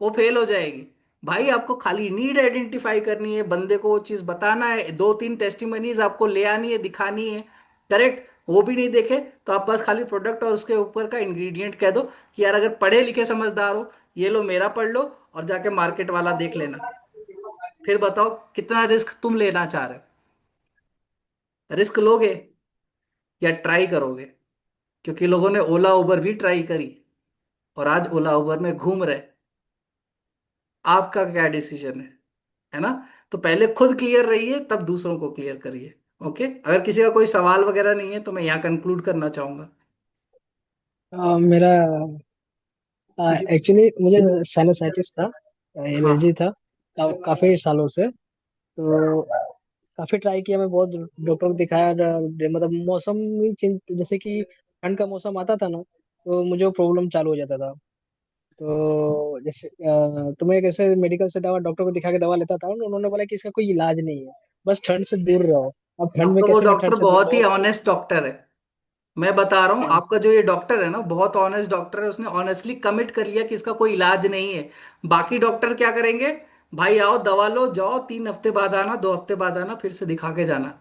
वो फेल हो जाएगी। भाई आपको खाली नीड आइडेंटिफाई करनी है, बंदे को वो चीज बताना है, 2 3 टेस्टिमनीज आपको ले आनी है, दिखानी है। करेक्ट? वो भी नहीं देखे तो आप बस खाली प्रोडक्ट और उसके ऊपर का इंग्रेडिएंट कह दो कि यार अगर पढ़े लिखे समझदार हो, ये लो मेरा पढ़ लो, और जाके मार्केट वाला देख लेना। फिर बताओ कितना रिस्क तुम लेना चाह रहे हो, रिस्क लोगे या ट्राई करोगे? क्योंकि लोगों ने ओला उबर भी ट्राई करी, और आज ओला उबर में घूम रहे। आपका क्या डिसीजन है ना? तो पहले खुद क्लियर रहिए, तब दूसरों को क्लियर करिए। ओके, अगर किसी का कोई सवाल वगैरह नहीं है तो मैं यहाँ कंक्लूड करना चाहूंगा। मेरा जी। एक्चुअली मुझे साइनसाइटिस था, हाँ। एलर्जी था, काफी सालों से। तो काफी ट्राई किया, मैं बहुत डॉक्टर को दिखाया। मतलब मौसम भी जैसे कि ठंड का मौसम आता था ना, तो मुझे वो प्रॉब्लम चालू हो जाता था। तो जैसे तो मैं कैसे मेडिकल से दवा, डॉक्टर को दिखा के दवा लेता था, उन्होंने बोला कि इसका कोई इलाज नहीं है, बस ठंड से दूर रहो। अब ठंड अब में तो वो कैसे मैं ठंड डॉक्टर से दूर बहुत ही रहूं? ऑनेस्ट डॉक्टर है। मैं बता रहा हूँ, हाँ। आपका जो ये डॉक्टर है ना, बहुत ऑनेस्ट डॉक्टर है। उसने ऑनेस्टली कमिट कर लिया कि इसका कोई इलाज नहीं है। बाकी डॉक्टर क्या करेंगे, भाई आओ दवा लो जाओ, 3 हफ्ते बाद आना, 2 हफ्ते बाद आना, फिर से दिखा के जाना,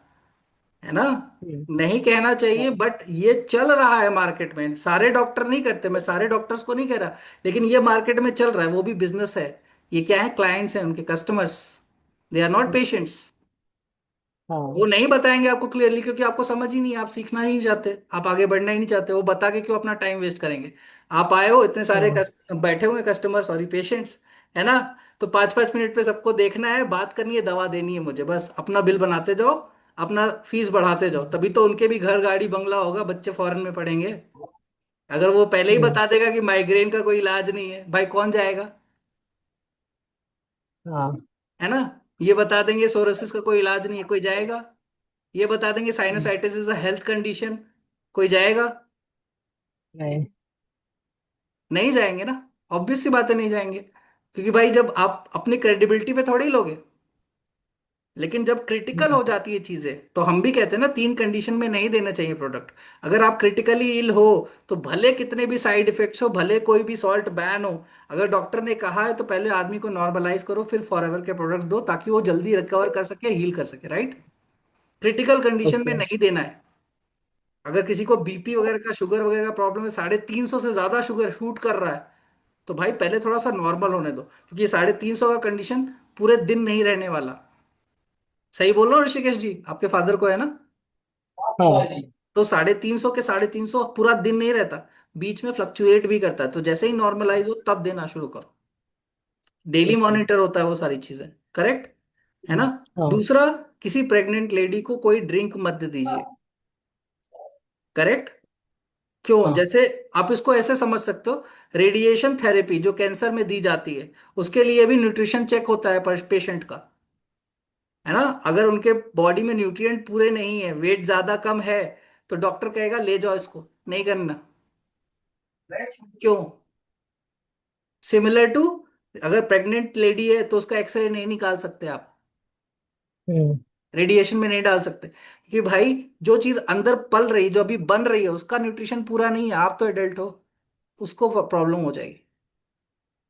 है ना? हम्म, नहीं कहना चाहिए, हाँ। बट ये चल रहा है मार्केट में। सारे डॉक्टर नहीं करते, मैं सारे डॉक्टर्स को नहीं कह रहा, लेकिन ये मार्केट में चल रहा है, वो भी बिजनेस है। ये क्या है, क्लाइंट्स हैं, उनके customers, they are not patients. वो हाँ। नहीं बताएंगे आपको क्लियरली, क्योंकि आपको समझ ही नहीं है, आप सीखना ही नहीं चाहते, आप आगे बढ़ना ही नहीं चाहते। वो बता के क्यों अपना टाइम वेस्ट करेंगे? आप आए हो, इतने सारे हाँ। बैठे हुए कस्टमर, सॉरी पेशेंट्स, है ना? तो 5 5 मिनट पे सबको देखना है, बात करनी है, दवा देनी है मुझे, बस अपना बिल बनाते जाओ, अपना फीस बढ़ाते जाओ। तभी तो उनके भी घर गाड़ी बंगला होगा, बच्चे फॉरेन में पढ़ेंगे। अगर वो पहले ही हम्म, बता देगा कि माइग्रेन का कोई इलाज नहीं है, भाई कौन जाएगा? हाँ। है ना? ये बता देंगे सोरोसिस का कोई इलाज नहीं है, कोई जाएगा? ये बता देंगे hmm, sinusitis is a health condition, कोई जाएगा? नहीं। नहीं जाएंगे ना। ऑब्वियस सी बातें नहीं जाएंगे, क्योंकि भाई जब आप अपनी क्रेडिबिलिटी पे थोड़ी ही लोगे। लेकिन जब क्रिटिकल हो जाती है चीजें तो हम भी कहते हैं ना, 3 कंडीशन में नहीं देना चाहिए प्रोडक्ट। अगर आप क्रिटिकली इल हो तो भले कितने भी साइड इफेक्ट्स हो, भले कोई भी सॉल्ट बैन हो, अगर डॉक्टर ने कहा है तो पहले आदमी को नॉर्मलाइज करो, फिर फॉरएवर के प्रोडक्ट्स दो ताकि वो जल्दी रिकवर कर सके, हील कर सके, राइट। क्रिटिकल कंडीशन में ओके। नहीं देना है। अगर किसी को बीपी वगैरह का, शुगर वगैरह का प्रॉब्लम है, 350 से ज्यादा शुगर शूट कर रहा है, तो भाई पहले थोड़ा सा नॉर्मल होने दो, क्योंकि ये 350 का कंडीशन पूरे दिन नहीं रहने वाला। सही बोल रहा हूँ ऋषिकेश जी, आपके फादर को है ना? हाँ। तो 350 के 350 पूरा दिन नहीं रहता, बीच में फ्लक्चुएट भी करता है, तो जैसे ही नॉर्मलाइज हो तब देना शुरू करो। Daily okay. मॉनिटर होता है वो सारी चीजें, करेक्ट है ना? हाँ। दूसरा, किसी प्रेग्नेंट लेडी को कोई ड्रिंक मत दीजिए, करेक्ट। क्यों? हाँ। जैसे आप इसको ऐसे समझ सकते हो, रेडिएशन थेरेपी जो कैंसर में दी जाती है, उसके लिए भी न्यूट्रिशन चेक होता है पेशेंट का, है ना? अगर उनके बॉडी में न्यूट्रिएंट पूरे नहीं है, वेट ज्यादा कम है, तो डॉक्टर कहेगा ले जाओ इसको, नहीं करना। क्यों? सिमिलर टू, अगर प्रेग्नेंट लेडी है तो उसका एक्सरे नहीं निकाल सकते आप, हम्म। रेडिएशन में नहीं डाल सकते, क्योंकि भाई जो चीज अंदर पल रही, जो अभी बन रही है, उसका न्यूट्रिशन पूरा नहीं है, आप तो एडल्ट हो, उसको प्रॉब्लम हो जाएगी।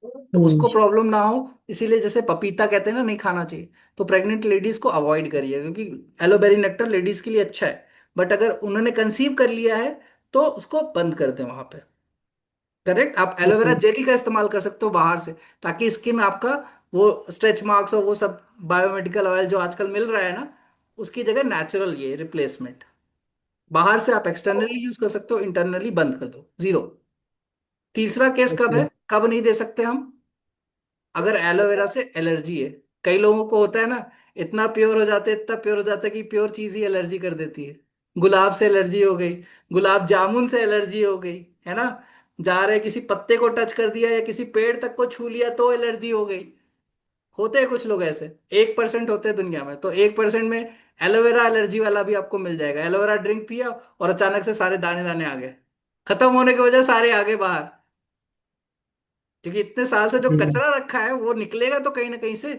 तो हम्म। उसको प्रॉब्लम ना हो, इसीलिए जैसे पपीता कहते हैं ना नहीं खाना चाहिए, तो प्रेग्नेंट लेडीज को अवॉइड करिए, क्योंकि एलोबेरी नेक्टर लेडीज के लिए अच्छा है, बट अगर उन्होंने कंसीव कर लिया है तो उसको बंद कर दें वहां पे, करेक्ट। आप एलोवेरा ओके। जेली का इस्तेमाल कर सकते हो बाहर से, ताकि स्किन आपका वो स्ट्रेच मार्क्स और वो सब बायोमेडिकल ऑयल जो आजकल मिल रहा है ना, उसकी जगह नेचुरल ये रिप्लेसमेंट। बाहर से आप एक्सटर्नली यूज कर सकते हो, इंटरनली बंद कर दो, जीरो। तीसरा केस कब ओके। है, कब नहीं दे सकते हम? अगर एलोवेरा से एलर्जी है। कई लोगों को होता है ना, इतना प्योर हो जाते, इतना प्योर हो जाता है कि प्योर चीज ही एलर्जी कर देती है। गुलाब से एलर्जी हो गई, गुलाब जामुन से एलर्जी हो गई, है ना? जा रहे किसी पत्ते को टच कर दिया या किसी पेड़ तक को छू लिया तो एलर्जी हो गई। होते हैं कुछ लोग ऐसे, 1% होते हैं दुनिया में, तो 1% में एलोवेरा एलर्जी वाला भी आपको मिल जाएगा। एलोवेरा ड्रिंक पिया और अचानक से सारे दाने दाने आ गए, खत्म होने की वजह सारे आगे बाहर, क्योंकि इतने साल से जो हम्म। कचरा रखा है वो निकलेगा तो कहीं ना कहीं से।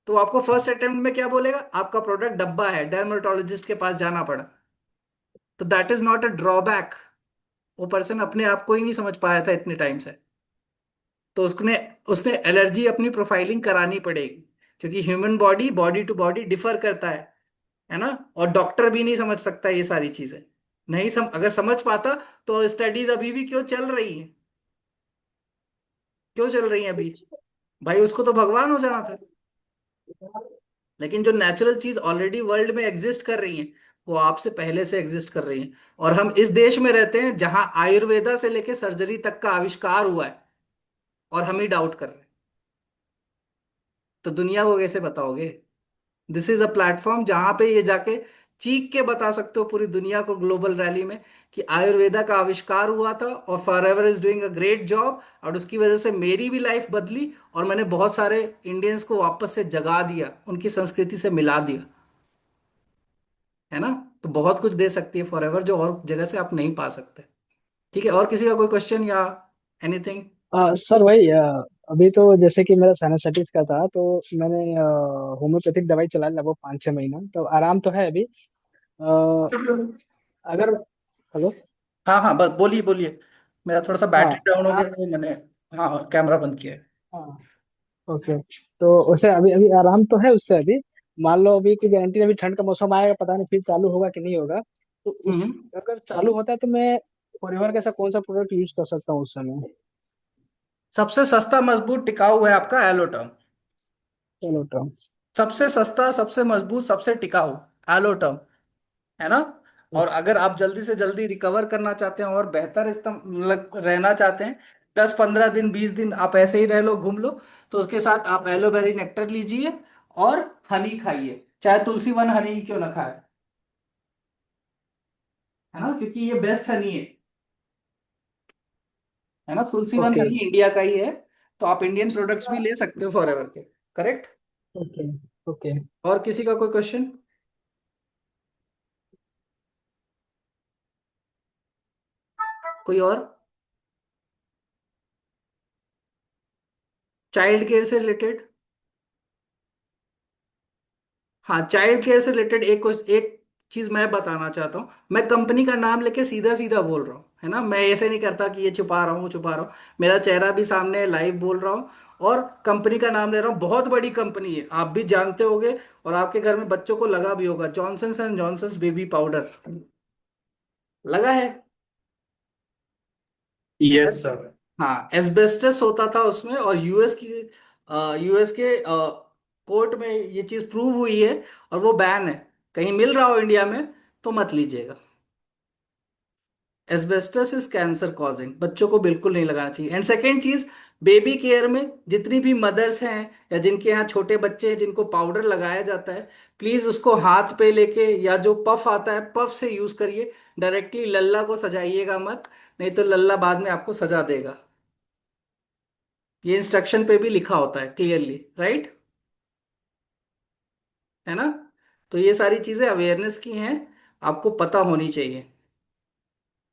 तो आपको फर्स्ट अटेम्प्ट में क्या बोलेगा, आपका प्रोडक्ट डब्बा है, डर्मेटोलॉजिस्ट के पास जाना पड़ा। तो that is not a drawback, वो पर्सन अपने आप को ही नहीं समझ पाया था इतने टाइम से, तो उसने उसने एलर्जी अपनी प्रोफाइलिंग करानी पड़ेगी, क्योंकि human body body to body differ करता है ना? और डॉक्टर भी नहीं समझ सकता ये सारी चीजें, नहीं अगर समझ पाता तो स्टडीज अभी भी क्यों चल रही हैं, क्यों चल रही हैं अभी? भाई उसको तो भगवान हो जाना था। लेकिन जो नेचुरल चीज ऑलरेडी वर्ल्ड में एग्जिस्ट कर रही है, वो आपसे पहले से एग्जिस्ट कर रही है। और हम इस देश में रहते हैं जहां आयुर्वेदा से लेके सर्जरी तक का आविष्कार हुआ है, और हम ही डाउट कर रहे हैं, तो दुनिया को कैसे बताओगे? दिस इज अ प्लेटफॉर्म जहां पे ये जाके चीख के बता सकते हो पूरी दुनिया को, ग्लोबल रैली में, कि आयुर्वेदा का आविष्कार हुआ था और forever is doing a great job, और उसकी वजह से मेरी भी लाइफ बदली, और मैंने बहुत सारे इंडियंस को वापस से जगा दिया, उनकी संस्कृति से मिला दिया, है ना? तो बहुत कुछ दे सकती है फॉरएवर, जो और जगह से आप नहीं पा सकते। ठीक है, और किसी का कोई क्वेश्चन या एनीथिंग? सर वही अभी तो जैसे कि मेरा साइनसाइटिस का था, तो मैंने होम्योपैथिक दवाई चला लगभग 5-6 महीना, तो आराम तो है अभी। अ, अगर हेलो। हाँ हाँ, बस बोलिए बोलिए। मेरा थोड़ा सा हाँ। बैटरी डाउन हो आ, गया तो मैंने, हाँ, कैमरा बंद किया है। हाँ। ओके। तो उसे अभी अभी आराम तो है उससे अभी। मान लो अभी कोई गारंटी नहीं, अभी ठंड का मौसम आएगा, पता नहीं फिर चालू होगा कि नहीं होगा। तो उस हम्म। अगर चालू होता है तो मैं फॉरएवर का ऐसा कौन सा प्रोडक्ट यूज कर सकता हूँ उस समय? सबसे सस्ता मजबूत टिकाऊ है आपका एलोटर्म। चलो तो। सबसे सस्ता, सबसे मजबूत, सबसे टिकाऊ, एलोटर्म, है ना? और अगर आप जल्दी से जल्दी रिकवर करना चाहते हैं और बेहतर मतलब रहना चाहते हैं, 10-15 दिन 20 दिन आप ऐसे ही रह लो, घूम लो, तो उसके साथ आप एलोवेरी नेक्टर लीजिए और हनी खाइए, चाहे तुलसी वन हनी ही क्यों ना खाए, है ना? क्योंकि ये बेस्ट हनी है ना, तुलसी वन ओके। हनी इंडिया का ही है। तो आप इंडियन प्रोडक्ट्स भी ले सकते हो फॉरएवर के, करेक्ट। ओके। ओके। और किसी का कोई क्वेश्चन? कोई और? चाइल्ड केयर से रिलेटेड? हाँ, चाइल्ड केयर से रिलेटेड एक चीज मैं बताना चाहता हूँ। मैं कंपनी का नाम लेके सीधा सीधा बोल रहा हूँ, है ना। मैं ऐसे नहीं करता कि ये छुपा रहा हूँ छुपा रहा हूँ। मेरा चेहरा भी सामने लाइव बोल रहा हूँ। और कंपनी का नाम ले रहा हूँ, बहुत बड़ी कंपनी है, आप भी जानते होगे। और आपके घर में बच्चों को लगा भी होगा, जॉनसन्स बेबी पाउडर लगा है। Yes sir. हाँ, एस्बेस्टस होता था उसमें, और यूएस के कोर्ट में ये चीज प्रूव हुई है। और वो बैन है। कहीं मिल रहा हो इंडिया में तो मत लीजिएगा। एस्बेस्टस इज कैंसर कॉजिंग, बच्चों को बिल्कुल नहीं लगाना चाहिए। एंड सेकेंड चीज, बेबी केयर में जितनी भी मदर्स हैं या जिनके यहाँ छोटे बच्चे हैं जिनको पाउडर लगाया जाता है, प्लीज उसको हाथ पे लेके, या जो पफ आता है पफ से यूज करिए। डायरेक्टली लल्ला को सजाइएगा मत, नहीं तो लल्ला बाद में आपको सजा देगा। ये इंस्ट्रक्शन पे भी लिखा होता है क्लियरली, राइट, है ना। तो ये सारी चीजें अवेयरनेस की हैं, आपको पता होनी चाहिए,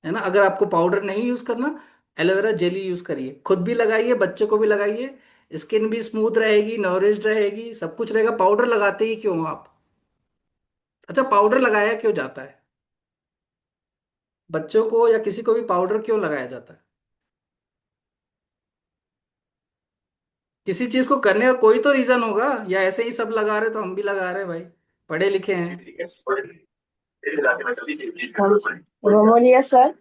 है ना। अगर आपको पाउडर नहीं यूज करना, एलोवेरा जेली यूज करिए, खुद भी लगाइए, बच्चे को भी लगाइए। स्किन भी स्मूथ रहेगी, नॉरिश्ड रहेगी, सब कुछ रहेगा। पाउडर लगाते ही क्यों हो आप? अच्छा, पाउडर लगाया क्यों जाता है? बच्चों को या किसी को भी पाउडर क्यों लगाया जाता है? किसी चीज को करने का कोई तो रीजन होगा, या ऐसे ही सब लगा रहे तो हम भी लगा रहे हैं भाई, पढ़े लिखे हैं। रोमोलिया सर।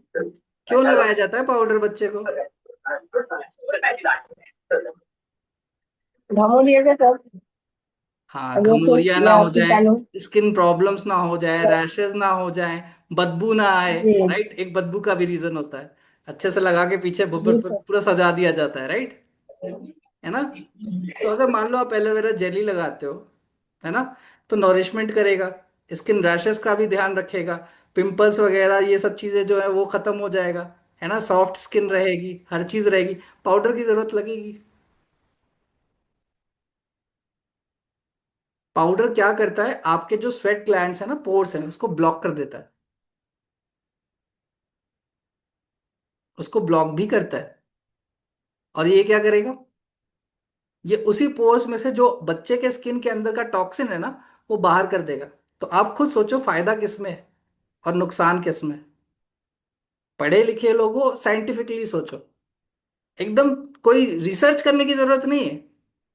क्यों लगाया जाता है पाउडर बच्चे को? रोमोलिया का सर। हाँ, रोसेस घमौरिया ना या हो जाए, कीटाणु। स्किन प्रॉब्लम्स ना हो जाए, रैशेस ना हो जाए, बदबू ना आए। जी। राइट, एक बदबू का भी रीजन होता है। अच्छे से लगा के पीछे जी सर। पूरा सजा दिया जाता है, राइट, है ना। तो अगर मान लो आप एलोवेरा जेली लगाते हो, है ना, तो नॉरिशमेंट करेगा, स्किन रैशेस का भी ध्यान रखेगा, पिंपल्स वगैरह ये सब चीजें जो है वो खत्म हो जाएगा, है ना, सॉफ्ट स्किन रहेगी, हर चीज रहेगी। पाउडर की जरूरत लगेगी? पाउडर क्या करता है, आपके जो स्वेट ग्लैंड्स है ना, पोर्स हैं, उसको ब्लॉक कर देता है, उसको ब्लॉक भी करता है। और ये क्या करेगा, ये उसी पोर्स में से जो बच्चे के स्किन के अंदर का टॉक्सिन है ना, वो बाहर कर देगा। तो आप खुद सोचो फायदा किसमें है और नुकसान किसमें है। पढ़े लिखे लोगों, साइंटिफिकली सोचो, एकदम कोई रिसर्च करने की जरूरत नहीं है।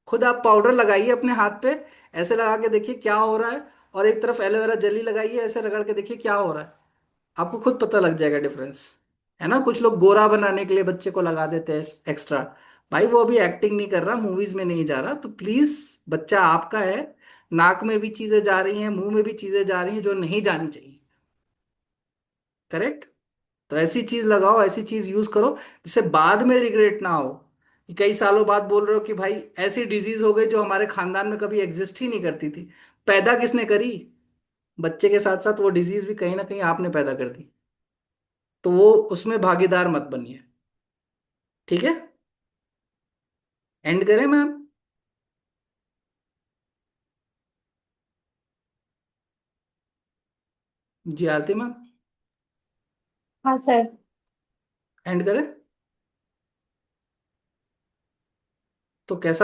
खुद आप पाउडर लगाइए अपने हाथ पे, ऐसे लगा के देखिए क्या हो रहा है, और एक तरफ एलोवेरा जेली लगाइए, ऐसे रगड़ के देखिए क्या हो रहा है। आपको खुद पता लग जाएगा डिफरेंस, है ना। कुछ लोग गोरा बनाने के लिए बच्चे को लगा देते हैं एक्स्ट्रा। भाई वो अभी एक्टिंग नहीं कर रहा, मूवीज में नहीं जा रहा, तो प्लीज, बच्चा आपका है। नाक में भी चीजें जा रही हैं, मुंह में भी चीजें जा रही हैं जो नहीं जानी चाहिए, करेक्ट। तो ऐसी चीज लगाओ, ऐसी चीज यूज करो जिससे बाद में रिग्रेट ना हो, कि कई सालों बाद बोल रहे हो कि भाई ऐसी डिजीज हो गई जो हमारे खानदान में कभी एग्जिस्ट ही नहीं करती थी। पैदा किसने करी? बच्चे के साथ साथ वो डिजीज भी कहीं ना कहीं आपने पैदा कर दी। तो वो उसमें भागीदार मत बनिए, ठीक है। एंड करें मैम? जी आरती मैम, हाँ सर। एंड करें? तो कैसा